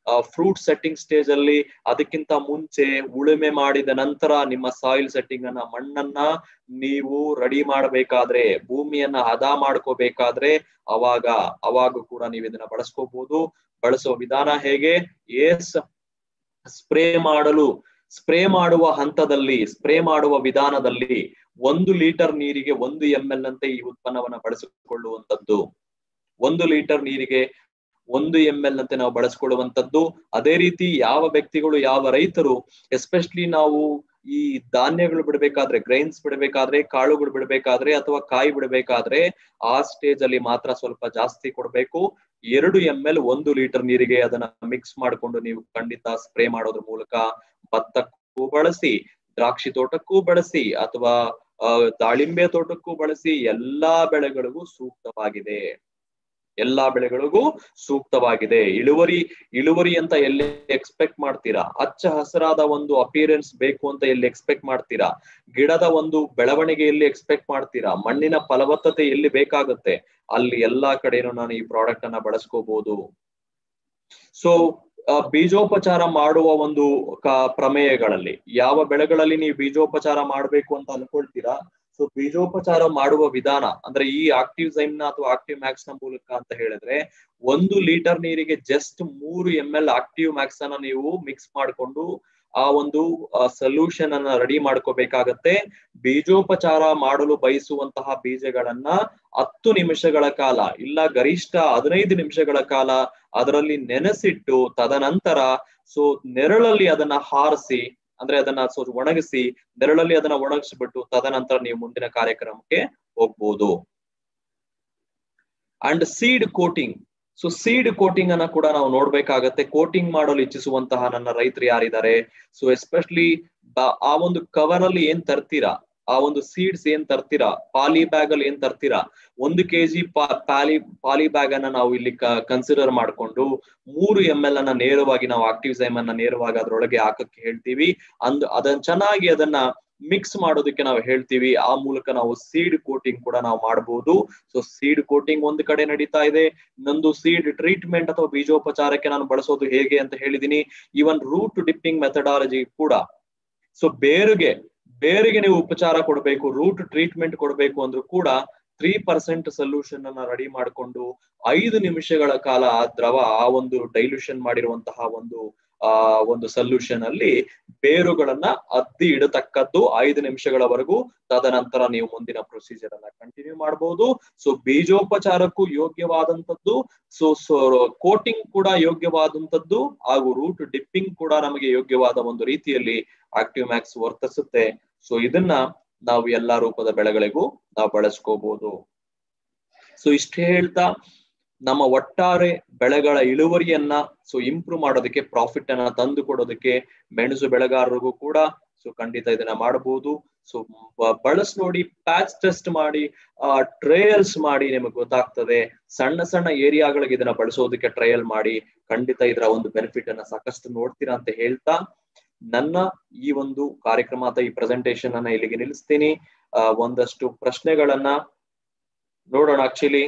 ಫ್ರೂಟ್ ಸೆಟ್ಟಿಂಗ್ ಸ್ಟೇಜ್ ಅಲ್ಲಿ, ಅದಕ್ಕಿಂತ ಮುಂಚೆ ಉಳುಮೆ ಮಾಡಿದ ನಂತರ ನಿಮ್ಮ ಸಾಯಿಲ್ ಸೆಟ್ಟಿಂಗ್ ಅನ್ನ, ಮಣ್ಣನ್ನ ನೀವು ರೆಡಿ ಮಾಡಬೇಕಾದ್ರೆ, ಭೂಮಿಯನ್ನ ಹದ ಮಾಡ್ಕೋಬೇಕಾದ್ರೆ ಅವಾಗ ಕೂಡ ನೀವು ಇದನ್ನ ಬಳಸ್ಕೋಬಹುದು. ಬಳಸುವ ವಿಧಾನ ಹೇಗೆ? ಸ್ಪ್ರೇ ಮಾಡುವ ಹಂತದಲ್ಲಿ, ಸ್ಪ್ರೇ ಮಾಡುವ ವಿಧಾನದಲ್ಲಿ 1 ಲೀಟರ್ ನೀರಿಗೆ 1 ml ಅಂತೆ ಈ ಉತ್ಪನ್ನವನ್ನ ಬಳಸಿಕೊಳ್ಳುವಂತದ್ದು. 1 ಲೀಟರ್ ನೀರಿಗೆ 1 ml ಅಂತೆ ನಾವು ಬಳಸ್ಕೊಳ್ಳುವಂತದ್ದು. ಅದೇ ರೀತಿ ಯಾವ ವ್ಯಕ್ತಿಗಳು, ಯಾವ ರೈತರು, ಎಸ್ಪೆಷಲಿ ನಾವು ಈ ಧಾನ್ಯಗಳು ಬಿಡಬೇಕಾದ್ರೆ, ಗ್ರೈನ್ಸ್ ಬಿಡಬೇಕಾದ್ರೆ, ಕಾಳುಗಳು ಬಿಡಬೇಕಾದ್ರೆ ಅಥವಾ ಕಾಯಿ ಬಿಡಬೇಕಾದ್ರೆ ಆ ಸ್ಟೇಜ್ ಅಲ್ಲಿ ಮಾತ್ರ ಸ್ವಲ್ಪ ಜಾಸ್ತಿ ಕೊಡ್ಬೇಕು. 2 ml 1 ಲೀಟರ್ ನೀರಿಗೆ ಅದನ್ನ ಮಿಕ್ಸ್ ಮಾಡಿಕೊಂಡು ನೀವು ಖಂಡಿತ ಸ್ಪ್ರೇ ಮಾಡೋದ್ರ ಮೂಲಕ ಭತ್ತಕ್ಕೂ ಬಳಸಿ, ದ್ರಾಕ್ಷಿ ತೋಟಕ್ಕೂ ಬಳಸಿ, ಅಥವಾ ದಾಳಿಂಬೆ ತೋಟಕ್ಕೂ ಬಳಸಿ, ಎಲ್ಲಾ ಬೆಳೆಗಳಿಗೂ ಸೂಕ್ತವಾಗಿದೆ. ಇಳುವರಿ ಅಂತ ಎಲ್ಲಿ ಎಕ್ಸ್ಪೆಕ್ಟ್ ಮಾಡ್ತೀರಾ? ಹಚ್ಚ ಹಸಿರಾದ ಒಂದು ಅಪಿಯರೆನ್ಸ್ ಬೇಕು ಅಂತ ಎಲ್ಲಿ ಎಕ್ಸ್ಪೆಕ್ಟ್ ಮಾಡ್ತೀರಾ? ಗಿಡದ ಒಂದು ಬೆಳವಣಿಗೆ ಎಲ್ಲಿ ಎಕ್ಸ್ಪೆಕ್ಟ್ ಮಾಡ್ತೀರಾ? ಮಣ್ಣಿನ ಫಲವತ್ತತೆ ಎಲ್ಲಿ ಬೇಕಾಗುತ್ತೆ ಅಲ್ಲಿ ಎಲ್ಲಾ ಕಡೆನೂ ನಾನು ಈ ಪ್ರಾಡಕ್ಟ್ ಅನ್ನ ಬಳಸ್ಕೋಬಹುದು. ಬೀಜೋಪಚಾರ ಮಾಡುವ ಒಂದು ಪ್ರಮೇಯಗಳಲ್ಲಿ ಯಾವ ಬೆಳೆಗಳಲ್ಲಿ ನೀವು ಬೀಜೋಪಚಾರ ಮಾಡ್ಬೇಕು ಅಂತ ಅನ್ಕೊಳ್ತೀರಾ, ಬೀಜೋಪಚಾರ ಮಾಡುವ ವಿಧಾನ ಅಂದ್ರೆ ಈ ಆಕ್ಟಿವ್ ಝೈಮ್ ನ ಅಥವಾ ಆಕ್ಟಿವ್ ಮ್ಯಾಕ್ಸ್ ನ ಮೂಲಕ ಅಂತ ಹೇಳಿದ್ರೆ 1 ಲೀಟರ್ ನೀರಿಗೆ ಜಸ್ಟ್ 3 ml ಆಕ್ಟಿವ್ ಮ್ಯಾಕ್ಸ್ ಅನ್ನ ನೀವು ಮಿಕ್ಸ್ ಮಾಡಿಕೊಂಡು ಆ ಒಂದು ಸೊಲ್ಯೂಷನ್ ಅನ್ನ ರೆಡಿ ಮಾಡ್ಕೋಬೇಕಾಗತ್ತೆ. ಬೀಜೋಪಚಾರ ಮಾಡಲು ಬಯಸುವಂತಹ ಬೀಜಗಳನ್ನ 10 ನಿಮಿಷಗಳ ಕಾಲ, ಇಲ್ಲ ಗರಿಷ್ಠ 15 ನಿಮಿಷಗಳ ಕಾಲ ಅದರಲ್ಲಿ ನೆನೆಸಿಟ್ಟು, ತದನಂತರ ನೆರಳಲ್ಲಿ ಅದನ್ನ ಹಾರಿಸಿ, ಅಂದ್ರೆ ಅದನ್ನ ಒಣಗಿಸಿ, ನೆರಳಲ್ಲಿ ಅದನ್ನ ಒಣಗಿಸ್ಬಿಟ್ಟು ತದನಂತರ ನೀವು ಮುಂದಿನ ಕಾರ್ಯಕ್ರಮಕ್ಕೆ ಹೋಗ್ಬೋದು. And seed coating, so seed coating ಅನ್ನ ಕೂಡ ನಾವು ನೋಡ್ಬೇಕಾಗತ್ತೆ. ಕೋಟಿಂಗ್ ಮಾಡಲು ಇಚ್ಛಿಸುವಂತಹ ನನ್ನ ರೈತರು ಯಾರಿದ್ದಾರೆ, ಸೊ ಎಸ್ಪೆಷಲಿ ಆ ಒಂದು ಕವರ್ ಅಲ್ಲಿ ಏನ್ ತರ್ತೀರಾ, ಆ ಒಂದು ಸೀಡ್ಸ್ ಏನ್ ತರ್ತೀರಾ, ಪಾಲಿ ಬ್ಯಾಗ್ ಅಲ್ಲಿ ಏನ್ ತರ್ತೀರಾ, 1 kg ಪಾಲಿ ಬ್ಯಾಗ್ ಅನ್ನ ನಾವು ಇಲ್ಲಿ ಕನ್ಸಿಡರ್ ಮಾಡ್ಕೊಂಡು 3 ml ಅನ್ನ ನೇರವಾಗಿ ನಾವು ಆಕ್ಟಿವ್ಸೈಮ್ ಅನ್ನ ನೇರವಾಗಿ ಅದ್ರೊಳಗೆ ಹಾಕಕ್ಕೆ ಹೇಳ್ತೀವಿ. ಅದನ್ನ ಚೆನ್ನಾಗಿ ಅದನ್ನ ಮಿಕ್ಸ್ ಮಾಡೋದಕ್ಕೆ ನಾವು ಹೇಳ್ತೀವಿ. ಆ ಮೂಲಕ ನಾವು ಸೀಡ್ ಕೋಟಿಂಗ್ ಕೂಡ ನಾವು ಮಾಡಬಹುದು. ಸೊ ಸೀಡ್ ಕೋಟಿಂಗ್ ಒಂದು ಕಡೆ ನಡೀತಾ ಇದೆ. ಇನ್ನೊಂದು ಸೀಡ್ ಟ್ರೀಟ್ಮೆಂಟ್ ಅಥವಾ ಬೀಜೋಪಚಾರಕ್ಕೆ ನಾನು ಬಳಸೋದು ಹೇಗೆ ಅಂತ ಹೇಳಿದೀನಿ. ಈವನ್ ರೂಟ್ ಡಿಪ್ಪಿಂಗ್ ಮೆಥಡಾಲಜಿ ಕೂಡ, ಸೊ ಬೇರಿಗೆ ನೀವು ಉಪಚಾರ ಕೊಡಬೇಕು, ರೂಟ್ ಟ್ರೀಟ್ಮೆಂಟ್ ಕೊಡಬೇಕು ಅಂದ್ರೂ ಕೂಡ 3% ಸೊಲ್ಯೂಷನ್ ಅನ್ನ ರೆಡಿ ಮಾಡಿಕೊಂಡು 5 ನಿಮಿಷಗಳ ಕಾಲ ಆ ಒಂದು ಡೈಲ್ಯೂಷನ್ ಮಾಡಿರುವಂತಹ ಒಂದು ಸೊಲ್ಯೂಷನ್ ಅಲ್ಲಿ ಬೇರುಗಳನ್ನ ಅದ್ದಿ ಇಡತಕ್ಕದ್ದು 5 ನಿಮಿಷಗಳವರೆಗೂ. ತದನಂತರ ನೀವು ಮುಂದಿನ ಪ್ರೊಸೀಜರ್ ಅನ್ನ ಕಂಟಿನ್ಯೂ ಮಾಡಬಹುದು. ಸೊ ಬೀಜೋಪಚಾರಕ್ಕೂ ಯೋಗ್ಯವಾದಂತದ್ದು, ಸೊ ಕೋಟಿಂಗ್ ಕೂಡ ಯೋಗ್ಯವಾದಂತದ್ದು, ಹಾಗೂ ರೂಟ್ ಡಿಪ್ಪಿಂಗ್ ಕೂಡ ನಮಗೆ ಯೋಗ್ಯವಾದ ಒಂದು ರೀತಿಯಲ್ಲಿ ಆಕ್ಟಿವ್ ಮ್ಯಾಕ್ಸ್ ವರ್ತಿಸುತ್ತೆ. ಸೊ ಇದನ್ನ ನಾವು ಎಲ್ಲಾ ರೂಪದ ಬೆಳೆಗಳಿಗೂ ನಾವು ಬಳಸ್ಕೋಬಹುದು. ಸೊ ಇಷ್ಟು ಹೇಳ್ತಾ ನಮ್ಮ ಒಟ್ಟಾರೆ ಬೆಳೆಗಳ ಇಳುವರಿಯನ್ನ ಇಂಪ್ರೂವ್ ಮಾಡೋದಕ್ಕೆ, ಪ್ರಾಫಿಟ್ ಅನ್ನ ತಂದು ಕೊಡೋದಕ್ಕೆ ಮೆಣಸು ಬೆಳೆಗಾರರಿಗೂ ಕೂಡ ಖಂಡಿತ ಇದನ್ನ ಮಾಡಬಹುದು. ಸೊ ಬಳಸ್ ನೋಡಿ, ಪ್ಯಾಚ್ ಟೆಸ್ಟ್ ಮಾಡಿ, ಟ್ರಯಲ್ಸ್ ಮಾಡಿ, ನಿಮಗೆ ಗೊತ್ತಾಗ್ತದೆ. ಸಣ್ಣ ಏರಿಯಾಗಳಿಗೆ ಇದನ್ನ ಬಳಸೋದಕ್ಕೆ ಟ್ರಯಲ್ ಮಾಡಿ, ಖಂಡಿತ ಇದರ ಒಂದು ಬೆನಿಫಿಟ್ ಅನ್ನ ಸಾಕಷ್ಟು ನೋಡ್ತೀರಾ ಅಂತ ಹೇಳ್ತಾ ನನ್ನ ಈ ಒಂದು ಕಾರ್ಯಕ್ರಮ ಅಥವಾ ಈ ಪ್ರೆಸೆಂಟೇಶನ್ ಅನ್ನ ಇಲ್ಲಿಗೆ ನಿಲ್ಲಿಸ್ತೀನಿ. ಒಂದಷ್ಟು ಪ್ರಶ್ನೆಗಳನ್ನ ನೋಡೋಣ. ಆಕ್ಚುಲಿ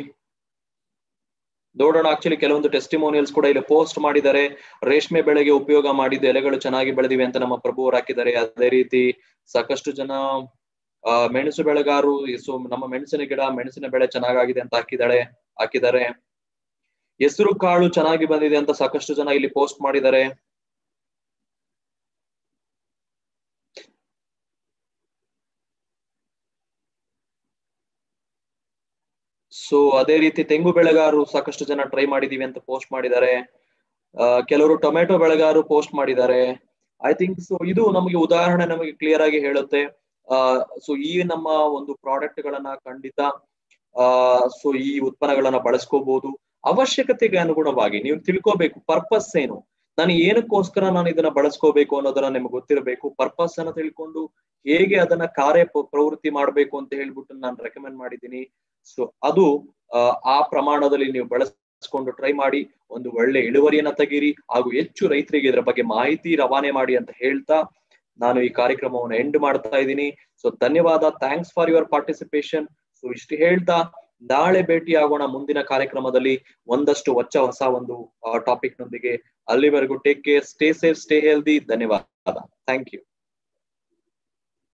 ಕೆಲವೊಂದು ಟೆಸ್ಟಿಮೋನಿಯಲ್ಸ್ ಕೂಡ ಇಲ್ಲಿ ಪೋಸ್ಟ್ ಮಾಡಿದ್ದಾರೆ. ರೇಷ್ಮೆ ಬೆಳೆಗೆ ಉಪಯೋಗ ಮಾಡಿದ್ದು ಎಲೆಗಳು ಚೆನ್ನಾಗಿ ಬೆಳೆದಿವೆ ಅಂತ ನಮ್ಮ ಪ್ರಭು ಅವರು ಹಾಕಿದ್ದಾರೆ. ಅದೇ ರೀತಿ ಸಾಕಷ್ಟು ಜನ ಮೆಣಸು ಬೆಳೆಗಾರರು, ಸೊ ನಮ್ಮ ಮೆಣಸಿನ ಬೆಳೆ ಚೆನ್ನಾಗಿದೆ ಅಂತ ಹಾಕಿದ್ದಾರೆ. ಹೆಸರು ಕಾಳು ಚೆನ್ನಾಗಿ ಬಂದಿದೆ ಅಂತ ಸಾಕಷ್ಟು ಜನ ಇಲ್ಲಿ ಪೋಸ್ಟ್ ಮಾಡಿದ್ದಾರೆ. ಸೊ ಅದೇ ರೀತಿ ತೆಂಗು ಬೆಳೆಗಾರರು ಸಾಕಷ್ಟು ಜನ ಟ್ರೈ ಮಾಡಿದೀವಿ ಅಂತ ಪೋಸ್ಟ್ ಮಾಡಿದ್ದಾರೆ. ಕೆಲವರು ಟೊಮೆಟೊ ಬೆಳೆಗಾರರು ಪೋಸ್ಟ್ ಮಾಡಿದ್ದಾರೆ. ಐ ಥಿಂಕ್ ಸೊ ಇದು ನಮಗೆ ಉದಾಹರಣೆ ನಮಗೆ ಕ್ಲಿಯರ್ ಆಗಿ ಹೇಳುತ್ತೆ. ಸೊ ಈ ನಮ್ಮ ಒಂದು ಪ್ರಾಡಕ್ಟ್ ಗಳನ್ನ ಖಂಡಿತ ಸೊ ಈ ಉತ್ಪನ್ನಗಳನ್ನ ಬಳಸ್ಕೋಬಹುದು. ಅವಶ್ಯಕತೆಗೆ ಅನುಗುಣವಾಗಿ ನೀವು ತಿಳ್ಕೋಬೇಕು ಪರ್ಪಸ್ ಏನು, ನಾನು ಏನಕ್ಕೋಸ್ಕರ ನಾನು ಇದನ್ನ ಬಳಸ್ಕೋಬೇಕು ಅನ್ನೋದನ್ನ ನಿಮ್ಗೆ ಗೊತ್ತಿರಬೇಕು. ಪರ್ಪಸ್ ಅನ್ನ ತಿಳ್ಕೊಂಡು ಹೇಗೆ ಅದನ್ನ ಪ್ರವೃತ್ತಿ ಮಾಡ್ಬೇಕು ಅಂತ ಹೇಳ್ಬಿಟ್ಟು ನಾನು ರೆಕಮೆಂಡ್ ಮಾಡಿದ್ದೀನಿ. ಸೊ ಅದು ಆ ಪ್ರಮಾಣದಲ್ಲಿ ನೀವು ಬಳಸ್ಕೊಂಡು ಟ್ರೈ ಮಾಡಿ, ಒಂದು ಒಳ್ಳೆ ಇಳುವರಿಯನ್ನ ತೆಗೀರಿ, ಹಾಗೂ ಹೆಚ್ಚು ರೈತರಿಗೆ ಇದರ ಬಗ್ಗೆ ಮಾಹಿತಿ ರವಾನೆ ಮಾಡಿ ಅಂತ ಹೇಳ್ತಾ ನಾನು ಈ ಕಾರ್ಯಕ್ರಮವನ್ನು ಎಂಡ್ ಮಾಡ್ತಾ ಇದ್ದೀನಿ. ಸೊ ಧನ್ಯವಾದ, thanks for your participation. So ಇಷ್ಟು ಹೇಳ್ತಾ ನಾಳೆ ಭೇಟಿ ಆಗೋಣ ಮುಂದಿನ ಕಾರ್ಯಕ್ರಮದಲ್ಲಿ ಒಂದಷ್ಟು ಹೊಸ ಒಂದು ಟಾಪಿಕ್ ನೊಂದಿಗೆ. ಅಲ್ಲಿವರೆಗೂ take care, stay safe, stay healthy. ಧನ್ಯವಾದ, ಥ್ಯಾಂಕ್ ಯು.